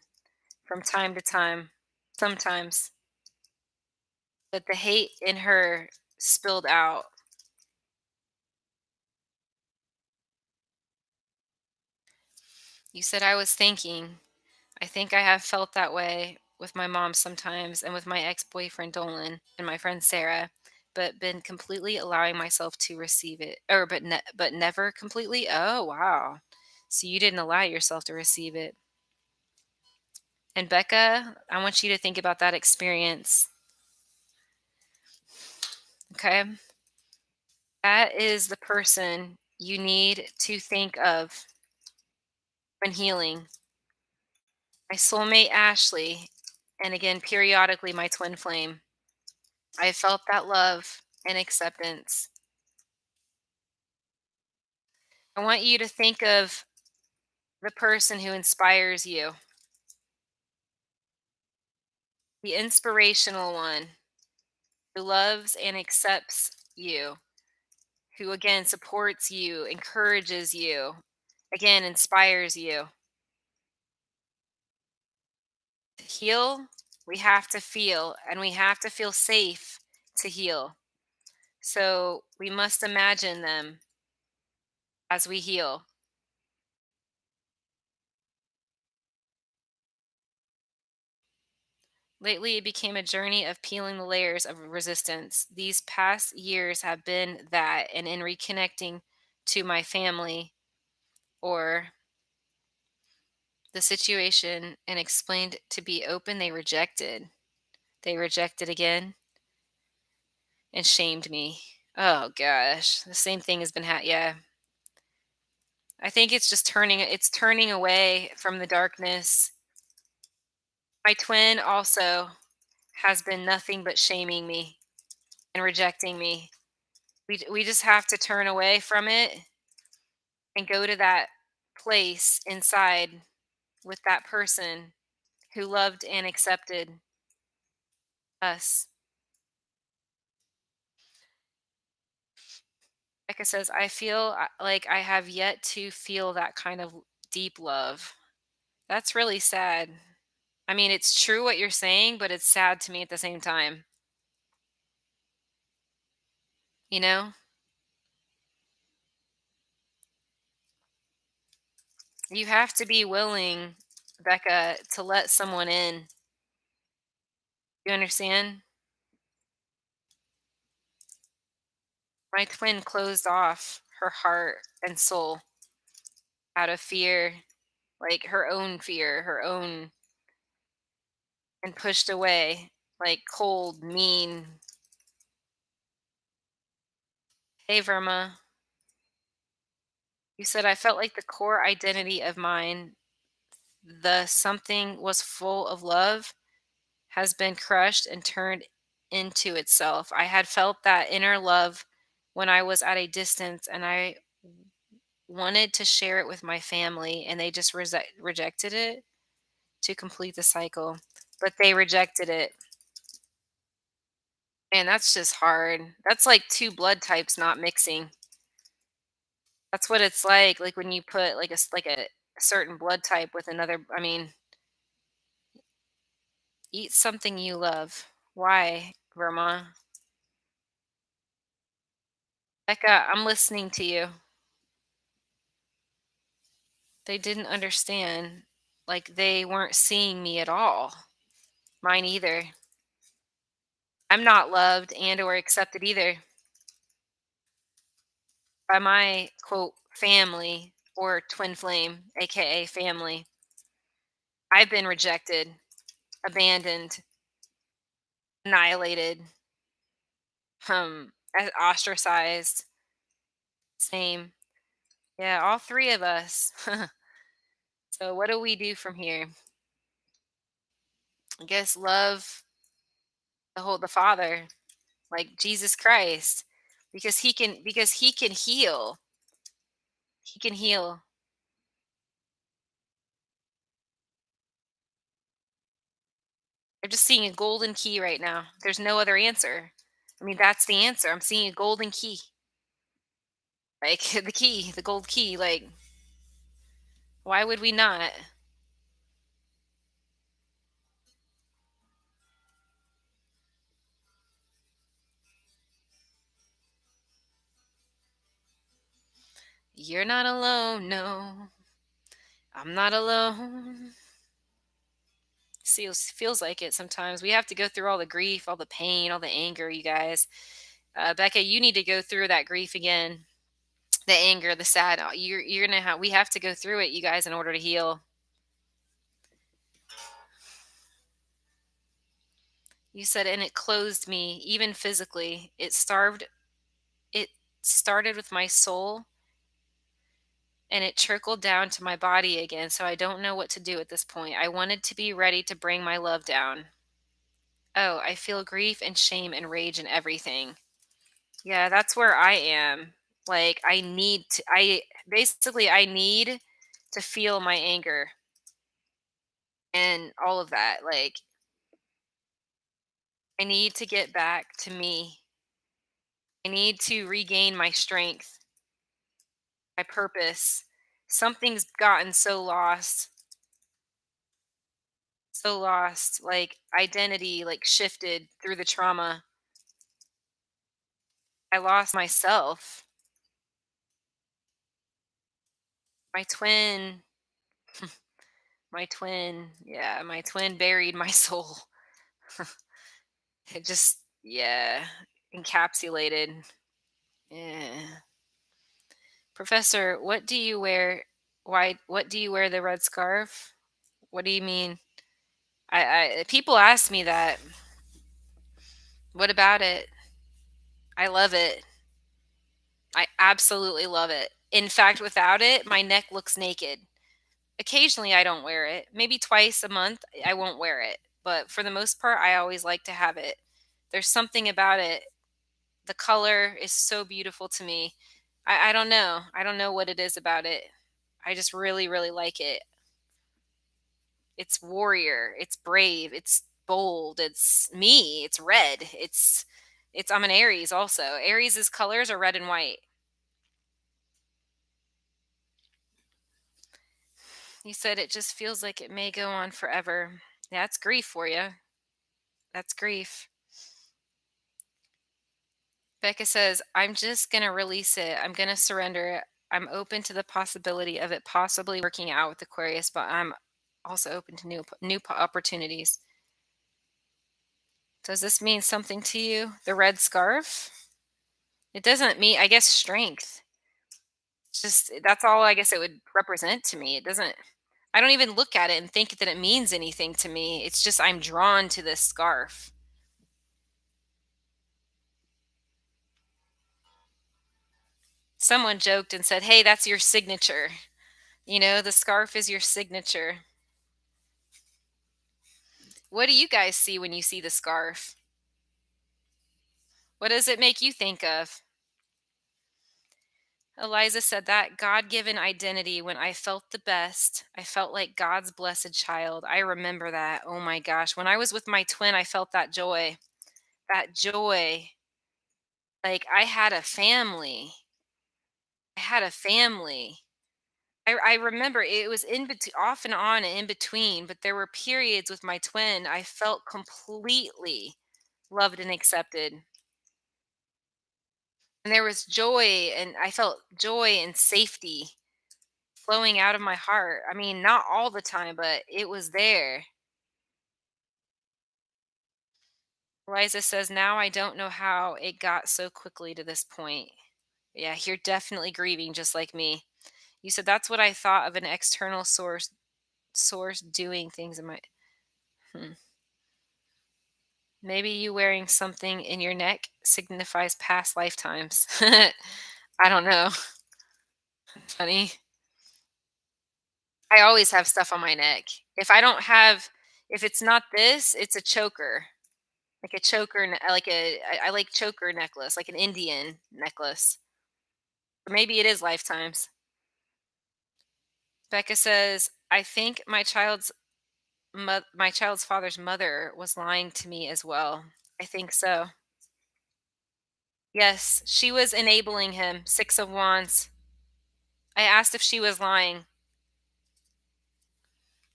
from time to time, sometimes. But the hate in her spilled out. You said I was thinking. I think I have felt that way with my mom sometimes and with my ex-boyfriend Dolan and my friend Sarah, but been completely allowing myself to receive it. Or but never completely. Oh, wow. So you didn't allow yourself to receive it. And Becca, I want you to think about that experience. Okay? That is the person you need to think of when healing. My soulmate Ashley, and again periodically my twin flame. I felt that love and acceptance. I want you to think of the person who inspires you, the inspirational one who loves and accepts you, who again supports you, encourages you, again inspires you. To heal, we have to feel, and we have to feel safe to heal. So we must imagine them as we heal. Lately, it became a journey of peeling the layers of resistance. These past years have been that, and in reconnecting to my family or the situation and explained to be open, they rejected. They rejected again and shamed me. Oh gosh, the same thing has been yeah. I think it's just turning away from the darkness. My twin also has been nothing but shaming me and rejecting me. We just have to turn away from it and go to that place inside with that person who loved and accepted us. Becca says, I feel like I have yet to feel that kind of deep love. That's really sad. I mean, it's true what you're saying, but it's sad to me at the same time. You know? You have to be willing, Becca, to let someone in. You understand? My twin closed off her heart and soul out of fear, like her own fear, her own, and pushed away, like cold, mean. Hey, Verma, you said I felt like the core identity of mine, the something was full of love, has been crushed and turned into itself. I had felt that inner love when I was at a distance, and I wanted to share it with my family, and they just rejected it to complete the cycle. But they rejected it. And that's just hard. That's like two blood types not mixing. That's what it's like when you put like like a certain blood type with another. I mean, eat something you love. Why, Grandma? Becca, I'm listening to you. They didn't understand. Like they weren't seeing me at all. Mine either. I'm not loved and or accepted either by my quote family or twin flame, aka family. I've been rejected, abandoned, annihilated, ostracized. Same. Yeah, all three of us. So what do we do from here? I guess love the Father, like Jesus Christ, because he can heal. He can heal. I'm just seeing a golden key right now. There's no other answer. I mean, that's the answer. I'm seeing a golden key. Like the key, the gold key. Like, why would we not? You're not alone. No, I'm not alone. Feels like it sometimes. We have to go through all the grief, all the pain, all the anger, you guys. Becca, you need to go through that grief again. The anger, the sad. You're gonna have. We have to go through it, you guys, in order to heal. You said, and it closed me, even physically. It starved. It started with my soul, and it trickled down to my body again. So I don't know what to do at this point. I wanted to be ready to bring my love down. Oh, I feel grief and shame and rage and everything. Yeah, that's where I am. Like I need to feel my anger and all of that. Like I need to get back to me. I need to regain my strength, my purpose. Something's gotten so lost, like identity like shifted through the trauma. I lost myself. My twin, yeah, my twin buried my soul. It just, yeah, encapsulated. Yeah. Professor, what do you wear? What do you wear the red scarf? What do you mean? People ask me that. What about it? I love it. I absolutely love it. In fact, without it, my neck looks naked. Occasionally, I don't wear it. Maybe twice a month, I won't wear it. But for the most part, I always like to have it. There's something about it. The color is so beautiful to me. I don't know. I don't know what it is about it. I just really, really like it. It's warrior. It's brave. It's bold. It's me. It's red. I'm an Aries also. Aries's colors are red and white. You said it just feels like it may go on forever. That's grief for you. That's grief. Becca says, I'm just going to release it. I'm going to surrender it. I'm open to the possibility of it possibly working out with Aquarius, but I'm also open to opportunities. Does this mean something to you? The red scarf? It doesn't mean, I guess, strength. Just that's all I guess it would represent to me. It doesn't, I don't even look at it and think that it means anything to me. It's just I'm drawn to this scarf. Someone joked and said, "Hey, that's your signature. The scarf is your signature." What do you guys see when you see the scarf? What does it make you think of? Eliza said that God given identity when I felt the best. I felt like God's blessed child. I remember that. Oh my gosh. When I was with my twin, I felt that joy. That joy. Like I had a family. I had a family. I remember it was in between, off and on and in between, but there were periods with my twin I felt completely loved and accepted. And there was joy, and I felt joy and safety flowing out of my heart. I mean, not all the time, but it was there. Liza says, now I don't know how it got so quickly to this point. Yeah, you're definitely grieving just like me. You said that's what I thought of an external source doing things in my hmm. Maybe you wearing something in your neck signifies past lifetimes. I don't know. Funny. I always have stuff on my neck. If it's not this, it's a choker. Like a choker, I like choker necklace, like an Indian necklace. Or maybe it is lifetimes. Becca says, I think my child's father's mother was lying to me as well. I think so. Yes, she was enabling him. 6 of Wands. I asked if she was lying,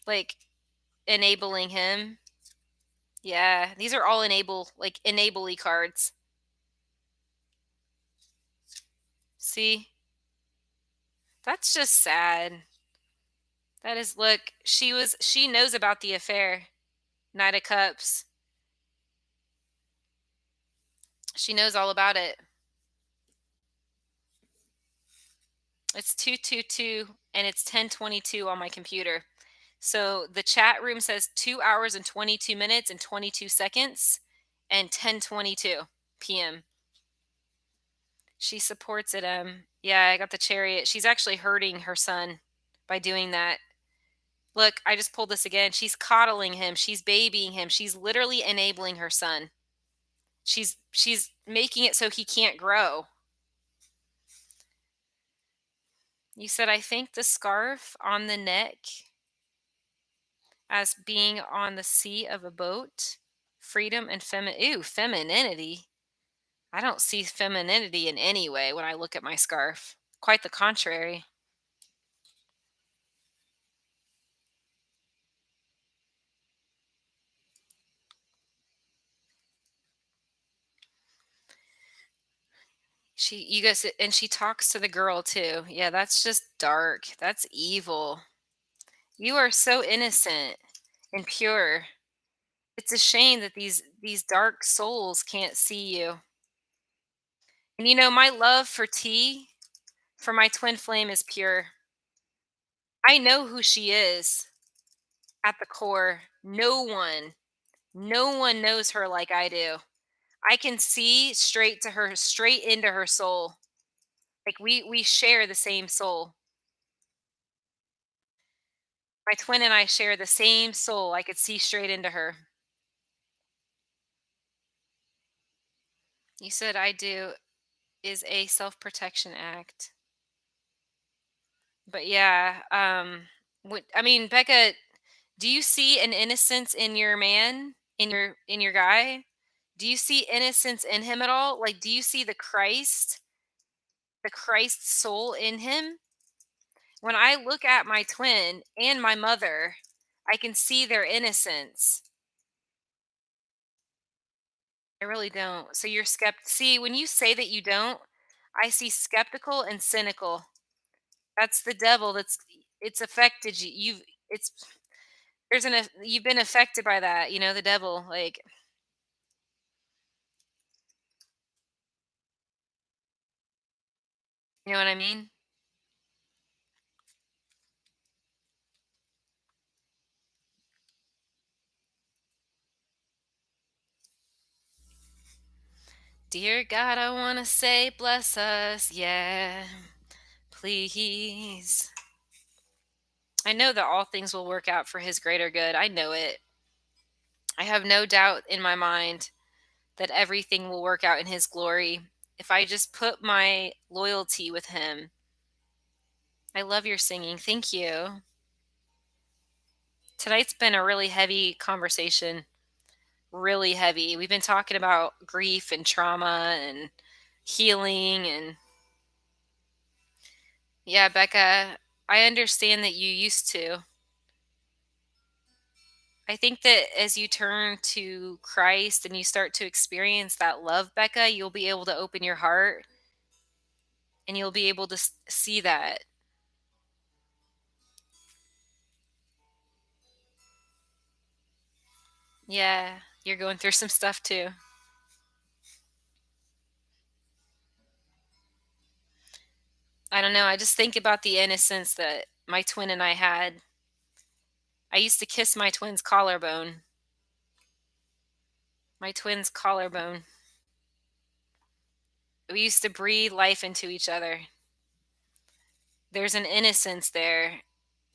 like enabling him. Yeah, these are all enable cards. See? That's just sad. That is look, she knows about the affair. Knight of Cups. She knows all about it. It's 222 and it's 10:22 on my computer. So the chat room says 2 hours and 22 minutes and 22 seconds and 10:22 p.m. She supports it. Yeah, I got the Chariot. She's actually hurting her son by doing that. Look, I just pulled this again. She's coddling him. She's babying him. She's literally enabling her son. She's making it so he can't grow. You said I think the scarf on the neck as being on the sea of a boat, freedom and femininity. I don't see femininity in any way when I look at my scarf. Quite the contrary. You guys, and she talks to the girl too. Yeah, that's just dark. That's evil. You are so innocent and pure. It's a shame that these dark souls can't see you. And my love for T, for my twin flame is pure. I know who she is at the core. No one knows her like I do. I can see straight to her, straight into her soul. Like we share the same soul. My twin and I share the same soul. I could see straight into her. You said I do is a self-protection act. But yeah, I mean, Becca, do you see an innocence in your man, in your guy? Do you see innocence in him at all? Like, do you see the Christ soul in him? When I look at my twin and my mother, I can see their innocence. I really don't. So you're see, when you say that you don't, I see skeptical and cynical. That's the devil. It's affected you. It's you've been affected by that, the devil. Like, you know what I mean? Dear God, I want to say, bless us. Yeah, please. I know that all things will work out for his greater good. I know it. I have no doubt in my mind that everything will work out in his glory if I just put my loyalty with him. I love your singing. Thank you. Tonight's been a really heavy conversation. Really heavy. We've been talking about grief and trauma and healing. And yeah, Becca, I understand that you used to. I think that as you turn to Christ and you start to experience that love, Becca, you'll be able to open your heart and you'll be able to see that. Yeah, you're going through some stuff too. I don't know. I just think about the innocence that my twin and I had. I used to kiss my twin's collarbone. My twin's collarbone. We used to breathe life into each other. There's an innocence there.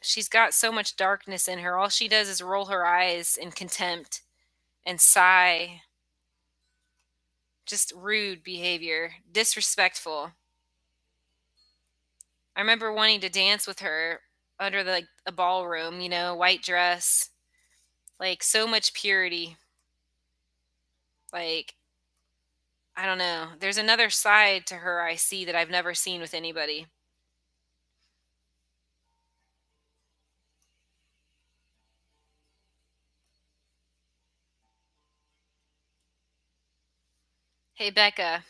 She's got so much darkness in her. All she does is roll her eyes in contempt and sigh. Just rude behavior, disrespectful. I remember wanting to dance with her under a ballroom, white dress, like so much purity. Like, I don't know. There's another side to her I see that I've never seen with anybody. Hey, Becca,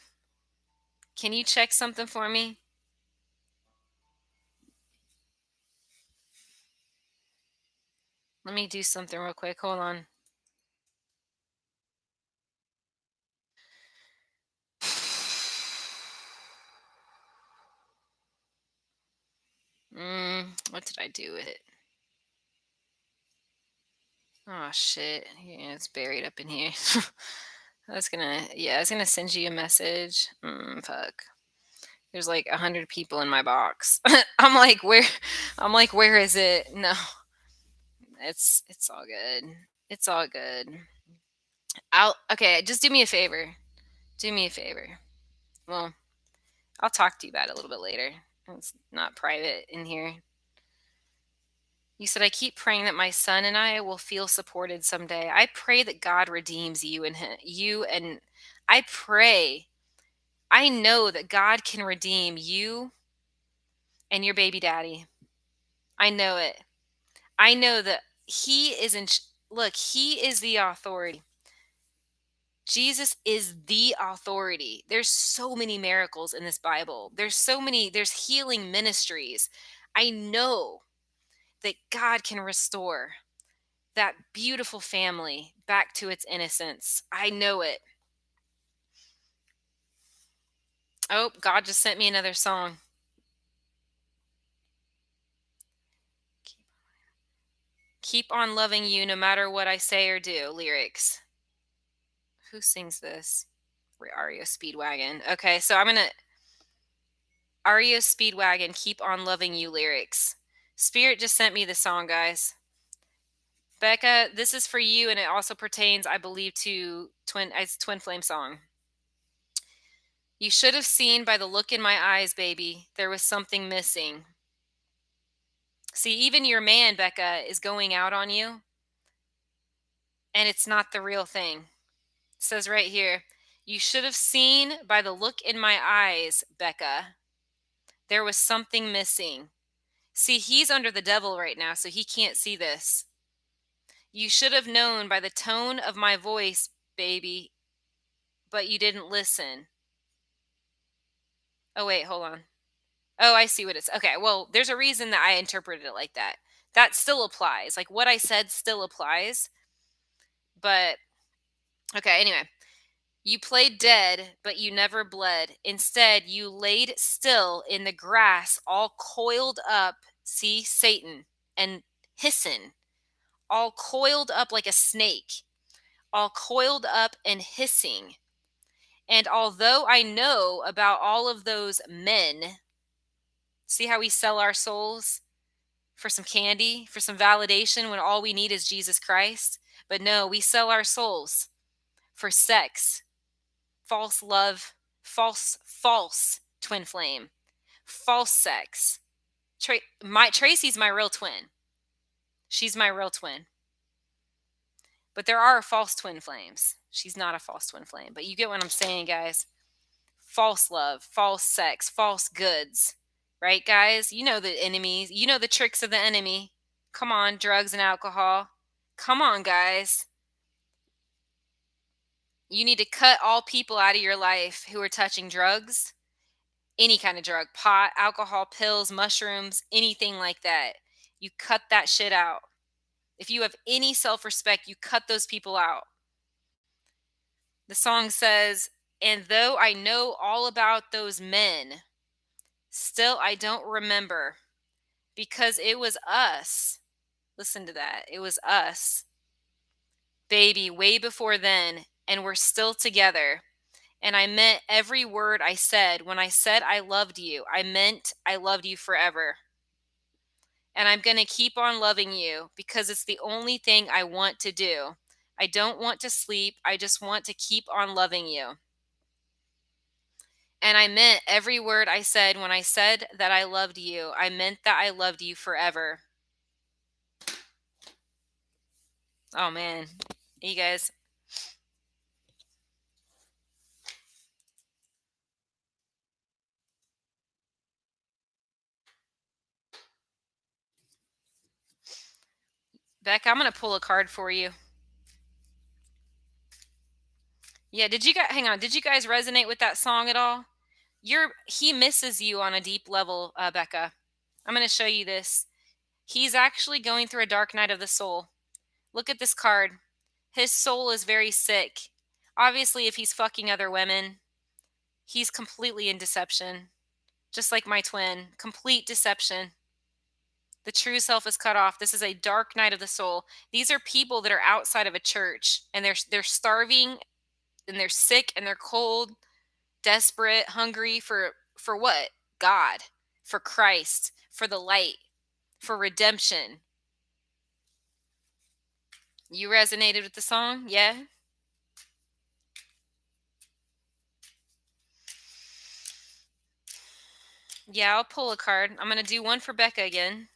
can you check something for me? Let me do something real quick. Hold on. What did I do with it? Oh shit. Yeah, it's buried up in here. I was gonna send you a message. Fuck. There's like 100 people in my box. I'm like, where is it? No, it's all good. It's all good. Okay, just do me a favor. Do me a favor. Well, I'll talk to you about it a little bit later. It's not private in here. You said, I keep praying that my son and I will feel supported someday. I pray that God redeems you and you. And I pray, I know that God can redeem you and your baby daddy. I know it. I know that he is look, he is the authority. Jesus is the authority. There's so many miracles in this Bible. There's healing ministries. I know that God can restore that beautiful family back to its innocence. I know it. Oh, God just sent me another song. Keep on loving you no matter what I say or do. Lyrics. Who sings this? Ario Speedwagon. Okay, so I'm going to Ario Speedwagon, Keep on Loving You lyrics. Spirit just sent me the song, guys. Becca, this is for you, and it also pertains, I believe, to Twin Flame song. You should have seen by the look in my eyes, baby, there was something missing. See, even your man, Becca, is going out on you, and it's not the real thing. It says right here, you should have seen by the look in my eyes, Becca, there was something missing. See, he's under the devil right now, so he can't see this. You should have known by the tone of my voice, baby, but you didn't listen. Oh, wait, hold on. Oh, I see what it's. Okay, well, there's a reason that I interpreted it like that. That still applies. Like what I said still applies. But okay, anyway. You played dead, but you never bled. Instead, you laid still in the grass, all coiled up. See, Satan and hissing, all coiled up like a snake, all coiled up and hissing. And although I know about all of those men, see how we sell our souls for some candy, for some validation when all we need is Jesus Christ? But no, we sell our souls for sex, false love, false twin flame, false sex. Tracy's my real twin. She's my real twin. But there are false twin flames. She's not a false twin flame, but you get what I'm saying, guys. False love, false sex, false goods. Right, guys? You know the enemies. You know the tricks of the enemy. Come on, drugs and alcohol. Come on, guys. You need to cut all people out of your life who are touching drugs, any kind of drug, pot, alcohol, pills, mushrooms, anything like that. You cut that shit out. If you have any self-respect, you cut those people out. The song says, and though I know all about those men, still I don't remember because it was us. Listen to that. It was us, baby, way before then, and we're still together. And I meant every word I said. When I said I loved you, I meant I loved you forever. And I'm going to keep on loving you because it's the only thing I want to do. I don't want to sleep. I just want to keep on loving you. And I meant every word I said when I said that I loved you. I meant that I loved you forever. Oh, man. You guys. Becca, I'm going to pull a card for you. Yeah, hang on. Did you guys resonate with that song at all? He misses you on a deep level, Becca. I'm going to show you this. He's actually going through a dark night of the soul. Look at this card. His soul is very sick. Obviously, if he's fucking other women, he's completely in deception. Just like my twin. Complete deception. The true self is cut off. This is a dark night of the soul. These are people that are outside of a church and they're starving and they're sick and they're cold, desperate, hungry for what? God, for Christ, for the light, for redemption. You resonated with the song? Yeah? Yeah, I'll pull a card. I'm going to do one for Becca again.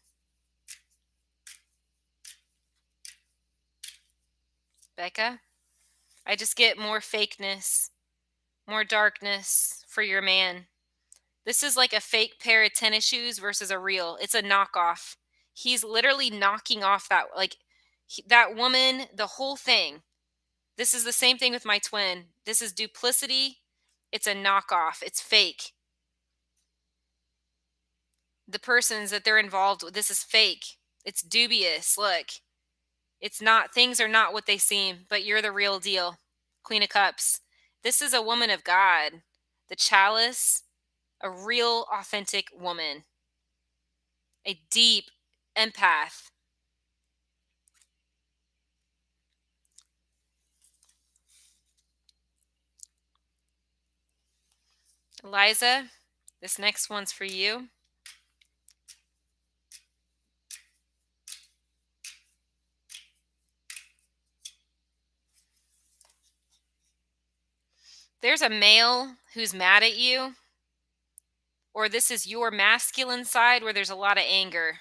Becca, I just get more fakeness, more darkness for your man. This is like a fake pair of tennis shoes versus a real. It's a knockoff. He's literally knocking off that woman, the whole thing. This is the same thing with my twin. This is duplicity. It's a knockoff. It's fake. The persons that they're involved with, this is fake. It's dubious. Look, it's not, things are not what they seem, but you're the real deal. Queen of Cups. This is a woman of God. The chalice, a real, authentic woman. A deep empath. Liza, this next one's for you. There's a male who's mad at you, or this is your masculine side where there's a lot of anger.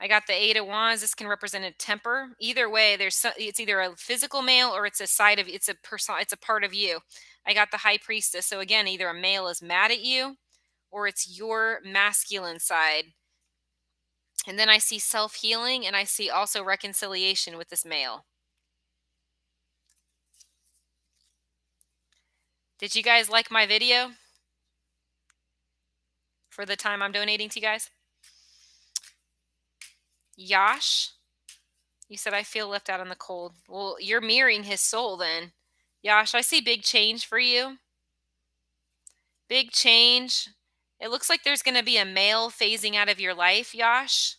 I got the Eight of Wands. This can represent a temper. Either way, it's either a physical male or it's a part of you. I got the High Priestess. So again, either a male is mad at you or it's your masculine side. And then I see self-healing, and I see also reconciliation with this male. Did you guys like my video for the time I'm donating to you guys? Yash, you said I feel left out in the cold. Well, you're mirroring his soul then. Yash, I see big change for you. Big change. It looks like there's going to be a male phasing out of your life, Yash.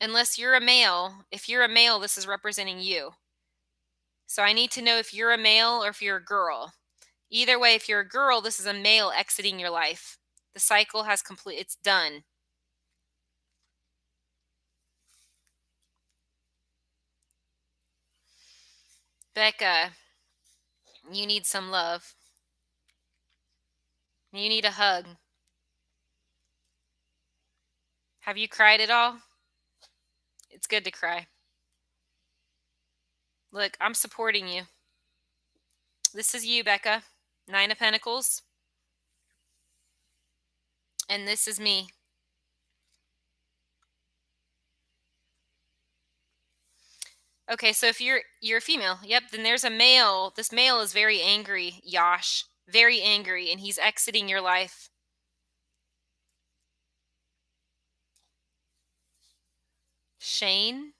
Unless you're a male. If you're a male, this is representing you. So I need to know if you're a male or if you're a girl. Either way, if you're a girl, this is a male exiting your life. The cycle has it's done. Becca, you need some love. You need a hug. Have you cried at all? It's good to cry. Look, I'm supporting you. This is you, Becca. 9 of Pentacles. And this is me. Okay, so if you're a female, yep, then there's a male. This male is very angry, Yash. Very angry, and he's exiting your life. Shane?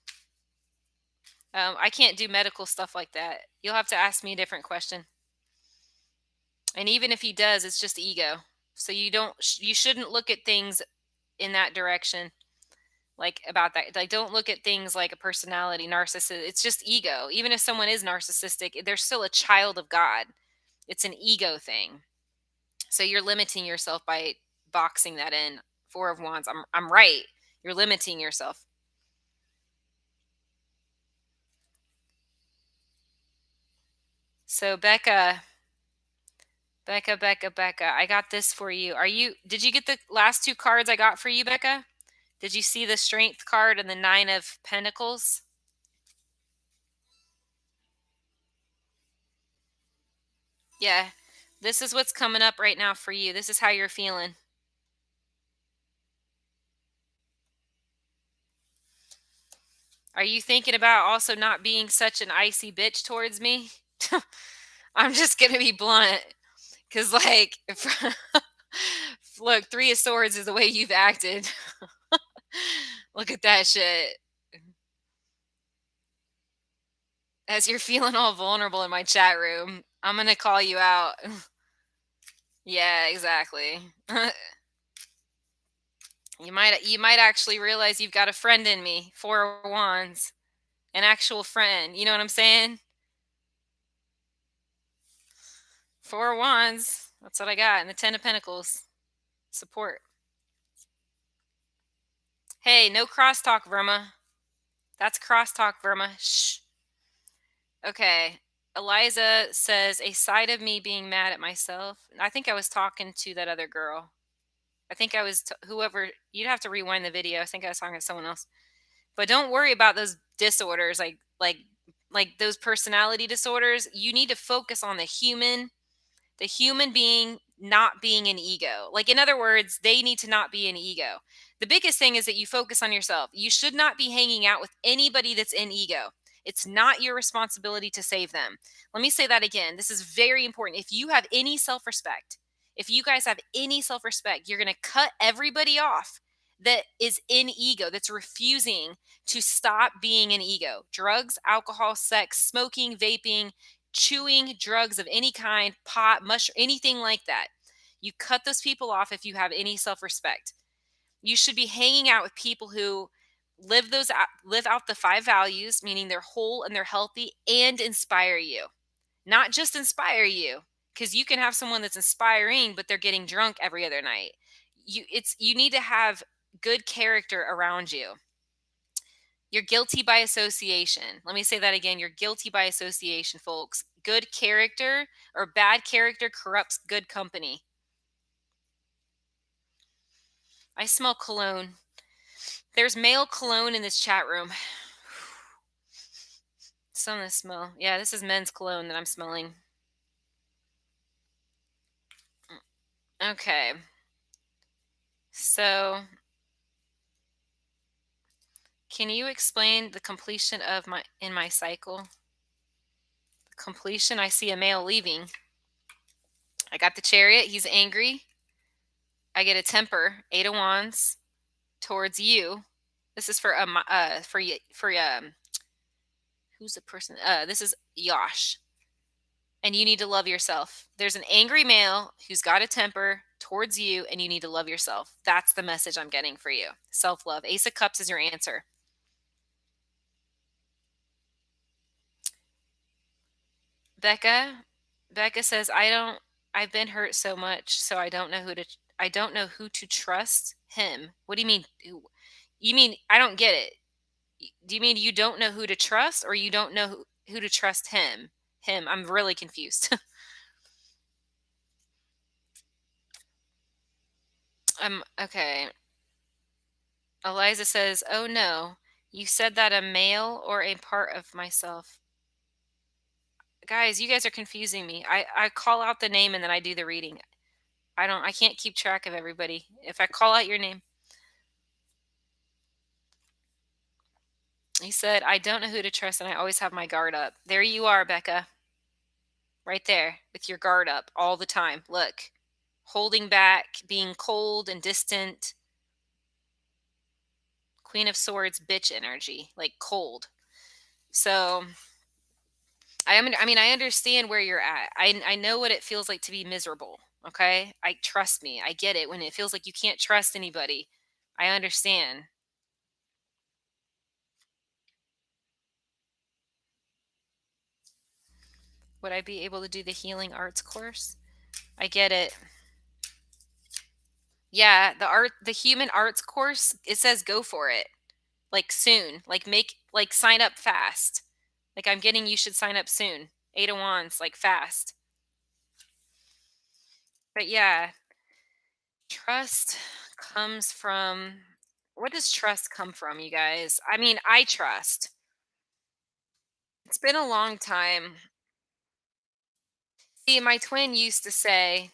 I can't do medical stuff like that. You'll have to ask me a different question. And even if he does, it's just ego. So you shouldn't look at things in that direction. Like about that, like don't look at things like a personality narcissist. It's just ego. Even if someone is narcissistic, they're still a child of God. It's an ego thing. So you're limiting yourself by boxing that in. 4 of Wands. I'm right. You're limiting yourself. So Becca, I got this for you. Did you get the last 2 cards I got for you, Becca? Did you see the Strength card and the 9 of Pentacles? Yeah. This is what's coming up right now for you. This is how you're feeling. Are you thinking about also not being such an icy bitch towards me? I'm just going to be blunt. Because, like, look, 3 of Swords is the way you've acted. Look at that shit. As you're feeling all vulnerable in my chat room, I'm going to call you out. Yeah, exactly. You might actually realize you've got a friend in me. 4 of Wands. An actual friend. You know what I'm saying? 4 of Wands. That's what I got. And the 10 of Pentacles. Support. Hey, no crosstalk, Verma. That's crosstalk, Verma. Shh. Okay. Eliza says, a side of me being mad at myself. I think I was talking to that other girl. I think I was, whoever, you'd have to rewind the video. I think I was talking to someone else. But don't worry about those disorders, like those personality disorders. You need to focus on the human being not being an ego. Like, in other words, they need to not be an ego. The biggest thing is that you focus on yourself. You should not be hanging out with anybody that's in ego. It's not your responsibility to save them. Let me say that again. This is very important. If you have any self respect, if you guys have any self respect, you're going to cut everybody off that is in ego, that's refusing to stop being an ego. Drugs, alcohol, sex, smoking, vaping, chewing, drugs of any kind, pot, mushroom, anything like that. You cut those people off if you have any self-respect. You should be hanging out with people who live out the 5 values, meaning they're whole and they're healthy, and inspire you. Not just inspire you, because you can have someone that's inspiring, but they're getting drunk every other night. You need to have good character around you. You're guilty by association. Let me say that again. You're guilty by association, folks. Good character or bad character corrupts good company. I smell cologne. There's male cologne in this chat room. Some of the smell. Yeah, this is men's cologne that I'm smelling. Okay. So Can you explain the completion of my cycle? Completion, I see a male leaving. I got the Chariot, he's angry. I get a Temper, 8 of Wands towards you. This is for who's the person? This is Yosh. And you need to love yourself. There's an angry male who's got a temper towards you, and you need to love yourself. That's the message I'm getting for you. Self-love. Ace of Cups is your answer. Becca. Becca says, I've been hurt so much, so I don't know who to trust him. What do you mean? You mean I don't get it. Do you mean you don't know who to trust, or you don't know who to trust him? Him. I'm really confused. Okay. Eliza says, "Oh no, you said that a male or a part of myself." Guys, you guys are confusing me. I call out the name and then I do the reading. I can't keep track of everybody. If I call out your name. He said, "I don't know who to trust and I always have my guard up." There you are, Becca. Right there with your guard up all the time. Look. Holding back, being cold and distant. Queen of Swords bitch energy, like cold. So, I mean, I understand where you're at. I know what it feels like to be miserable. Okay, trust me. I get it when it feels like you can't trust anybody. I understand. Would I be able to do the healing arts course? I get it. Yeah, the human arts course. It says go for it. Like soon. Like sign up fast. Like I'm getting. You should sign up soon. 8 of Wands. Like fast. But yeah, trust comes from, what does trust come from, you guys? I mean, I trust. It's been a long time. See, my twin used to say,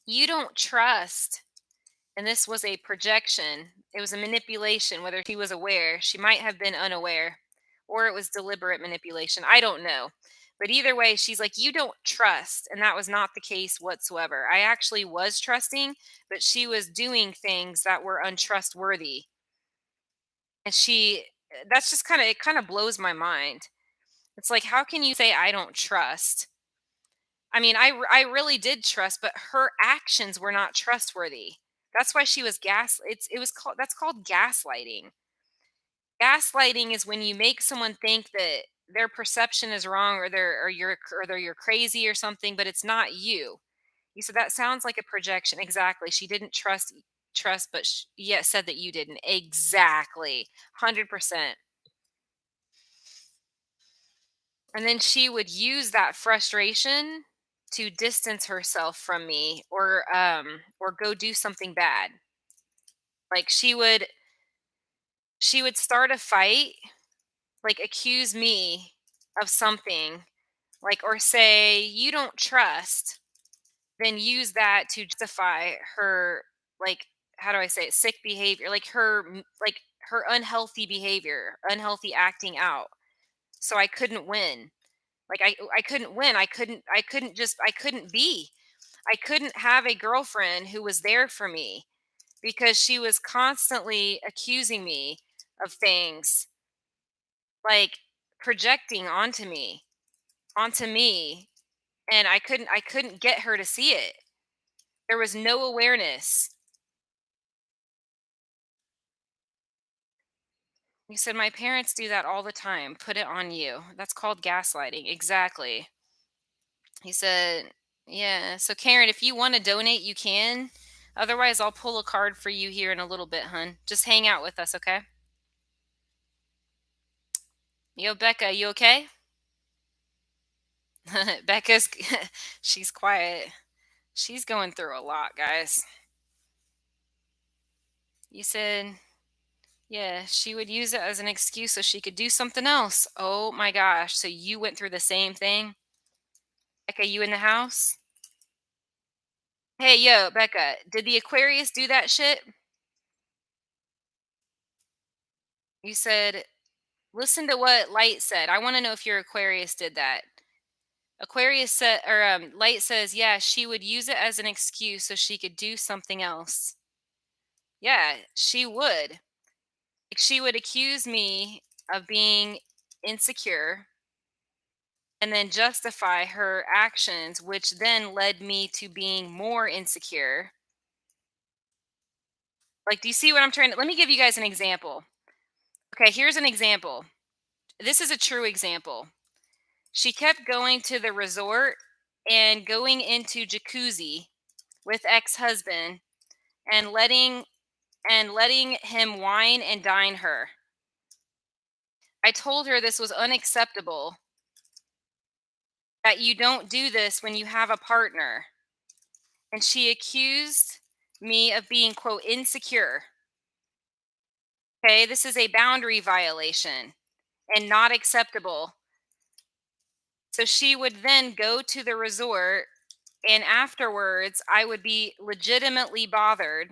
"You don't trust." And this was a projection. It was a manipulation, whether she was aware. She might have been unaware, or it was deliberate manipulation. I don't know. But either way, she's like, "You don't trust." And that was not the case whatsoever. I actually was trusting, but she was doing things that were untrustworthy. And that's just it kind of blows my mind. It's like, how can you say I don't trust? I mean, I really did trust, but her actions were not trustworthy. That's why she was it was called that's called gaslighting. Gaslighting is when you make someone think that their perception is wrong, or you're crazy or something, but it's not you. You said that sounds like a projection. Exactly. She didn't trust, but yeah, said that you didn't. Exactly. 100%. And then she would use that frustration to distance herself from me, or go do something bad. Like she would start a fight, like accuse me of something, like, or say you don't trust, then use that to justify her, like, how do I say it, sick behavior, like her unhealthy behavior, unhealthy acting out. So I couldn't win. Like I couldn't win. I couldn't be. I couldn't have a girlfriend who was there for me, because she was constantly accusing me of things, like projecting onto me, and I couldn't get her to see it. There was no awareness. You said my parents do that all the time. Put it on you. That's called gaslighting. Exactly. He said, yeah. So, Karen, if you want to donate, you can. Otherwise, I'll pull a card for you here in a little bit, hun. Just hang out with us, okay? Yo, Becca, you okay? Becca's, she's quiet. She's going through a lot, guys. You said, yeah, she would use it as an excuse so she could do something else. Oh my gosh. So you went through the same thing? Becca, you in the house? Hey, yo, Becca, did the Aquarius do that shit? You said, listen to what Light said. I want to know if your Aquarius did that. Aquarius said, or Light says, yeah, she would use it as an excuse so she could do something else. Yeah, she would. Like, she would accuse me of being insecure and then justify her actions, which then led me to being more insecure. Like, do you see what I'm trying to? Let me give you guys an example. Okay, here's an example. This is a true example. She kept going to the resort and going into jacuzzi with ex-husband and letting him wine and dine her. I told her this was unacceptable, that you don't do this when you have a partner. And she accused me of being, quote, insecure. Okay, this is a boundary violation and not acceptable. So she would then go to the resort, and afterwards, I would be legitimately bothered.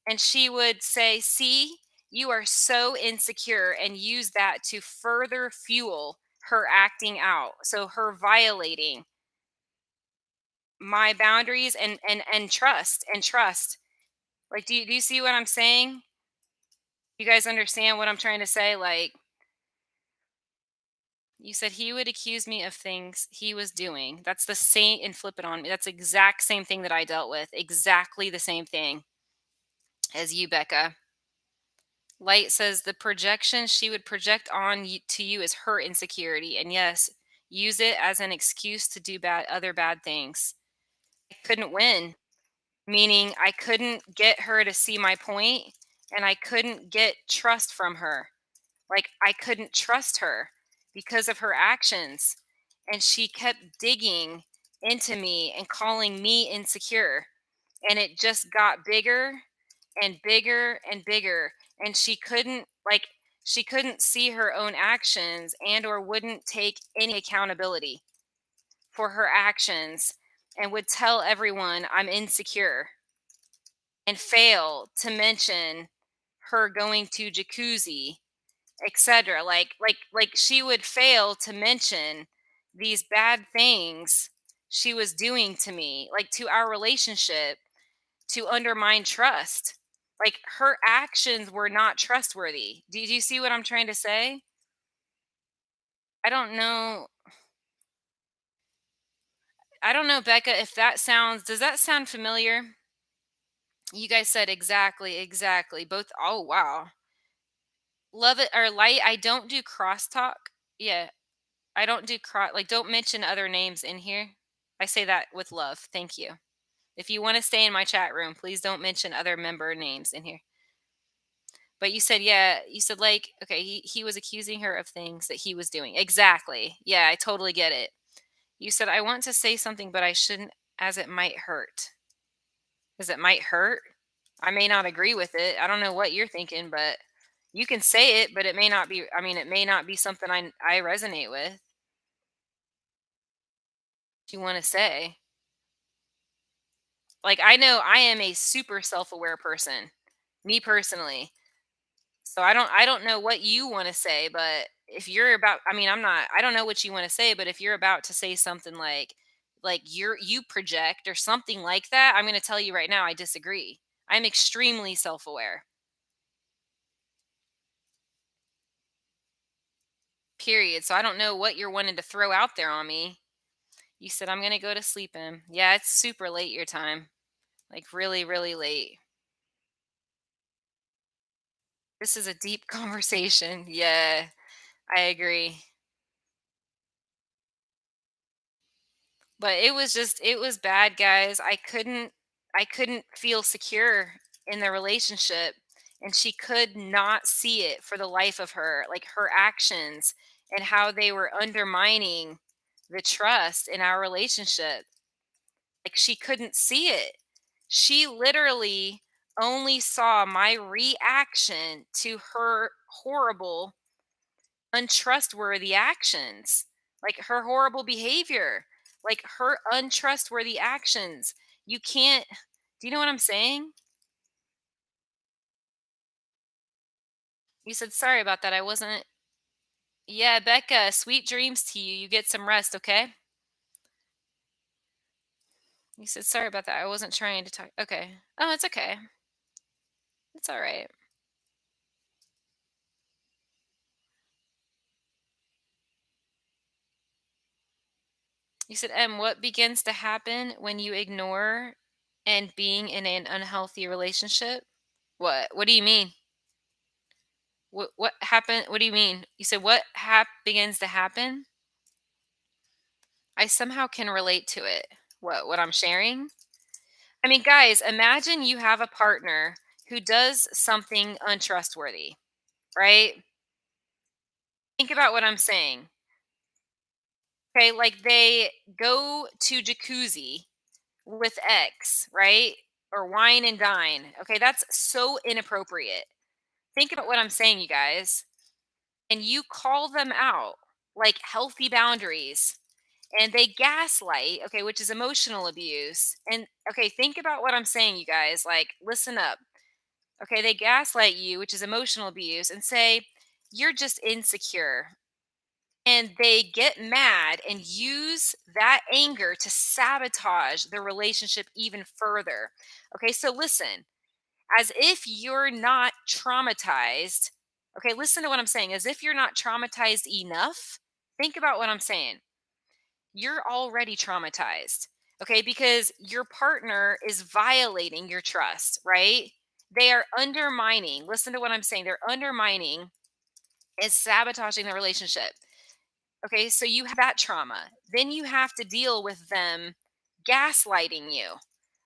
And she would say, see, you are so insecure, and use that to further fuel her acting out. So her violating my boundaries and trust. Like, do you see what I'm saying? You guys understand what I'm trying to say? Like, you said he would accuse me of things he was doing. That's the same, and flip it on me. That's the exact same thing that I dealt with. Exactly the same thing as you, Becca. Light says the projection she would project on you, to you, is her insecurity. And yes, use it as an excuse to do other bad things. I couldn't win, meaning I couldn't get her to see my point, and I couldn't get trust from her. Like, I couldn't trust her because of her actions. And she kept digging into me and calling me insecure. And it just got bigger and bigger and bigger. And she couldn't see her own actions and or wouldn't take any accountability for her actions, and would tell everyone I'm insecure, and fail to mention her going to jacuzzi, etc. Like she would fail to mention these bad things she was doing to me, like to our relationship, to undermine trust. Like, her actions were not trustworthy. Do you see what I'm trying to say? I don't know. I don't know, Becca, if that sounds, does that sound familiar? You guys said exactly, exactly. Both. Oh, wow. Love it or light. I don't do crosstalk. Yeah. I don't do like, don't mention other names in here. I say that with love. Thank you. If you want to stay in my chat room, please don't mention other member names in here. But you said, yeah, you said, like, okay, he was accusing her of things that he was doing. Exactly. Yeah, I totally get it. You said, I want to say something, but I shouldn't, as it might hurt. As it might hurt? I may not agree with it. I don't know what you're thinking, but you can say it, but it may not be, I mean, it may not be something I resonate with. You want to say? Like, I know I am a super self-aware person, me personally. So I don't know what you want to say, but if you're about, I mean, I don't know what you want to say, but if you're about to say something like you project or something like that, I'm going to tell you right now I disagree. I'm extremely self-aware. Period. So I don't know what you're wanting to throw out there on me. You said I'm going to go to sleep in. Yeah, it's super late your time. Like, really, really late. This is a deep conversation. Yeah, I agree. But it was bad, guys. I couldn't feel secure in the relationship, and she could not see it for the life of her. Like, her actions and how they were undermining the trust in our relationship. Like, she couldn't see it. She literally only saw my reaction to her horrible, untrustworthy actions, like her horrible behavior, like her untrustworthy actions. You can't, do you know what I'm saying? You said, "Sorry about that, I wasn't." Yeah, Becca, sweet dreams to you. You get some rest, okay? You said, "Sorry about that, I wasn't trying to talk." Okay. Oh, it's okay. It's alright. You said, what begins to happen when you ignore and being in an unhealthy relationship?" What do you mean? What happened? What do you mean? You said what begins to happen? I somehow can relate to it. What I'm sharing? I mean, guys, imagine you have a partner who does something untrustworthy, right? Think about what I'm saying. Okay, like they go to jacuzzi with X, right? Or wine and dine. Okay, that's so inappropriate. Think about what I'm saying, you guys. And you call them out like healthy boundaries, and they gaslight, okay, which is emotional abuse. And okay, think about what I'm saying, you guys. Like, listen up. Okay, they gaslight you, which is emotional abuse, and say you're just insecure. And they get mad and use that anger to sabotage the relationship even further. Okay, so listen, as if you're not traumatized. Okay, listen to what I'm saying. As if you're not traumatized enough, think about what I'm saying. You're already traumatized. Okay, because your partner is violating your trust, right? They are undermining, listen to what I'm saying. They're undermining and sabotaging the relationship. Okay, so you have that trauma. Then you have to deal with them gaslighting you.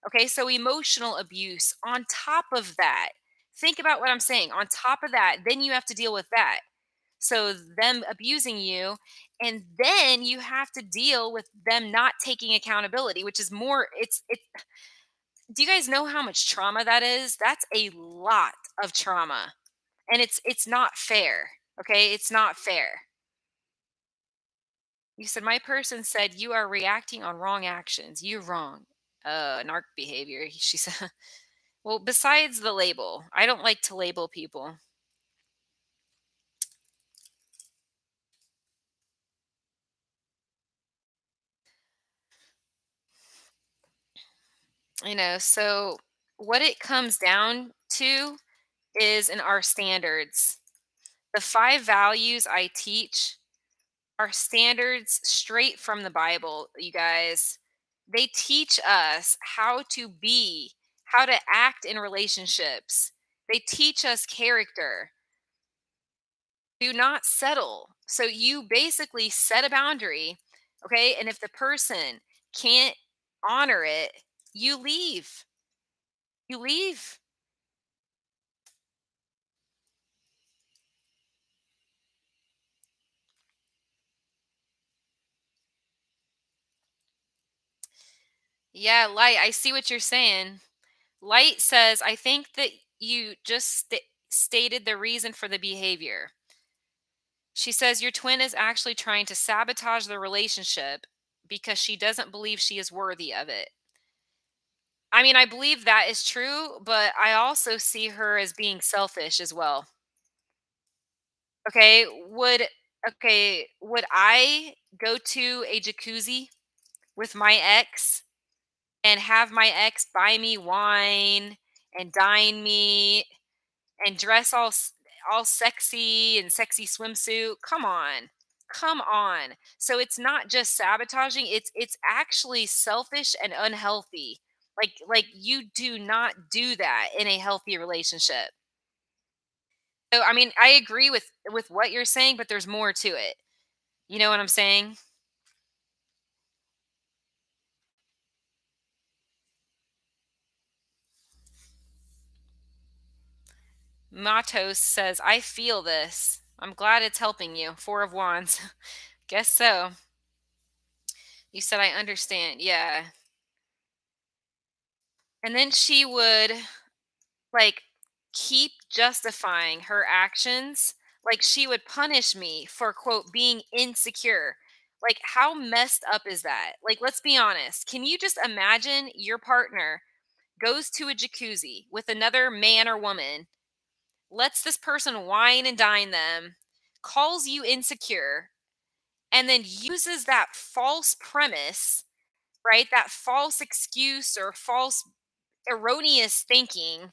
Okay, so emotional abuse on top of that. Think about what I'm saying. On top of that, then you have to deal with that. So them abusing you, and then you have to deal with them not taking accountability, which is more it do you guys know how much trauma that is? That's a lot of trauma. And it's not fair. Okay? It's not fair. You said, "My person said you are reacting on wrong actions. You're wrong." Narc behavior. She said, "Well, besides the label, I don't like to label people." So what it comes down to is in our standards. The five values I teach are standards straight from the Bible, you guys. They teach us how to be, how to act in relationships. They teach us character. Do not settle. So you basically set a boundary, okay? And if the person can't honor it, you leave. You leave. Yeah, light, I see what you're saying. Light says, "I think that you just stated the reason for the behavior." She says, "Your twin is actually trying to sabotage the relationship because she doesn't believe she is worthy of it." I mean, I believe that is true, but I also see her as being selfish as well. Okay, would I go to a jacuzzi with my ex and have my ex buy me wine and dine me and dress all sexy and sexy swimsuit? Come on. Come on. So it's not just sabotaging, it's actually selfish and unhealthy. Like you do not do that in a healthy relationship. So I mean, I agree with what you're saying, but there's more to it. You know what I'm saying? Matos says, "I feel this. I'm glad it's helping you." Four of Wands. Guess so. You said, "I understand." Yeah. And then she would like keep justifying her actions. Like she would punish me for quote being insecure. Like how messed up is that? Like let's be honest. Can you just imagine your partner goes to a jacuzzi with another man or woman lets this person wine and dine them, calls you insecure, and then uses that false premise, right? That false excuse or false erroneous thinking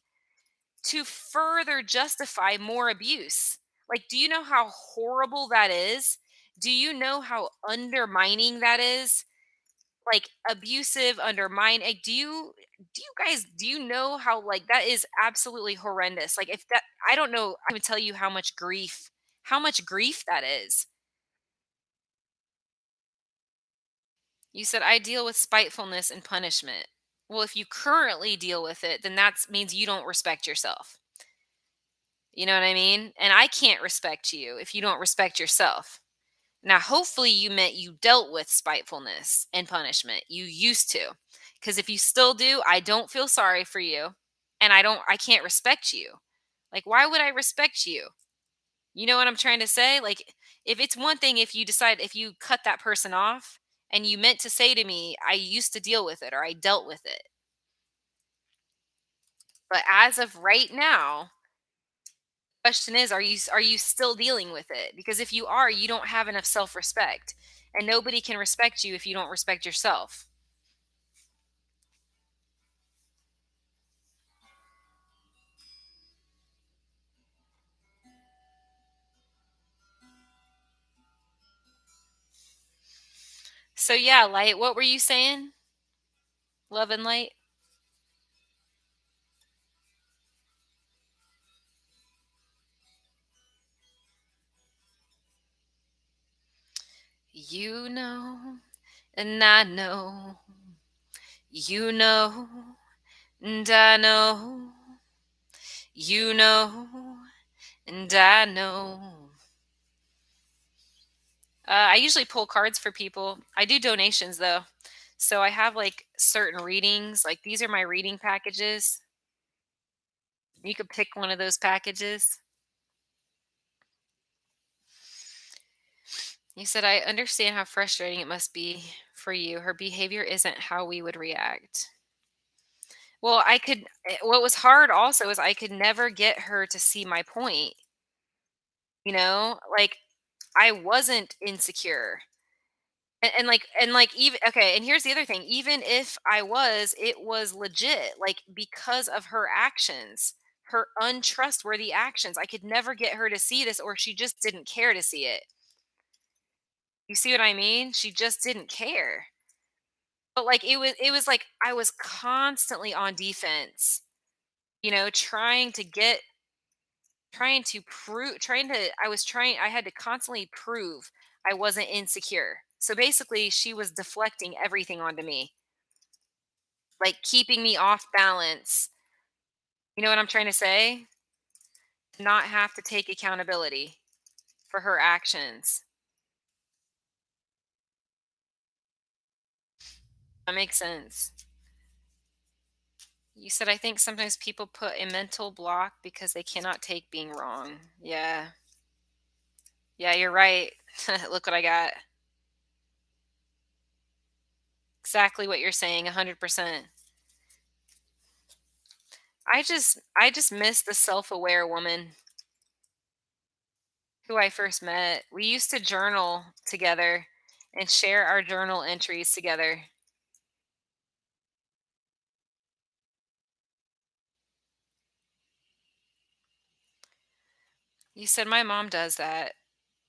to further justify more abuse. Like, do you know how horrible that is? Do you know how undermining that is? Like abusive, undermine. Like, do you know how like that is absolutely horrendous? Like if that I don't know, I would tell you how much grief that is. You said I deal with spitefulness and punishment. Well, if you currently deal with it, then that means you don't respect yourself. You know what I mean? And I can't respect you if you don't respect yourself. Now, hopefully, you meant you dealt with spitefulness and punishment. You used to. Because if you still do, I don't feel sorry for you. And I can't respect you. Like, why would I respect you? You know what I'm trying to say? Like, if it's one thing, if you cut that person off and you meant to say to me, I used to deal with it or I dealt with it. But as of right now, question is, are you still dealing with it? Because if you are, you don't have enough self-respect. And nobody can respect you if you don't respect yourself. So yeah, light, what were you saying? Love and light? You know, and I know. You know, and I know. You know, and I know. I usually pull cards for people. I do donations though. So I have like certain readings. Like these are my reading packages. You could pick one of those packages. You said, I understand how frustrating it must be for you. Her behavior isn't how we would react. Well, what was hard also is I could never get her to see my point. You know, like I wasn't insecure. And like even okay, and here's the other thing, even if I was, it was legit, like because of her actions, her untrustworthy actions. I could never get her to see this, or she just didn't care to see it. You see what I mean? She just didn't care. But like it was like I was constantly on defense, trying to prove trying to I was trying I had to constantly prove I wasn't insecure. So basically she was deflecting everything onto me, like keeping me off balance. You know what I'm trying to say? Not have to take accountability for her actions. That makes sense. You said I think sometimes people put a mental block because they cannot take being wrong. Yeah. Yeah, you're right. Look what I got. Exactly what you're saying, 100%. I just miss the self-aware woman who I first met. We used to journal together and share our journal entries together. You said my mom does that.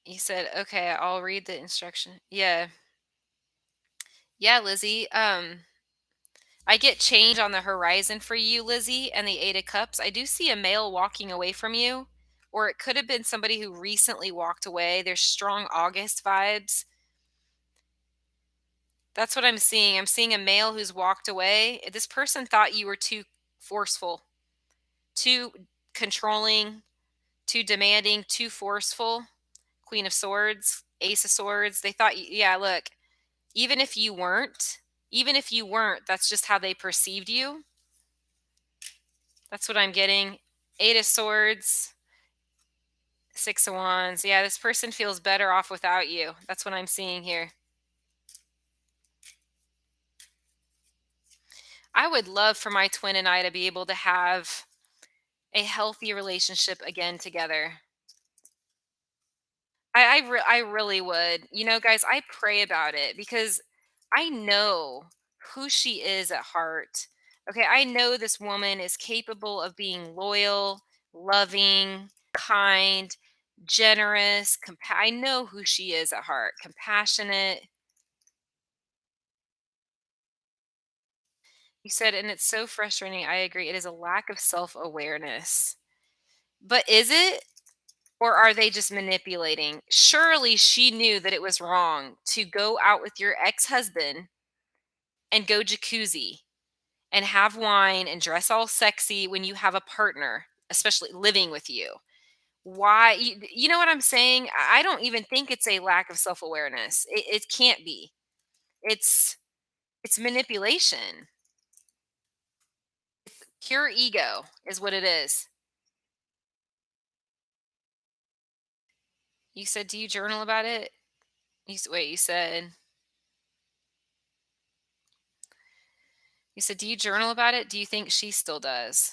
You said, "Okay, I'll read the instruction." Yeah. Yeah, Lizzie. I get change on the horizon for you, Lizzie, and the 8 of Cups. I do see a male walking away from you, or it could have been somebody who recently walked away. There's strong August vibes. That's what I'm seeing. I'm seeing a male who's walked away. This person thought you were too forceful, too controlling, too demanding, too forceful. Queen of Swords, Ace of Swords. They thought, yeah, look, even if you weren't, that's just how they perceived you. That's what I'm getting. Eight of Swords, Six of Wands. Yeah, this person feels better off without you. That's what I'm seeing here. I would love for my twin and I to be able to have a healthy relationship again together. I really would. You know, guys, I pray about it because I know who she is at heart. Okay, I know this woman is capable of being loyal, loving, kind, generous, I know who she is at heart, compassionate. You said, and it's so frustrating. I agree. It is a lack of self awareness. But is it? Or are they just manipulating? Surely she knew that it was wrong to go out with your ex husband and go jacuzzi and have wine and dress all sexy when you have a partner, especially living with you. Why? You know what I'm saying? I don't even think it's a lack of self awareness. It can't be. It's it's manipulation. Pure ego is what it is. You said, do you journal about it? Wait, you said, do you journal about it? Do you think she still does?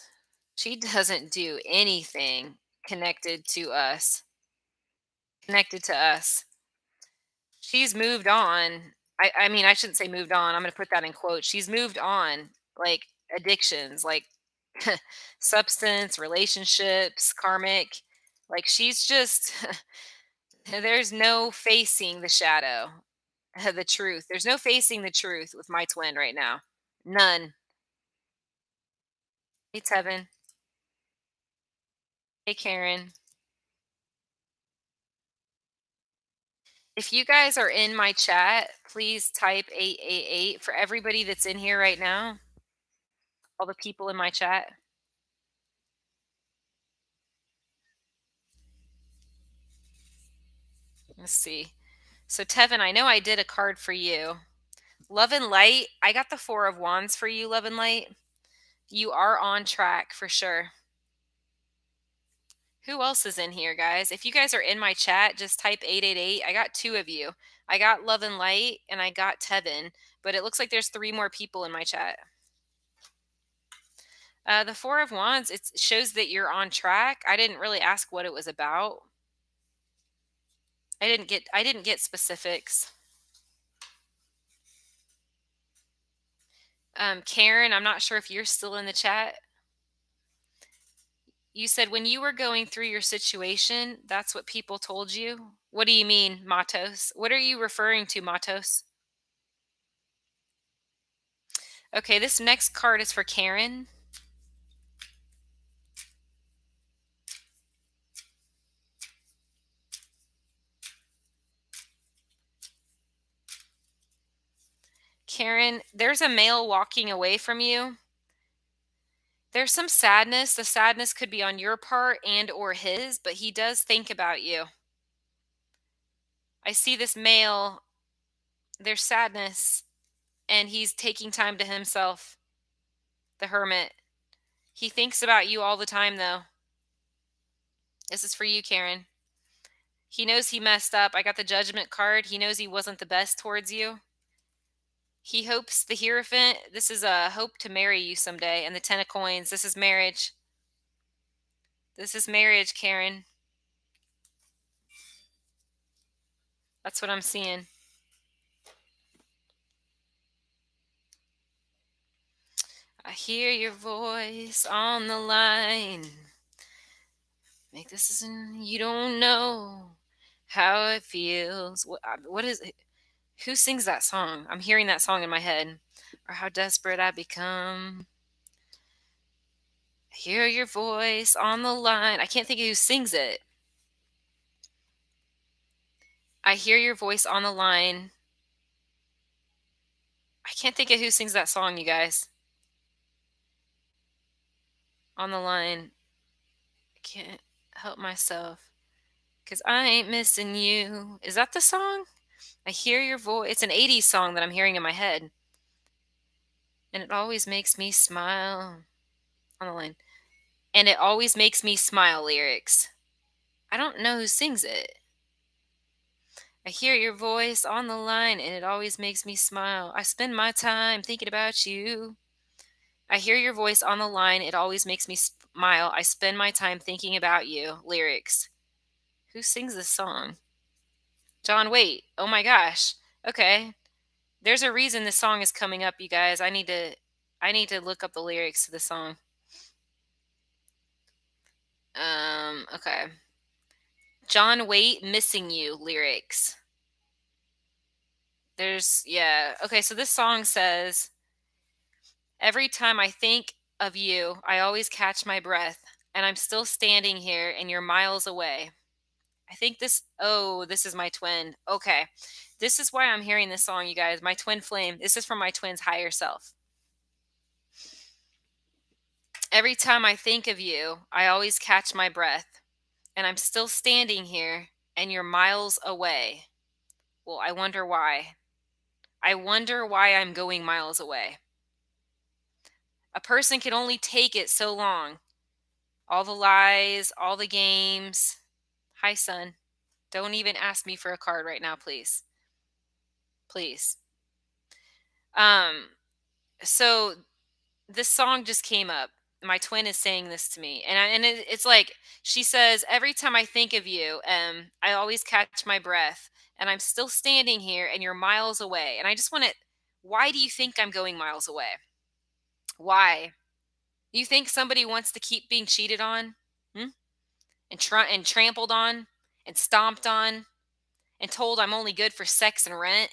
She doesn't do anything connected to us. Connected to us. She's moved on. I mean, I shouldn't say moved on. I'm going to put that in quotes. She's moved on, like addictions, like substance, relationships, karmic. Like she's just there's no facing the shadow, the truth. There's no facing the truth with my twin right now. None. Hey Tevin. Hey Karen. If you guys are in my chat, please type 888 for everybody that's in here right now. All the people in my chat. Let's see. So Tevin, I know I did a card for you. Love and Light. I got the 4 of Wands for you, Love and Light. You are on track for sure. Who else is in here, guys? If you guys are in my chat, just type 888. I got 2 of you. I got Love and Light and I got Tevin, but it looks like there's 3 more people in my chat. The 4 of Wands, it shows that you're on track. I didn't really ask what it was about. I didn't get specifics. Karen, I'm not sure if you're still in the chat. You said when you were going through your situation, that's what people told you. What do you mean, Matos? What are you referring to, Matos? Okay, this next card is for Karen. Karen, there's a male walking away from you. There's some sadness. The sadness could be on your part and or his, but he does think about you. I see this male, there's sadness, and he's taking time to himself, the hermit. He thinks about you all the time, though. This is for you, Karen. He knows he messed up. I got the judgment card. He knows he wasn't the best towards you. He hopes the Hierophant, this is a hope to marry you someday. And the 10 of coins, this is marriage. This is marriage, Karen. That's what I'm seeing. I hear your voice on the line. Make this is you don't know how it feels. What is it? Who sings that song? I'm hearing that song in my head. Or how desperate I become. I hear your voice on the line. I can't think of who sings it. I hear your voice on the line. I can't think of who sings that song, you guys. On the line. I can't help myself. Because I ain't missing you. Is that the song? I hear your voice. It's an 80s song that I'm hearing in my head. And it always makes me smile. On the line. And it always makes me smile lyrics. I don't know who sings it. I hear your voice on the line and it always makes me smile. I spend my time thinking about you. I hear your voice on the line. It always makes me smile. I spend my time thinking about you. Lyrics. Who sings this song? John Waite. Oh my gosh. Okay. There's a reason this song is coming up, you guys. I need to look up the lyrics to the song. Okay. John Waite, Missing You lyrics. Yeah. Okay, so this song says, every time I think of you, I always catch my breath, and I'm still standing here and you're miles away. I think this is my twin. Okay. This is why I'm hearing this song, you guys. My twin flame. This is from my twin's higher self. Every time I think of you, I always catch my breath, and I'm still standing here and you're miles away. Well, I wonder why. I wonder why I'm going miles away. A person can only take it so long. All the lies, all the games. Hi, son. Don't even ask me for a card right now, please. Please. Um, so this song just came up. My twin is saying this to me, and it's like she says, every time I think of you, I always catch my breath, and I'm still standing here, and you're miles away. And I just want to. Why do you think I'm going miles away? Why? You think somebody wants to keep being cheated on, hmm? And trampled on, and stomped on, and told I'm only good for sex and rent?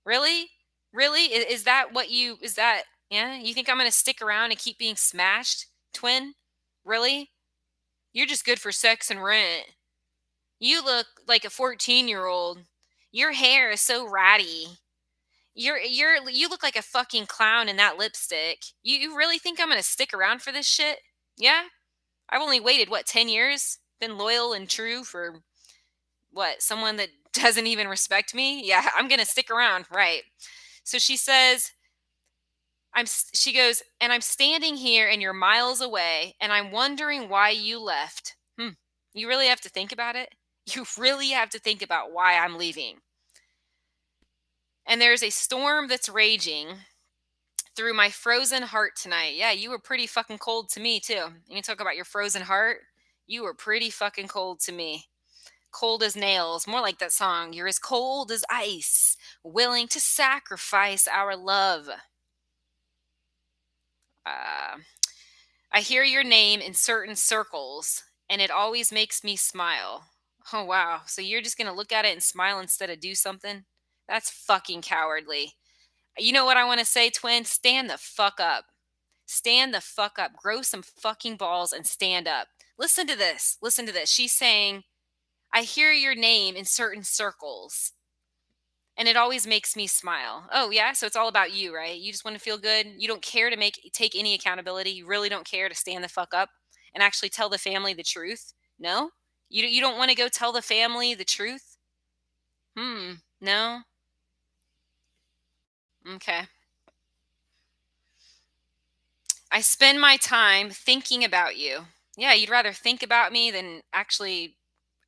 Really? Really? Is that what you? Is that? Yeah? You think I'm gonna stick around and keep being smashed, twin? Really? You're just good for sex and rent. You look like a 14-year-old. Your hair is so ratty. You look like a fucking clown in that lipstick. You really think I'm gonna stick around for this shit? Yeah? I've only waited, what, 10 years? Been loyal and true for what? Someone that doesn't even respect me? Yeah, I'm gonna stick around, right? So she says, she goes, and I'm standing here and you're miles away, and I'm wondering why you left. You really have to think about it. You really have to think about why I'm leaving. And there's a storm that's raging through my frozen heart tonight. Yeah, you were pretty fucking cold to me, too. You talk about your frozen heart? You were pretty fucking cold to me. Cold as nails, more like that song. You're as cold as ice, willing to sacrifice our love. Uh, I hear your name in certain circles, and it always makes me smile. Oh, wow. So you're just going to look at it and smile instead of do something? That's fucking cowardly. You know what I want to say, twin? Stand the fuck up. Stand the fuck up. Grow some fucking balls and stand up. Listen to this. Listen to this. She's saying, I hear your name in certain circles, and it always makes me smile. Oh yeah, so it's all about you, right? You just want to feel good. You don't care to take any accountability. You really don't care to stand the fuck up and actually tell the family the truth. No, you don't want to go tell the family the truth. No. Okay. I spend my time thinking about you. Yeah, you'd rather think about me than actually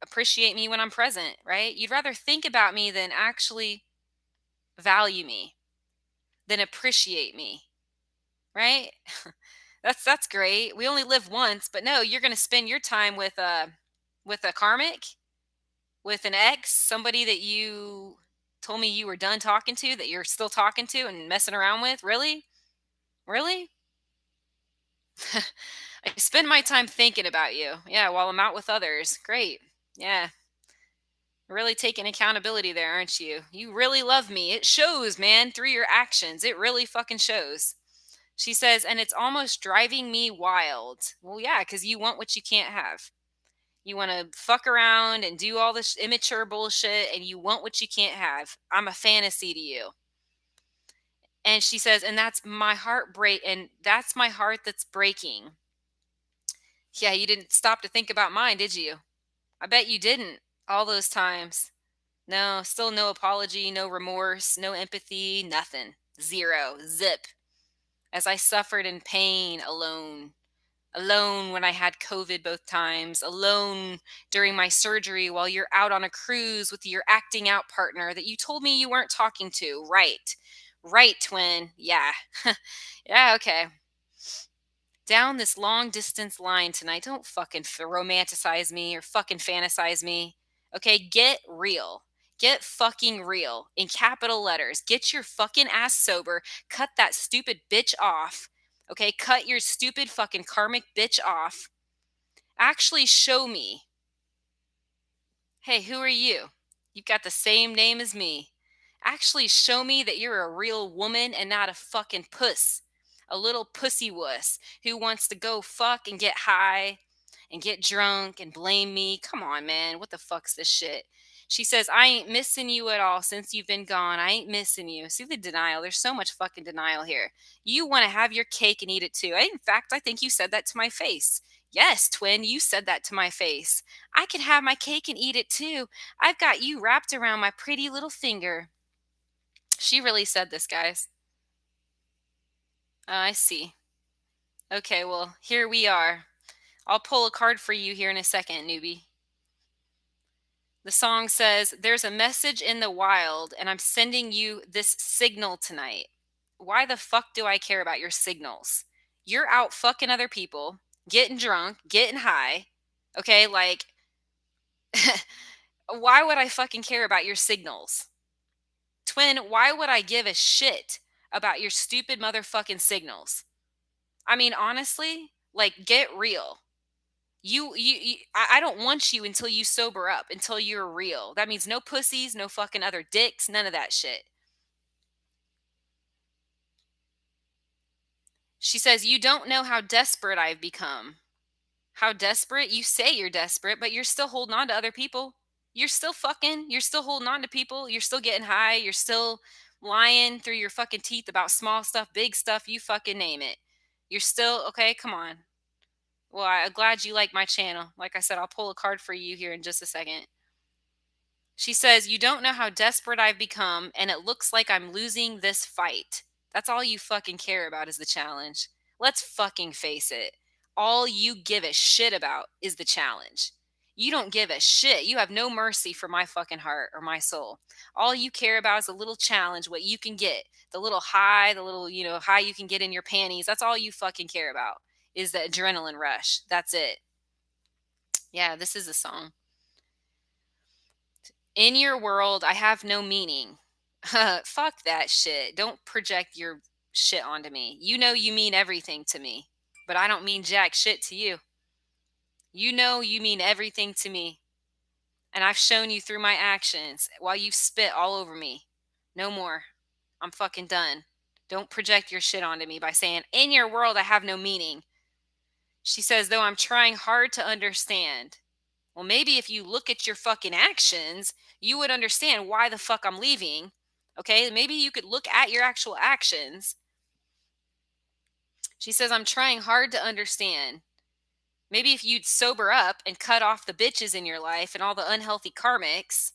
appreciate me when I'm present, right? You'd rather think about me than actually value me, than appreciate me, right? That's great. We only live once, but no, you're going to spend your time with a karmic, with an ex, somebody that you told me you were done talking to, that you're still talking to and messing around with. Really? Really? I spend my time thinking about you. Yeah, while I'm out with others. Great. Yeah. Really taking accountability there, aren't you? You really love me. It shows, man, through your actions. It really fucking shows. She says, and it's almost driving me wild. Well, yeah, because you want what you can't have. You want to fuck around and do all this immature bullshit, and you want what you can't have. I'm a fantasy to you. And she says, and that's my and that's my heart that's breaking. Yeah, you didn't stop to think about mine, did you? I bet you didn't all those times. No, still no apology, no remorse, no empathy, nothing. Zero. Zip. As I suffered in pain alone. Alone when I had COVID both times. Alone during my surgery while you're out on a cruise with your acting out partner that you told me you weren't talking to. Right. Right, twin. Yeah. Yeah, okay. down this long distance line tonight. Don't fucking romanticize me or fucking fantasize me. Okay, get real. Get fucking real in capital letters. Get your fucking ass sober. Cut that stupid bitch off. Okay, cut your stupid fucking karmic bitch off. Actually show me. Hey, who are you? You've got the same name as me. Actually show me that you're a real woman and not a fucking puss. A little pussy wuss who wants to go fuck and get high and get drunk and blame me. Come on, man. What the fuck's this shit? She says, I ain't missing you at all since you've been gone. I ain't missing you. See the denial. There's so much fucking denial here. You want to have your cake and eat it too. In fact, I think you said that to my face. Yes, twin, you said that to my face. I can have my cake and eat it too. I've got you wrapped around my pretty little finger. She really said this, guys. I see. Okay, well, here we are. I'll pull a card for you here in a second, newbie. The song says, there's a message in the wild, and I'm sending you this signal tonight. Why the fuck do I care about your signals? You're out fucking other people, getting drunk, getting high. Okay, like, why would I fucking care about your signals? Twin, why would I give a shit about your stupid motherfucking signals? I mean, honestly, like, get real. I don't want you until you sober up, until you're real. That means no pussies, no fucking other dicks, none of that shit. She says, you don't know how desperate I've become. How desperate? You say you're desperate, but you're still holding on to other people. You're still fucking, you're still holding on to people. You're still getting high. You're still lying through your fucking teeth about small stuff, big stuff, you fucking name it. You're still, okay, come on. Well, I'm glad you like my channel. Like I said, I'll pull a card for you here in just a second. She says, you don't know how desperate I've become, and it looks like I'm losing this fight. That's all you fucking care about is the challenge. Let's fucking face it. All you give a shit about is the challenge. You don't give a shit. You have no mercy for my fucking heart or my soul. All you care about is a little challenge, what you can get, the little high, the little, high you can get in your panties. That's all you fucking care about is the adrenaline rush. That's it. Yeah, this is a song. In your world, I have no meaning. Fuck that shit. Don't project your shit onto me. You know you mean everything to me, but I don't mean jack shit to you. You know you mean everything to me. And I've shown you through my actions while you spit all over me. No more. I'm fucking done. Don't project your shit onto me by saying, in your world, I have no meaning. She says, though I'm trying hard to understand. Well, maybe if you look at your fucking actions, you would understand why the fuck I'm leaving. Okay, maybe you could look at your actual actions. She says, I'm trying hard to understand. Maybe if you'd sober up and cut off the bitches in your life and all the unhealthy karmics,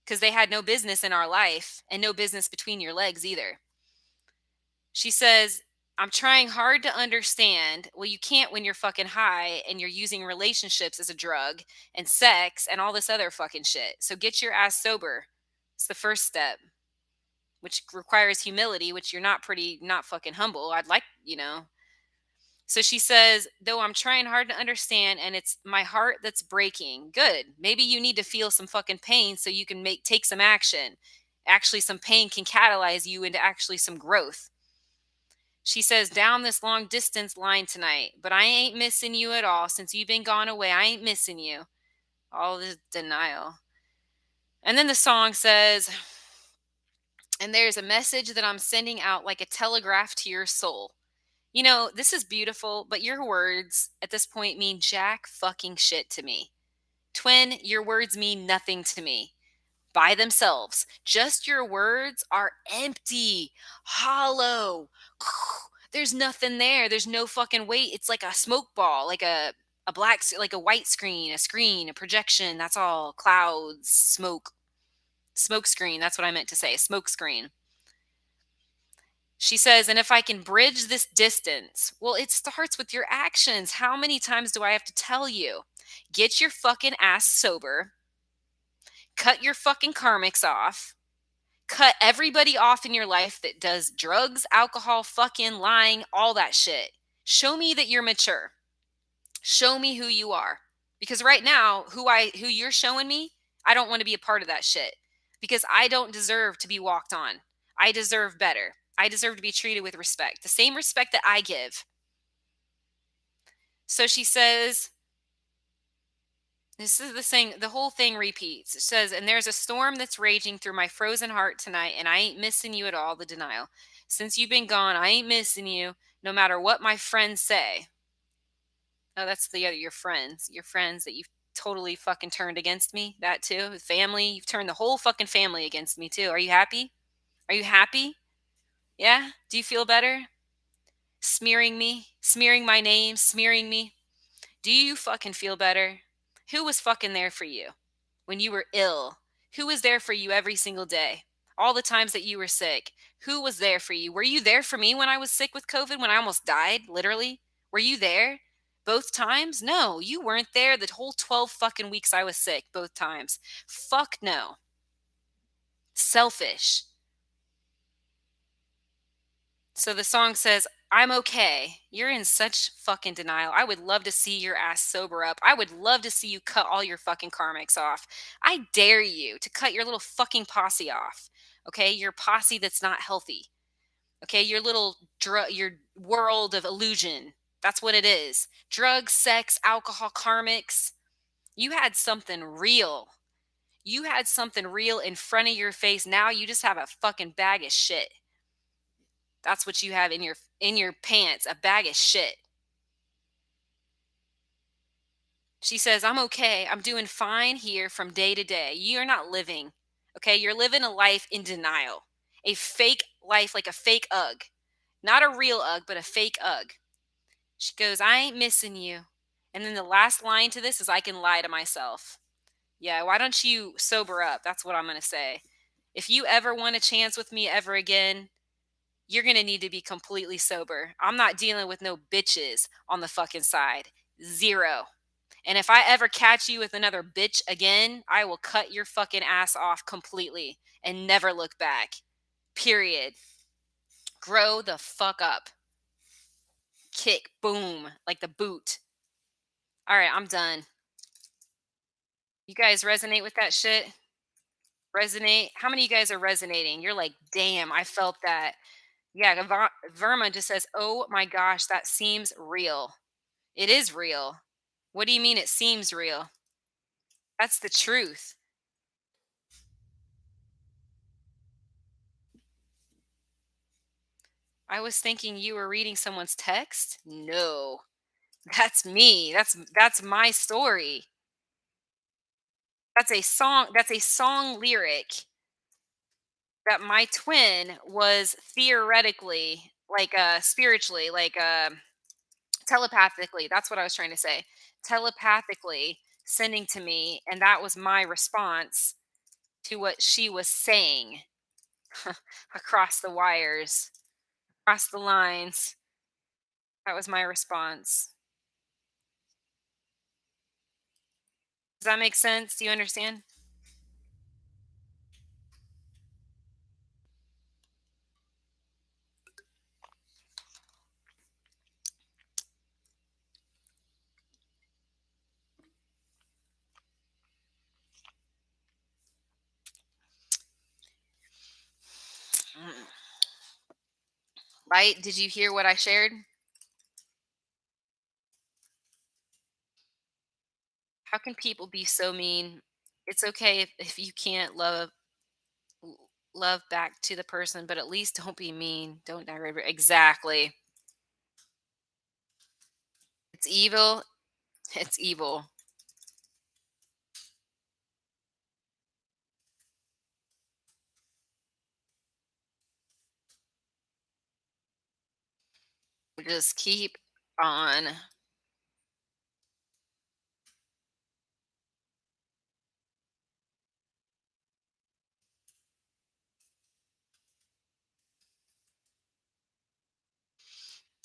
because they had no business in our life and no business between your legs either. She says, I'm trying hard to understand. Well, you can't when you're fucking high and you're using relationships as a drug and sex and all this other fucking shit. So get your ass sober. It's the first step, which requires humility, which you're not fucking humble. I'd like. So she says, though I'm trying hard to understand and it's my heart that's breaking. Good. Maybe you need to feel some fucking pain so you can take some action. Actually, some pain can catalyze you into actually some growth. She says, down this long distance line tonight, but I ain't missing you at all. Since you've been gone away, I ain't missing you. All this denial. And then the song says, and there's a message that I'm sending out like a telegraph to your soul. This is beautiful, but your words at this point mean jack fucking shit to me. Twin, your words mean nothing to me. By themselves. Just your words are empty, hollow. There's nothing there. There's no fucking weight. It's like a smoke ball, like a like a white screen, a projection. That's all. Clouds, smoke screen. That's what I meant to say. Smoke screen. She says, and if I can bridge this distance, well, it starts with your actions. How many times do I have to tell you? Get your fucking ass sober. Cut your fucking karmics off. Cut everybody off in your life that does drugs, alcohol, fucking lying, all that shit. Show me that you're mature. Show me who you are. Because right now, who you're showing me, I don't want to be a part of that shit. Because I don't deserve to be walked on. I deserve better. I deserve to be treated with respect. The same respect that I give. So she says, this is the whole thing repeats. It says, and there's a storm that's raging through my frozen heart tonight, and I ain't missing you at all, the denial. Since you've been gone, I ain't missing you, no matter what my friends say. Oh, that's your friends that you've totally fucking turned against me. That too. Family, you've turned the whole fucking family against me too. Are you happy? Are you happy? Yeah? Do you feel better? Smearing me, smearing my name, smearing me. Do you fucking feel better? Who was fucking there for you when you were ill? Who was there for you every single day? All the times that you were sick. Who was there for you? Were you there for me when I was sick with COVID, when I almost died, literally? Were you there both times? No, you weren't there the whole 12 fucking weeks I was sick, both times. Fuck no. Selfish. So the song says, I'm okay. You're in such fucking denial. I would love to see your ass sober up. I would love to see you cut all your fucking karmics off. I dare you to cut your little fucking posse off. Okay? Your posse that's not healthy. Okay? Your little your world of illusion. That's what it is. Drugs, sex, alcohol, karmics. You had something real. You had something real in front of your face. Now you just have a fucking bag of shit. That's what you have in your pants, a bag of shit. She says, I'm okay. I'm doing fine here from day to day. You're not living. Okay? You're living a life in denial. A fake life, like a fake Ugg. Not a real Ugg, but a fake Ugg. She goes, I ain't missing you. And then the last line to this is, I can lie to myself. Yeah, why don't you sober up? That's what I'm going to say. If you ever want a chance with me ever again, you're going to need to be completely sober. I'm not dealing with no bitches on the fucking side. Zero. And if I ever catch you with another bitch again, I will cut your fucking ass off completely and never look back. Period. Grow the fuck up. Kick, boom, like the boot. All right, I'm done. You guys resonate with that shit? Resonate? How many of you guys are resonating? You're like, damn, I felt that. Yeah, Verma just says, oh my gosh, that seems real. It is real. What do you mean it seems real? That's the truth. I was thinking you were reading someone's text. No, that's me. That's my story. That's a song lyric that my twin was theoretically, like spiritually, like telepathically. That's what I was trying to say. Telepathically sending to me, and that was my response to what she was saying across the wires, across the lines. That was my response. Does that make sense? Do you understand? Mm. Right? Did you hear what I shared? How can people be so mean? It's okay if you can't love back to the person, but at least don't be mean. Don't direct. Exactly. It's evil. It's evil. Just keep on.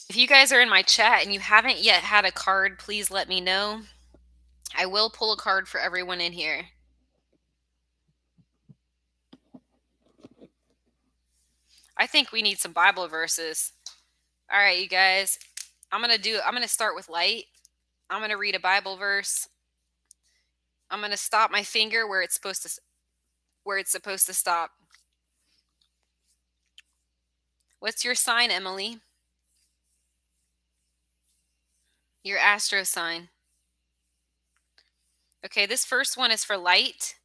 If you guys are in my chat and you haven't yet had a card, please let me know. I will pull a card for everyone in here. I think we need some Bible verses. All right, you guys. I'm gonna start with light. I'm gonna read a Bible verse. I'm gonna stop my finger where it's supposed to stop. What's your sign, Emily? Your astro sign. Okay, this first one is for light.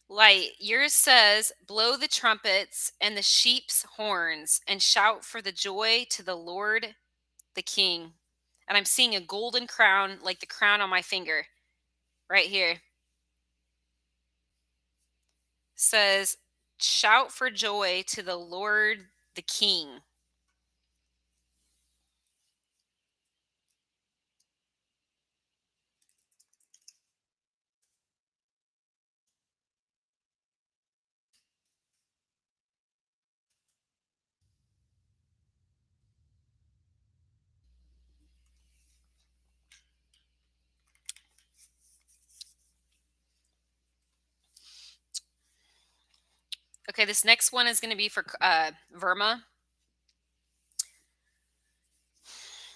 Light. Yours says, blow the trumpets and the sheep's horns and shout for the joy to the Lord the King. And I'm seeing a golden crown, like the crown on my finger, right here. Says, shout for joy to the Lord the King. Okay, this next one is going to be for Verma.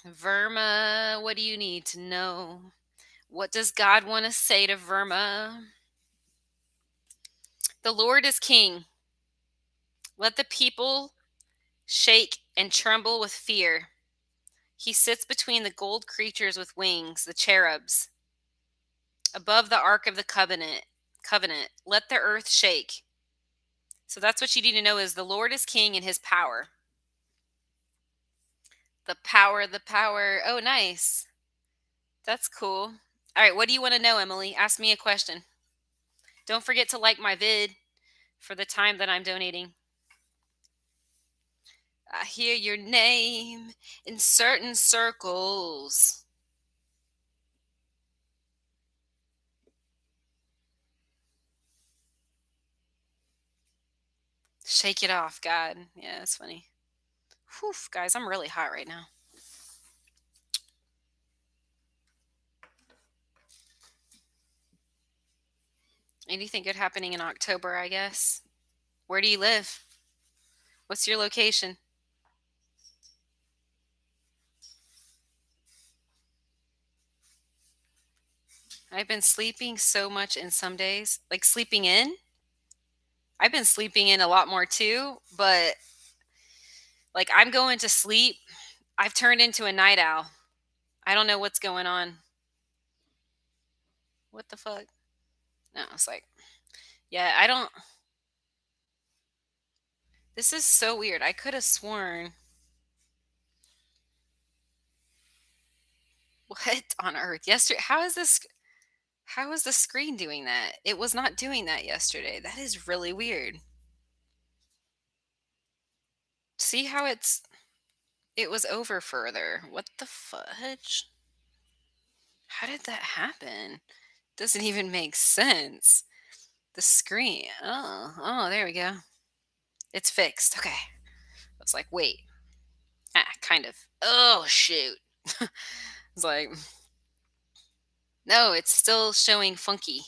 Verma, what do you need to know? What does God want to say to Verma? The Lord is king. Let the people shake and tremble with fear. He sits between the gold creatures with wings, the cherubs, above the ark of the covenant. Let the earth shake. So that's what you need to know is the Lord is king in his power. The power, the power. Oh, nice. That's cool. All right, what do you want to know, Emily? Ask me a question. Don't forget to like my vid for the time that I'm donating. I hear your name in certain circles. Shake it off, God. Yeah, that's funny. Whew, guys, I'm really hot right now. Anything good happening in October, I guess? Where do you live? What's your location? I've been sleeping so much in some days. Like sleeping in? I've been sleeping in a lot more too, but like I'm going to sleep. I've turned into a night owl. I don't know what's going on. What the fuck? No, it's like, yeah, I don't. This is so weird. I could have sworn. What on earth? Yesterday, how is this? How is the screen doing that? It was not doing that yesterday. That is really weird. See how it was over further. What the fudge? How did that happen? Doesn't even make sense. The screen. Oh, there we go. It's fixed. Okay. I was like, wait. Kind of. Oh, shoot. It's like, no, it's still showing funky.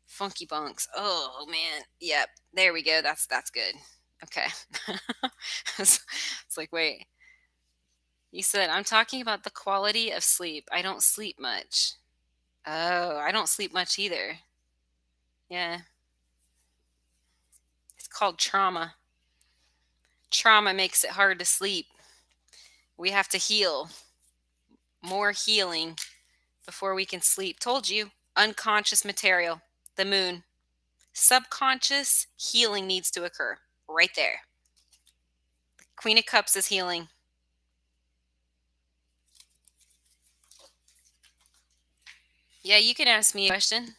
Funky bunks. Oh, man. Yep. There we go. That's good. Okay. It's like, wait. You said, I'm talking about the quality of sleep. I don't sleep much. Oh, I don't sleep much either. Yeah. It's called trauma. Trauma makes it hard to sleep. We have to heal. More healing before we can sleep. Told you. Unconscious material. The moon. Subconscious healing needs to occur. Right there. Queen of Cups is healing. Yeah, you can ask me a question.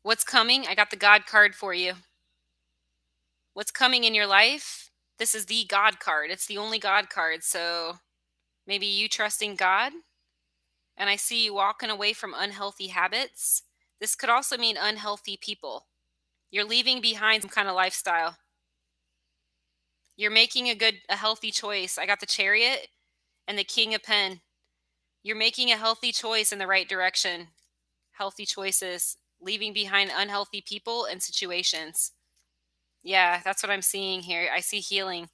What's coming? I got the God card for you. What's coming in your life? This is the God card. It's the only God card. So maybe you trusting God? And I see you walking away from unhealthy habits. This could also mean unhealthy people. You're leaving behind some kind of lifestyle. You're making a healthy choice. I got the Chariot and the King of Pen. You're making a healthy choice in the right direction. Healthy choices, leaving behind unhealthy people and situations. Yeah, that's what I'm seeing here. I see healing.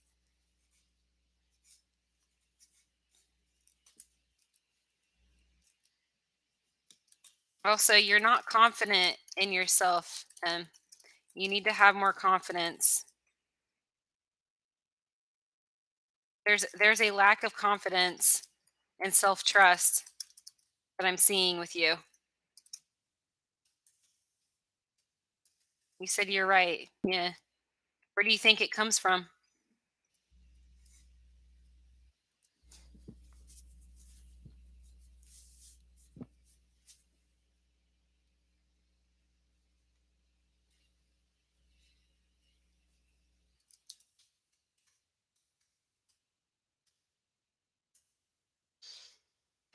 Also, you're not confident in yourself. You need to have more confidence. There's a lack of confidence and self-trust that I'm seeing with you. You said you're right. Yeah. Where do you think it comes from?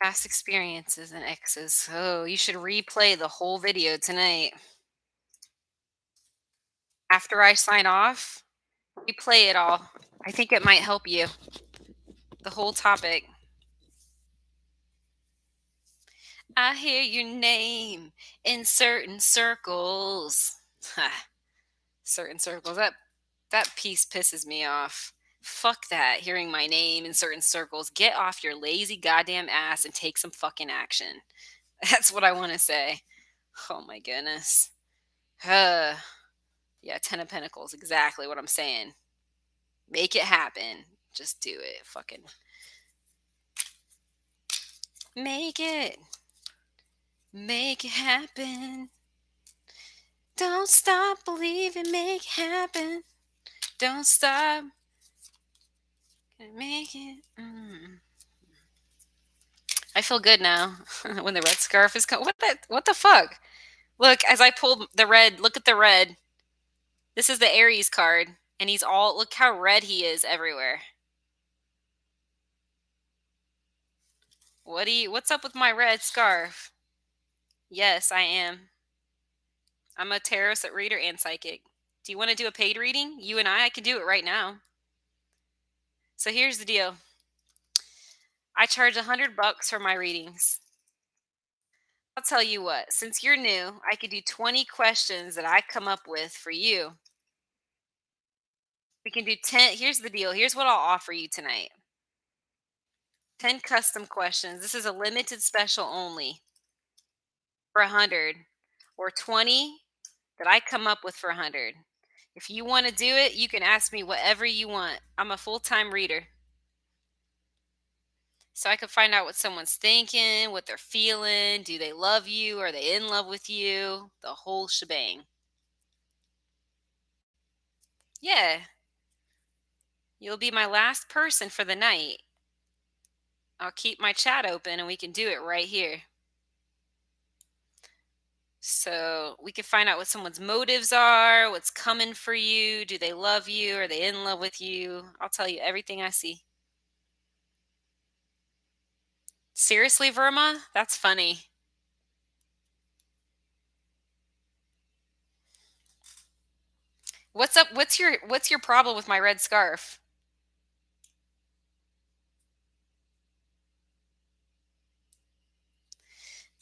Past experiences and exes. Oh, you should replay the whole video tonight. After I sign off, replay it all. I think it might help you. The whole topic. I hear your name in certain circles. Certain circles. That piece pisses me off. Fuck that, hearing my name in certain circles. Get off your lazy goddamn ass and take some fucking action. That's what I want to say. Oh my goodness. Yeah, 10 of Pentacles. Exactly what I'm saying. Make it happen. Just do it. Fucking make it. Make it happen. Don't stop believing. Make it happen. Don't stop. Gonna make it. I feel good now. When the red scarf is coming. What the fuck? Look, as I pulled the red, look at the red. This is the Aries card. And he's all, look how red he is everywhere. What's up with my red scarf? Yes, I am. I'm a tarot reader and psychic. Do you want to do a paid reading? You and I can do it right now. So here's the deal. I charge $100 for my readings. I'll tell you what, since you're new, I could do 20 questions that I come up with for you. We can do 10. Here's the deal. Here's what I'll offer you tonight. 10 custom questions. This is a limited special only for 100, or 20 that I come up with for 100. If you want to do it, you can ask me whatever you want. I'm a full-time reader. So I can find out what someone's thinking, what they're feeling. Do they love you? Are they in love with you? The whole shebang. Yeah. You'll be my last person for the night. I'll keep my chat open and we can do it right here. So we can find out what someone's motives are, what's coming for you. Do they love you? Are they in love with you? I'll tell you everything I see. Seriously, Verma? That's funny. What's up? What's your problem with my red scarf?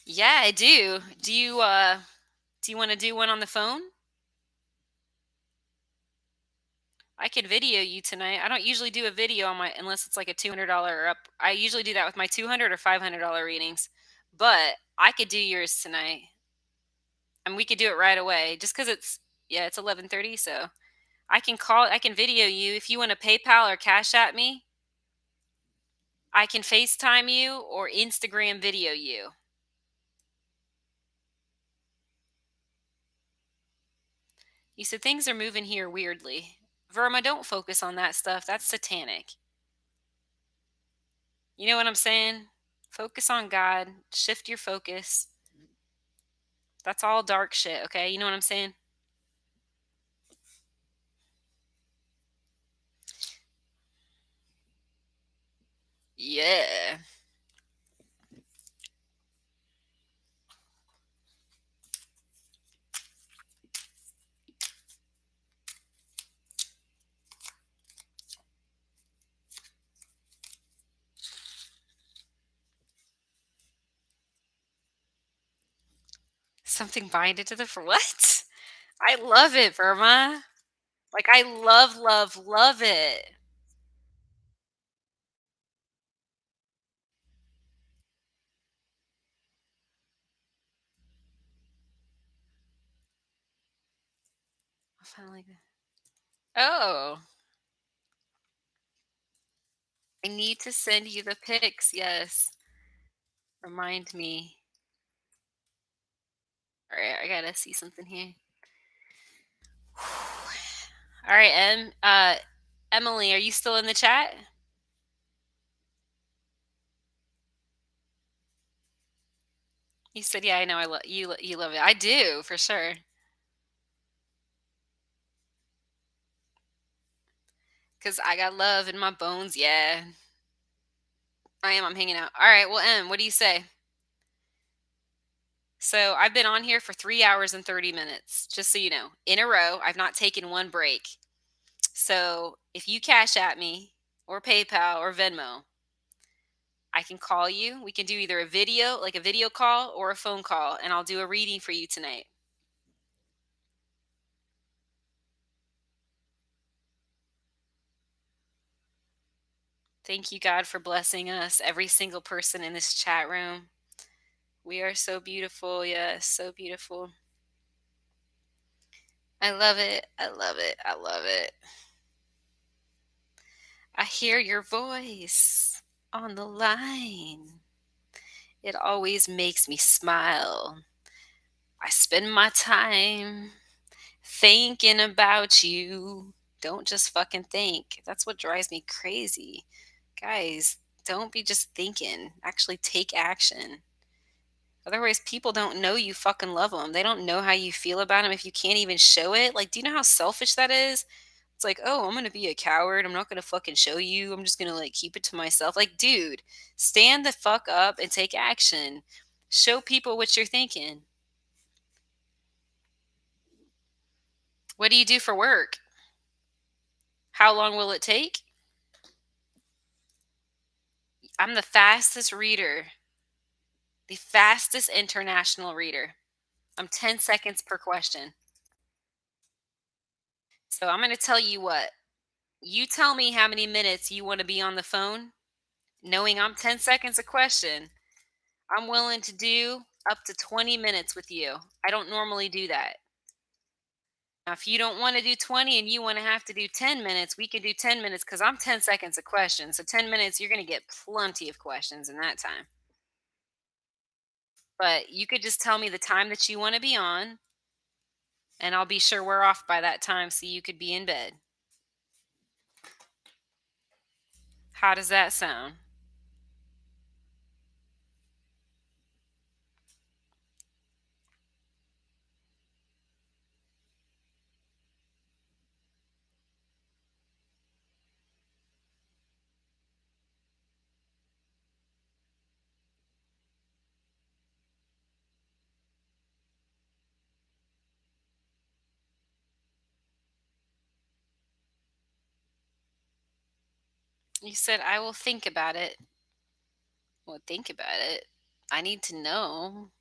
Yeah, I do. Do you want to do one on the phone? I could video you tonight. I don't usually do a video on my unless it's like a $200 or up. I usually do that with my $200 or $500 readings. But I could do yours tonight. And we could do it right away just cuz it's 11:30, so I can video you if you want to PayPal or Cash at me. I can FaceTime you or Instagram video you. You said things are moving here weirdly. Verma, don't focus on that stuff. That's satanic. You know what I'm saying? Focus on God. Shift your focus. That's all dark shit, okay? You know what I'm saying? Yeah. Something binded to the what? I love it, Verma. Like I love, love, love it. Kind of like that. Oh, I need to send you the pics. Yes. Remind me. All right, I gotta see something here. All right, Emily, are you still in the chat? You said, "Yeah, I know. I love you. You love it. I do for sure." Cause I got love in my bones. Yeah, I am. I'm hanging out. All right. Well, what do you say? So I've been on here for 3 hours and 30 minutes, just so you know, in a row. I've not taken one break. So if you cash at me or PayPal or Venmo, I can call you. We can do either a video, like a video call, or a phone call, and I'll do a reading for you tonight. Thank you, God, for blessing us, every single person in this chat room. We are so beautiful. Yes, so beautiful. I love it. I love it. I love it. I hear your voice on the line. It always makes me smile. I spend my time thinking about you. Don't just fucking think. That's what drives me crazy. Guys, don't be just thinking. Actually take action. Otherwise, people don't know you fucking love them. They don't know how you feel about them if you can't even show it. Like, do you know how selfish that is? It's like, oh, I'm going to be a coward. I'm not going to fucking show you. I'm just going to like keep it to myself. Like, dude, stand the fuck up and take action. Show people what you're thinking. What do you do for work? How long will it take? I'm the fastest reader, the fastest international reader. I'm 10 seconds per question. So I'm going to tell you what. You tell me how many minutes you want to be on the phone, knowing I'm 10 seconds a question. I'm willing to do up to 20 minutes with you. I don't normally do that. Now, if you don't want to do 20 and you want to have to do 10 minutes, we can do 10 minutes because I'm 10 seconds a question. So 10 minutes, you're going to get plenty of questions in that time. But you could just tell me the time that you want to be on, and I'll be sure we're off by that time so you could be in bed. How does that sound? You said, I will think about it. Well, think about it. I need to know.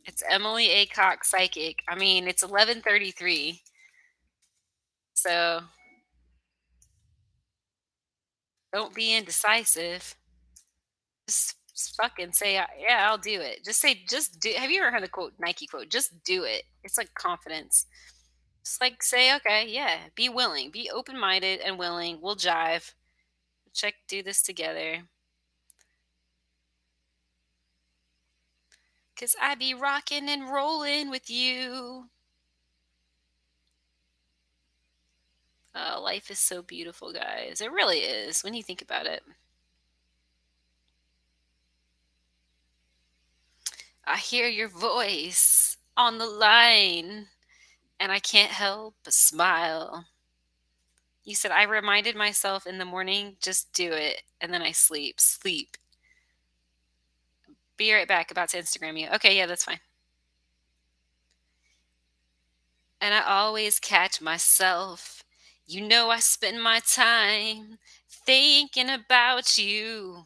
It's emilyacoxpsychic. I mean, it's 11:33. So don't be indecisive. Just fucking say, yeah, I'll do it. Just say, just do. Have you ever heard the quote, Nike quote? Just do it. It's like confidence. Just like say, okay, yeah, be willing, be open minded and willing. We'll jive. Check, do this together. Cause I be rocking and rolling with you. Life is so beautiful, guys. It really is when you think about it. I hear your voice on the line, and I can't help but smile. You said, I reminded myself in the morning, just do it. And then I sleep. Sleep. Be right back. About to Instagram you. Okay, yeah, that's fine. And I always catch myself. You know, I spend my time thinking about you.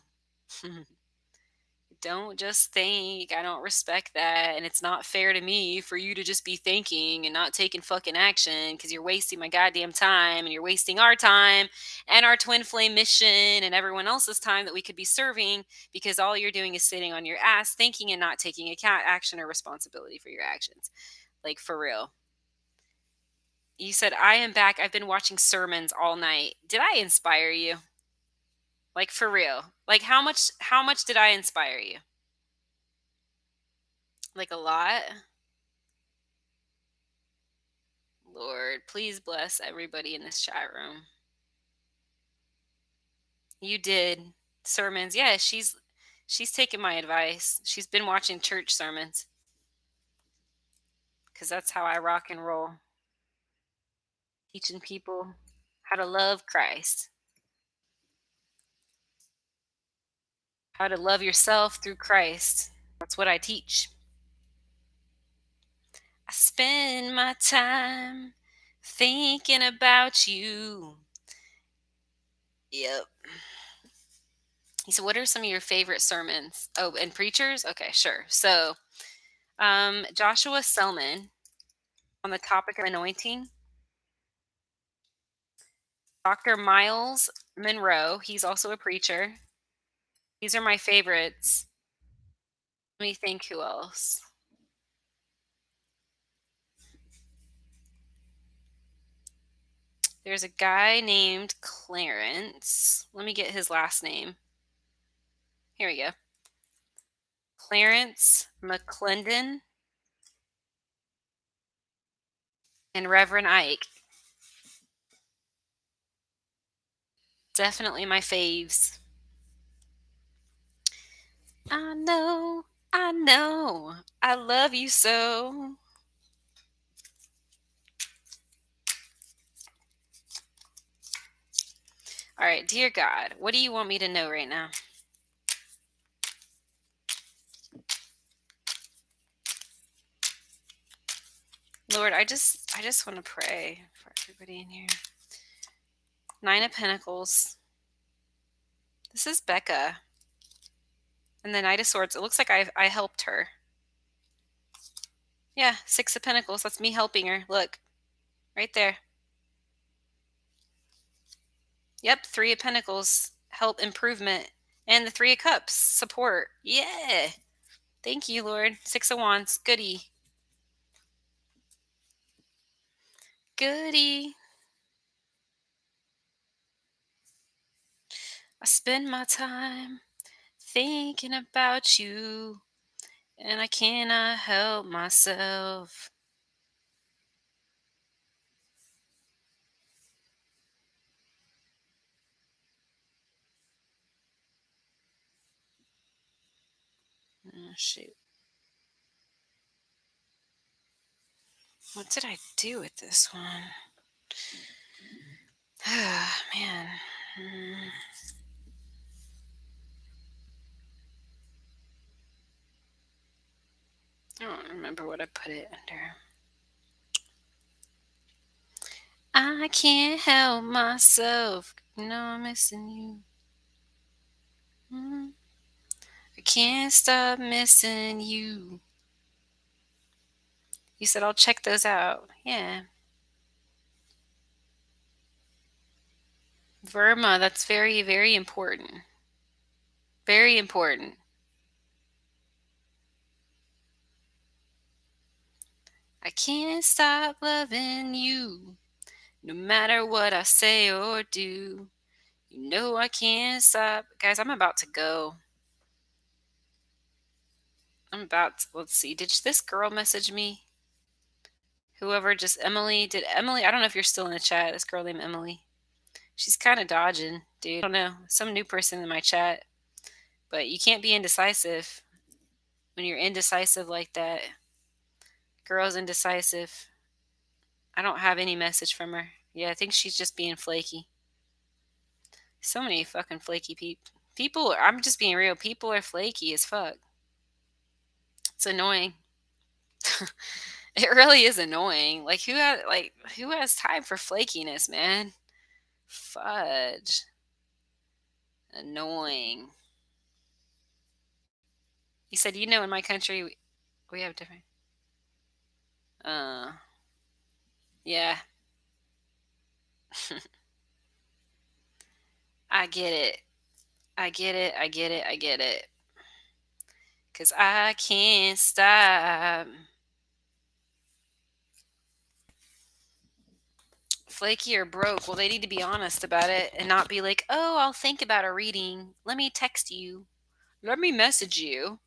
Don't just think. I don't respect that. And it's not fair to me for you to just be thinking and not taking fucking action because you're wasting my goddamn time and you're wasting our time and our twin flame mission and everyone else's time that we could be serving because all you're doing is sitting on your ass thinking and not taking account action or responsibility for your actions. Like, for real. You said, I am back. I've been watching sermons all night. Did I inspire you? Like for real? Like how much did I inspire you? Like a lot? Lord, please bless everybody in this chat room. You did sermons. Yeah, she's taken my advice. She's been watching church sermons cuz that's how I rock and roll, teaching people how to love Christ, how to love yourself through Christ. That's what I teach. I spend my time thinking about you. Yep. He said, what are some of your favorite sermons? Oh, and preachers? Okay, sure. So, Joshua Selman on the topic of anointing. Dr. Miles Monroe, he's also a preacher. These are my favorites. Let me think who else. There's a guy named Clarence. Let me get his last name. Here we go. Clarence McClendon and Reverend Ike. Definitely my faves. I know, I love you so. All right, dear God, what do you want me to know right now? Lord, I just want to pray for everybody in here. 9 of Pentacles. This is Becca. And the Knight of Swords. It looks like I helped her. Yeah, 6 of Pentacles. That's me helping her. Look, right there. Yep, 3 of Pentacles. Help, improvement. And the 3 of Cups. Support. Yeah. Thank you, Lord. 6 of Wands. Goody. Goody. I spend my time thinking about you, and I cannot help myself. Oh, shoot. What did I do with this one? Man. I don't remember what I put it under. I can't help myself. You know I'm missing you. I can't stop missing you. You said I'll check those out. Yeah. Verma, that's very, very important. Very important. I can't stop loving you, no matter what I say or do. You know I can't stop. Guys, I'm about to go. Let's see. Did this girl message me? Whoever, just Emily. Did Emily? I don't know if you're still in the chat. This girl named Emily. She's kind of dodging, dude. I don't know. Some new person in my chat. But you can't be indecisive when you're indecisive like that. Girl's indecisive. I don't have any message from her. Yeah, I think she's just being flaky. So many fucking flaky people. I'm just being real. People are flaky as fuck. It's annoying. It really is annoying. Like who has time for flakiness, man? Fudge. Annoying. He said, in my country we have different. Yeah. I get it. I get it. I get it. I get it. 'Cause I can't stop. flaky or broke. Well, they need to be honest about it and not be like, oh, I'll think about a reading. Let me text you. Let me message you.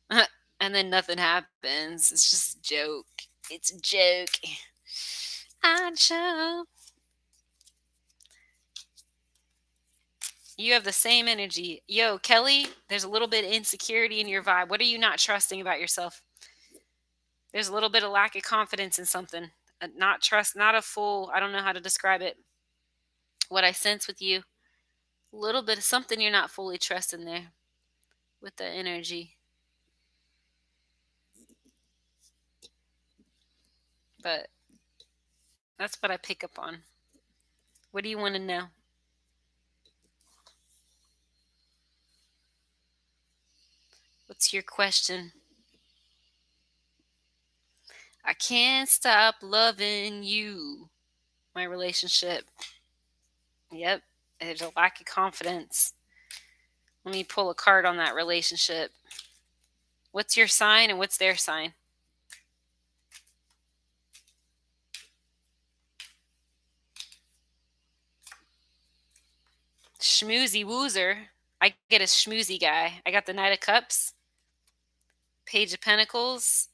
And then nothing happens. It's just a joke. It's a joke. I joke. You have the same energy. Yo, Kelly, there's a little bit of insecurity in your vibe. What are you not trusting about yourself? There's a little bit of lack of confidence in something. Not trust, not a full, I don't know how to describe it. What I sense with you, a little bit of something you're not fully trusting there with the energy. But that's what I pick up on. What do you want to know? What's your question? I can't stop loving you. My relationship. Yep. There's a lack of confidence. Let me pull a card on that relationship. What's your sign and what's their sign? Schmoozy woozer. I get a schmoozy guy. I got the Knight of Cups, Page of Pentacles,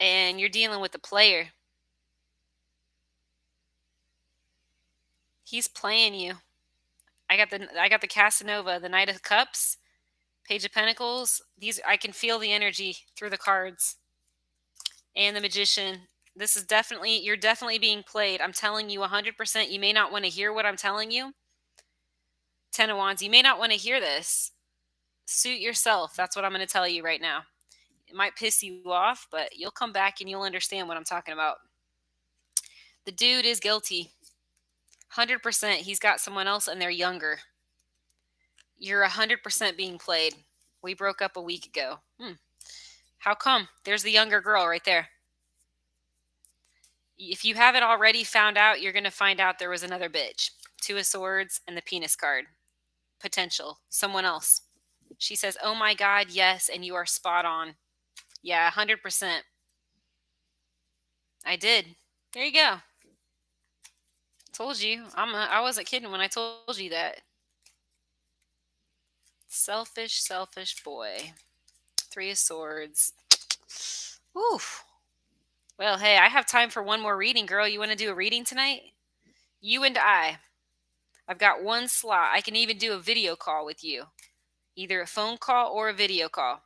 and you're dealing with the player. He's playing you. I got the Casanova, the Knight of Cups, Page of Pentacles. These I can feel the energy through the cards. And the Magician. This is you're definitely being played. I'm telling you 100%. You may not want to hear what I'm telling you. 10 of Wands. You may not want to hear this. Suit yourself. That's what I'm going to tell you right now. It might piss you off, but you'll come back and you'll understand what I'm talking about. The dude is guilty. 100%. He's got someone else and they're younger. You're 100% being played. We broke up a week ago. How come? There's the younger girl right there. If you haven't already found out, you're going to find out there was another bitch. 2 of Swords and the penis card. Potential. Someone else. She says, oh my God, yes, and you are spot on. Yeah, 100%. I did. There you go. Told you. I wasn't kidding when I told you that. Selfish boy. 3 of Swords. Oof. Well, hey, I have time for one more reading, girl. You want to do a reading tonight? You and I. I've got one slot. I can even do a video call with you. Either a phone call or a video call.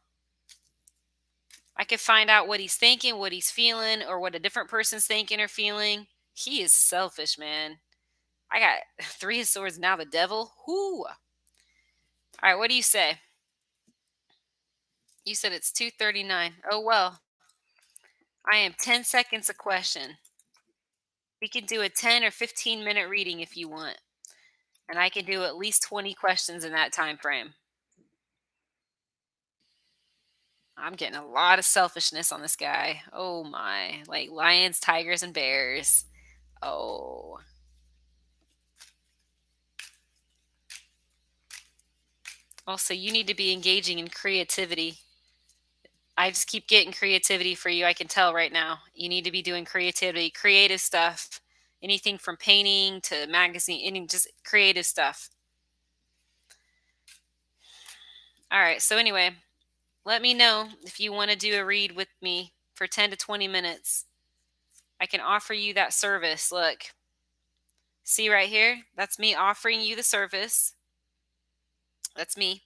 I can find out what he's thinking, what he's feeling, or what a different person's thinking or feeling. He is selfish, man. I got 3 of Swords, now the Devil. Whoo. All right, what do you say? You said it's 2:39. Oh, well. I am 10 seconds a question. We can do a 10 or 15-minute reading if you want. And I can do at least 20 questions in that time frame. I'm getting a lot of selfishness on this guy. Oh my. Like lions, tigers, and bears. Oh. Also, you need to be engaging in creativity. I just keep getting creativity for you. I can tell right now. You need to be doing creativity, creative stuff. Anything from painting to magazine, just creative stuff. All right. So anyway, let me know if you want to do a read with me for 10 to 20 minutes. I can offer you that service. Look. See right here? That's me offering you the service. That's me.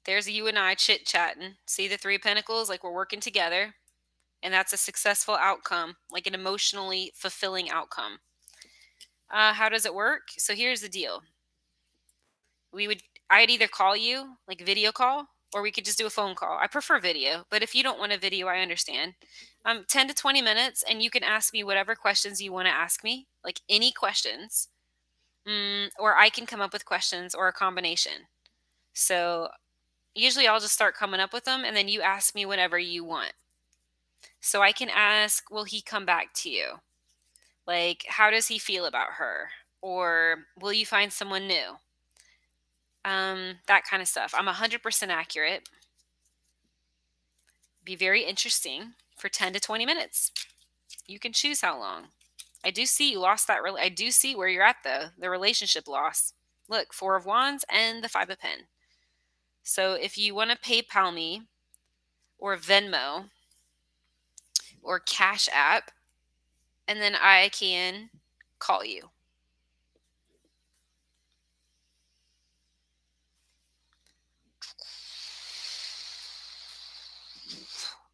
There's you and I chit-chatting. See the 3 of Pentacles? Like we're working together. And that's a successful outcome, like an emotionally fulfilling outcome. How does it work? So here's the deal. I'd either call you, like video call, or we could just do a phone call. I prefer video, but if you don't want a video, I understand. 10 to 20 minutes, and you can ask me whatever questions you want to ask me, like any questions. Or I can come up with questions or a combination. So usually I'll just start coming up with them, and then you ask me whenever you want. So I can ask, will he come back to you? Like, how does he feel about her? Or will you find someone new? That kind of stuff. I'm 100% accurate. Be very interesting for 10 to 20 minutes. You can choose how long. I do see you lost that. I do see where you're at, though. The relationship loss. Look, Four of Wands and the Five of Pen. So if you want to PayPal me or Venmo or Cash App, and then I can call you.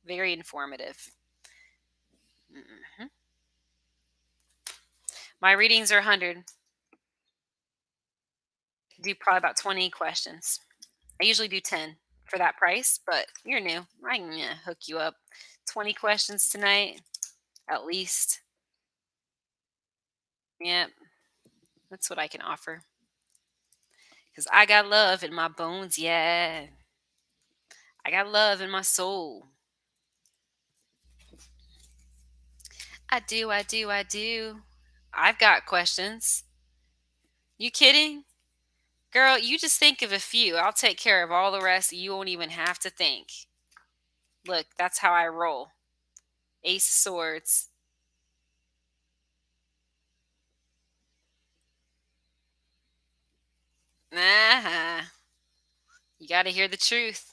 Very informative. My readings are 100. Do probably about 20 questions. I usually do 10 for that price, but you're new. I can hook you up. 20 questions tonight, at least. Yep, that's what I can offer. Because I got love in my bones, yeah. I got love in my soul. I do, I do, I do. I've got questions. You kidding? Girl, you just think of a few. I'll take care of all the rest. You won't even have to think. Look, that's how I roll. Ace of Swords. Nah. You got to hear the truth.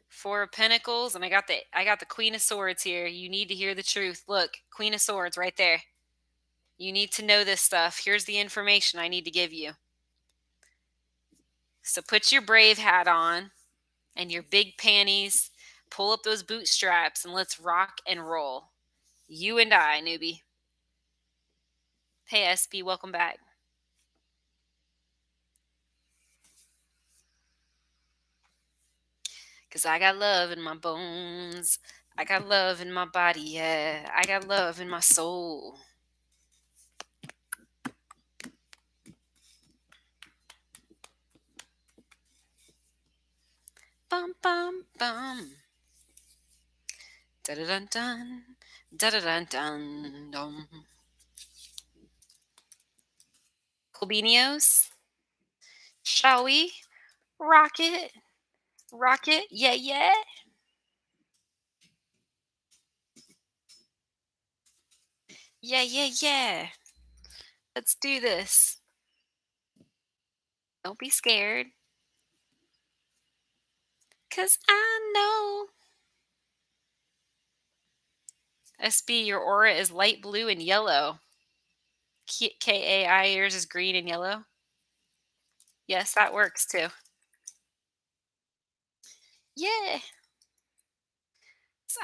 Four of Pentacles, and I got the Queen of Swords here. You need to hear the truth. Look, Queen of Swords right there. You need to know this stuff. Here's the information I need to give you. So put your brave hat on and your big panties. Pull up those bootstraps and let's rock and roll. You and I, newbie. Hey, SB, welcome back. Because I got love in my bones. I got love in my body, yeah. I got love in my soul. Bum, bum, bum. Da-da-dun-dun. Da-da-dun-dun. Dum. Colbinios, shall we? Rock it. Rock it. Yeah, yeah. Yeah, yeah, yeah. Let's do this. Don't be scared. Because I know. SB, your aura is light blue and yellow. KAI, yours is green and yellow. Yes, that works too. Yeah.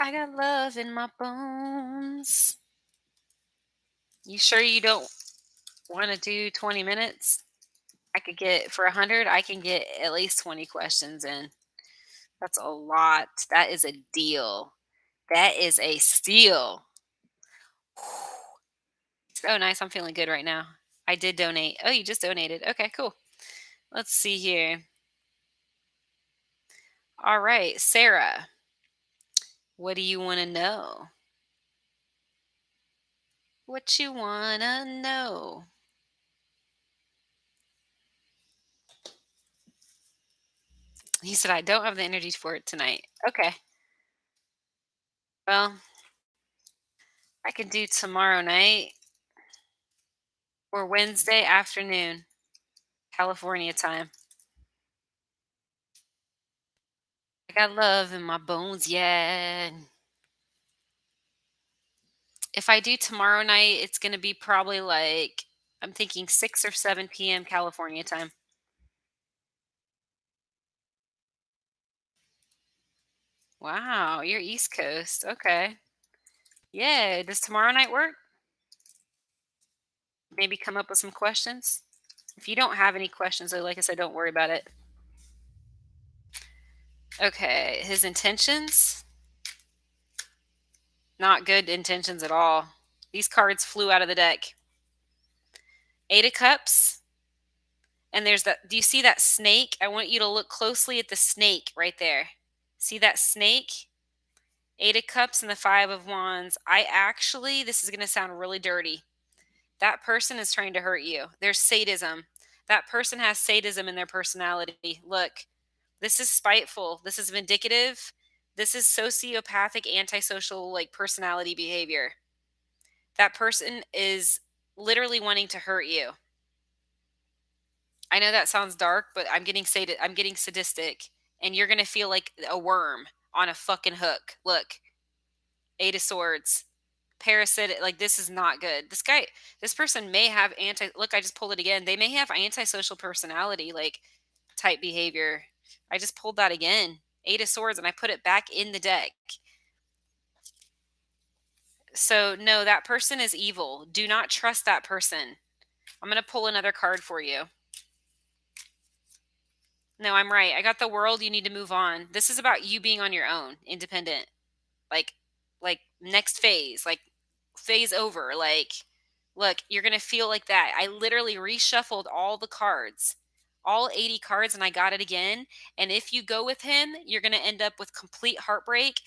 I got love in my bones. You sure you don't want to do 20 minutes? I could get, for 100, I can get at least 20 questions in. That's a lot. That is a deal. That is a steal. Oh, nice. I'm feeling good right now. I did donate. Oh, you just donated. Okay, cool. Let's see here. All right, Sarah. What do you want to know? What you want to know? He said, I don't have the energy for it tonight. Okay. Well, I can do tomorrow night or Wednesday afternoon, California time. I got love in my bones, yeah. If I do tomorrow night, it's going to be probably like, I'm thinking 6 or 7 p.m. California time. Wow, you're East Coast. Okay. Yeah. Does tomorrow night work? Maybe come up with some questions. If you don't have any questions, though, like I said, don't worry about it. Okay. His intentions? Not good intentions at all. These cards flew out of the deck. 8 of Cups. And there's that. Do you see that snake? I want you to look closely at the snake right there. See that snake? 8 of Cups and the 5 of Wands. This is going to sound really dirty. That person is trying to hurt you. There's sadism. That person has sadism in their personality. Look, this is spiteful. This is vindictive. This is sociopathic, antisocial, like personality behavior. That person is literally wanting to hurt you. I know that sounds dark, but I'm getting sadistic, and you're gonna feel like a worm on a fucking hook. Look, 8 of Swords, parasitic. Like, this is not good. This person may have look, I just pulled it again. They may have antisocial personality, like, type behavior. I just pulled that again. 8 of Swords, and I put it back in the deck. So no, that person is evil. Do not trust that person. I'm gonna pull another card for you. No, I'm right. I got the World. You need to move on. This is about you being on your own, independent. Like, next phase, like phase over. Like, look, you're going to feel like that. I literally reshuffled all the cards, all 80 cards, and I got it again. And if you go with him, you're going to end up with complete heartbreak.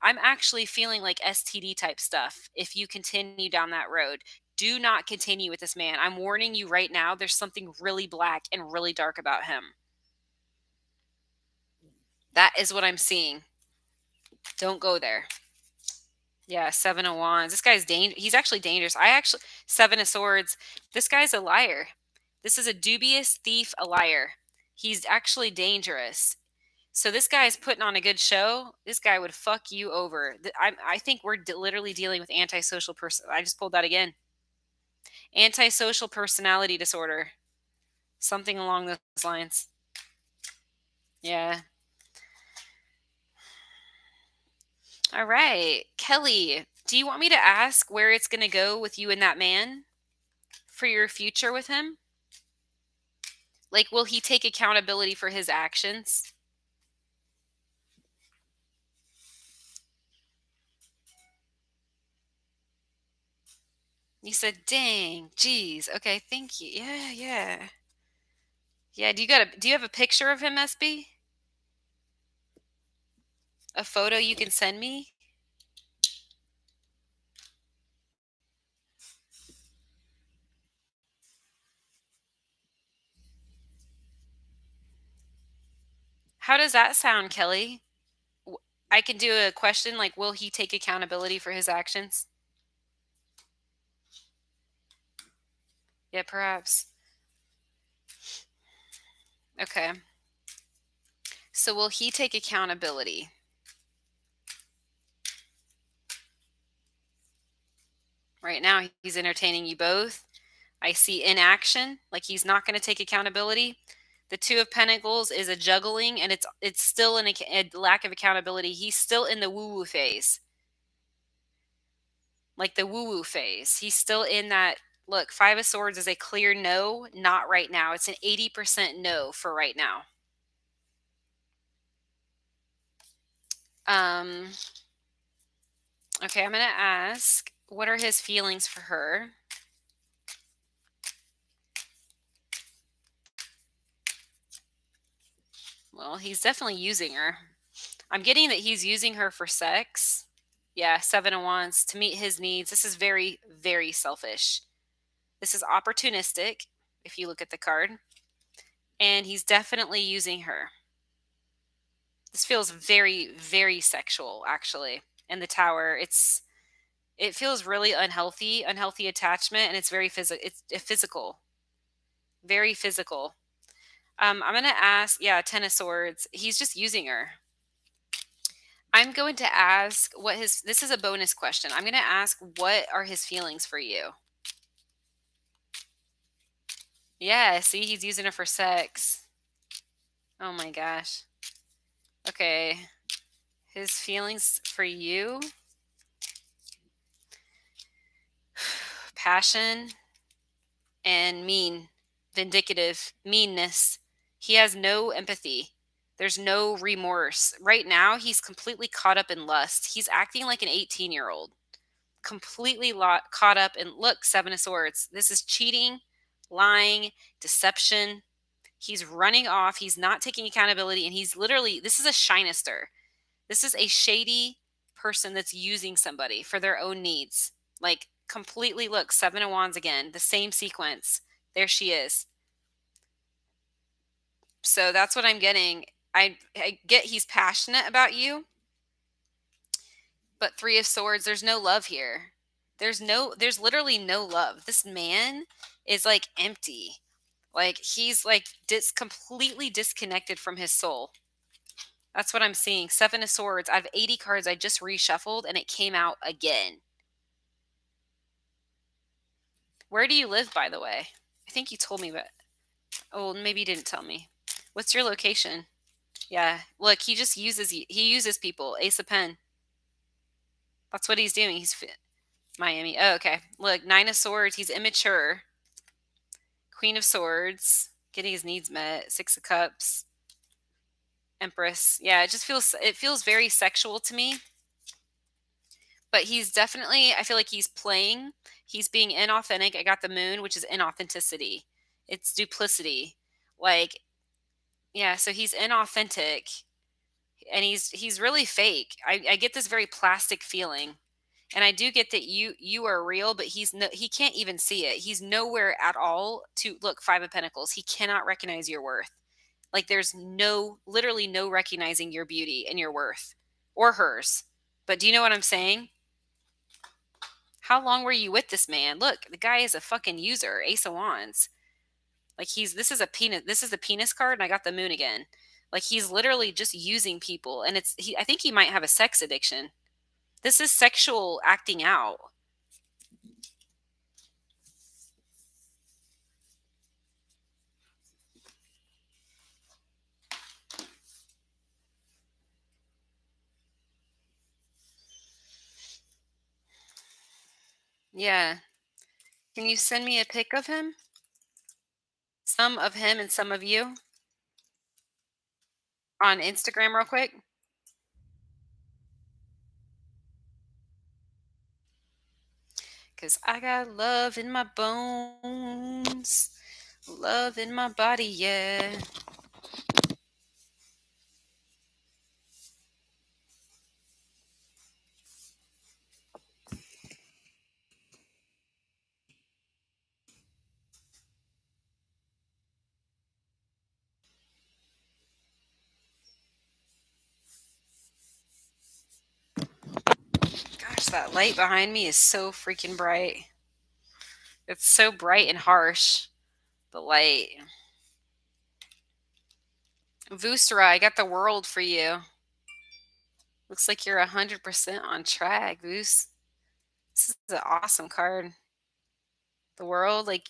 I'm actually feeling like STD type stuff if you continue down that road. Do not continue with this man. I'm warning you right now. There's something really black and really dark about him. That is what I'm seeing. Don't go there. Yeah, 7 of Wands. This guy's he's actually dangerous. 7 of Swords. This guy's a liar. This is a dubious thief, a liar. He's actually dangerous. So this guy's putting on a good show. This guy would fuck you over. I think we're literally dealing with antisocial person. I just pulled that again. Antisocial personality disorder. Something along those lines. Yeah. All right. Kelly, do you want me to ask where it's going to go with you and that man for your future with him? Like, will he take accountability for his actions? You said, dang, geez. Okay, thank you. Yeah, yeah. Yeah, do you have a picture of him, SB? A photo you can send me? How does that sound, Kelly? I can do a question like, will he take accountability for his actions? Yeah, perhaps. Okay. So will he take accountability? Right now, he's entertaining you both. I see inaction, like he's not going to take accountability. The 2 of Pentacles is a juggling, and it's still in a lack of accountability. He's still in the woo-woo phase. Like the woo-woo phase. He's still in that. Look, 5 of Swords is a clear no, not right now. It's an 80% no for right now. Okay, I'm going to ask, what are his feelings for her? Well, he's definitely using her. I'm getting that he's using her for sex. Yeah, 7 of Wands to meet his needs. This is very, very selfish. This is opportunistic, if you look at the card. And he's definitely using her. This feels very, very sexual, actually. And the Tower, it feels really unhealthy attachment, and it's very it's physical. Very physical. I'm gonna ask, yeah, 10 of Swords. He's just using her. I'm going to ask this is a bonus question. I'm going to ask, what are his feelings for you? Yeah, see, he's using her for sex. Oh my gosh. Okay. His feelings for you? Passion and vindictive, meanness. He has no empathy. There's no remorse. Right now, he's completely caught up in lust. He's acting like an 18-year-old. Completely caught up in, look, 7 of Swords. This is cheating, lying, deception. He's running off. He's not taking accountability. And he's literally, this is a shyster. This is a shady person that's using somebody for their own needs. Like, completely, look, 7 of Wands again, the same sequence. There she is. So that's what I'm getting. I get he's passionate about you. But 3 of Swords, there's no love here. There's literally no love. This man is like empty. Like he's like completely disconnected from his soul. That's what I'm seeing. Seven of Swords. I have 80 cards I just reshuffled and it came out again. Where do you live, by the way? I think you told me, but oh, maybe you didn't tell me. What's your location? Yeah, look, he uses people. Ace of Pen. That's what he's doing. Miami. Oh, okay. Look, Nine of Swords. He's immature. Queen of Swords. Getting his needs met. Six of Cups. Empress. Yeah, it feels very sexual to me. But he's definitely, I feel like he's playing. He's being inauthentic. I got the Moon, which is inauthenticity. It's duplicity. Like, yeah, so he's inauthentic and he's really fake. I get this very plastic feeling. And I do get that you are real, but he can't even see it. He's nowhere at all to look. Five of Pentacles. He cannot recognize your worth. Like there's literally no recognizing your beauty and your worth or hers. But do you know what I'm saying? How long were you with this man? Look, the guy is a fucking user. Ace of Wands. Like this is a penis. This is the penis card, and I got the Moon again. Like he's literally just using people, and I think he might have a sex addiction. This is sexual acting out. Yeah. Can you send me a pic of him? Some of him and some of you on Instagram real quick. Cause I got love in my bones. Love in my body, yeah. Gosh, that light behind me is so freaking bright. It's so bright and harsh. The light. Vusra, I got the world for you. Looks like you're 100% on track, Vus. This is an awesome card. The world, like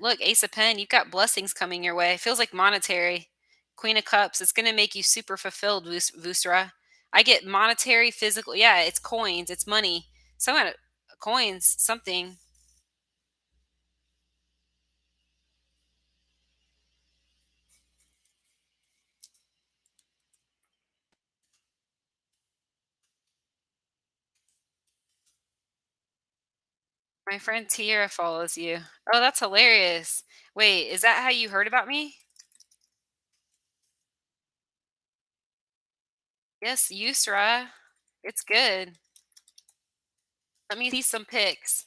look, Ace of Pen, you've got blessings coming your way. It feels like monetary. Queen of Cups, it's going to make you super fulfilled, Vusra. I get monetary, physical. Yeah, it's coins, it's money. Some kind of coins, something. My friend Tiara follows you. Oh, that's hilarious. Wait, is that how you heard about me? Yes, Yusra. It's good. Let me see some pics,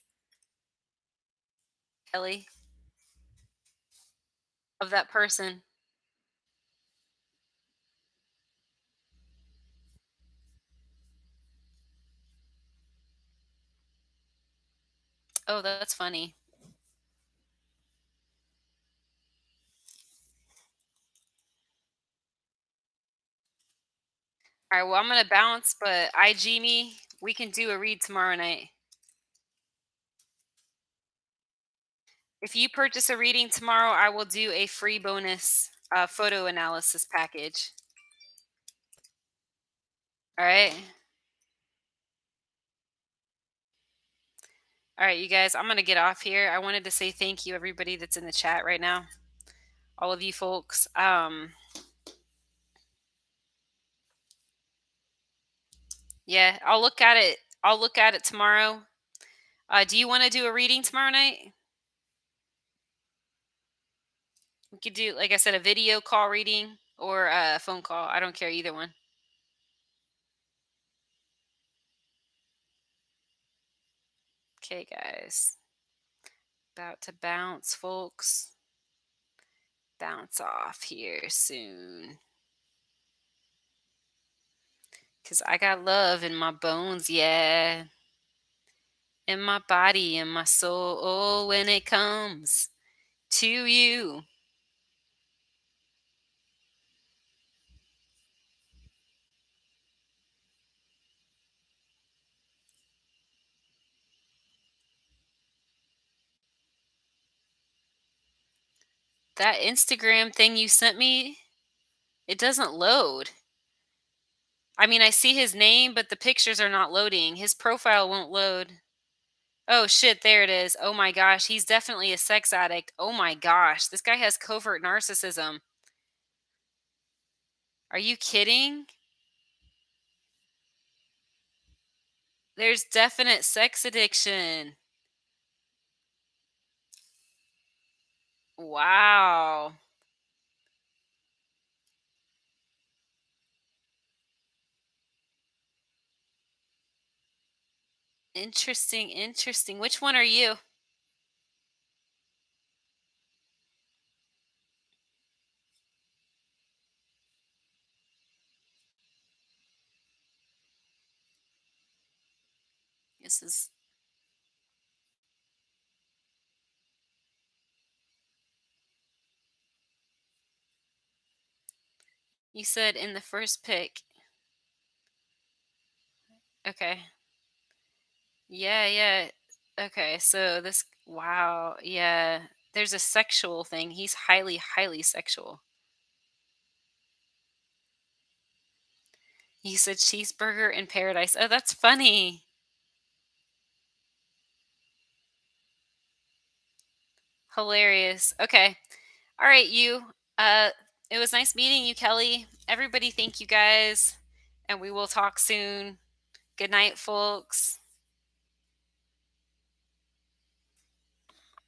Ellie, of that person. Oh, that's funny. All right, well, I'm gonna bounce, but IG me. We can do a read tomorrow night. If you purchase a reading tomorrow, I will do a free bonus photo analysis package. All right. All right, you guys, I'm gonna get off here. I wanted to say thank you, everybody that's in the chat right now, all of you folks. Yeah, I'll look at it. I'll look at it tomorrow. Do you want to do a reading tomorrow night? We could do, like I said, a video call reading or a phone call. I don't care either one. Okay, guys. About to bounce, folks. Bounce off here soon. Because I got love in my bones, yeah. in my body and my soul when it comes to you. That Instagram thing you sent me, it doesn't load. I mean, I see his name, but the pictures are not loading. His profile won't load. Oh shit, there it is. Oh my gosh, he's definitely a sex addict. Oh my gosh, this guy has covert narcissism. Are you kidding? There's definite sex addiction. Wow. Interesting, interesting. Which one are you? This is, you said in the first pick. Okay. Yeah, yeah. Okay, so this, wow, yeah. There's a sexual thing. He's highly, highly sexual. You said cheeseburger in paradise. Oh, that's funny. Hilarious. Okay. All right, you. Uh it was nice meeting you, Kelly. Everybody, thank you guys. And we will talk soon. Good night, folks.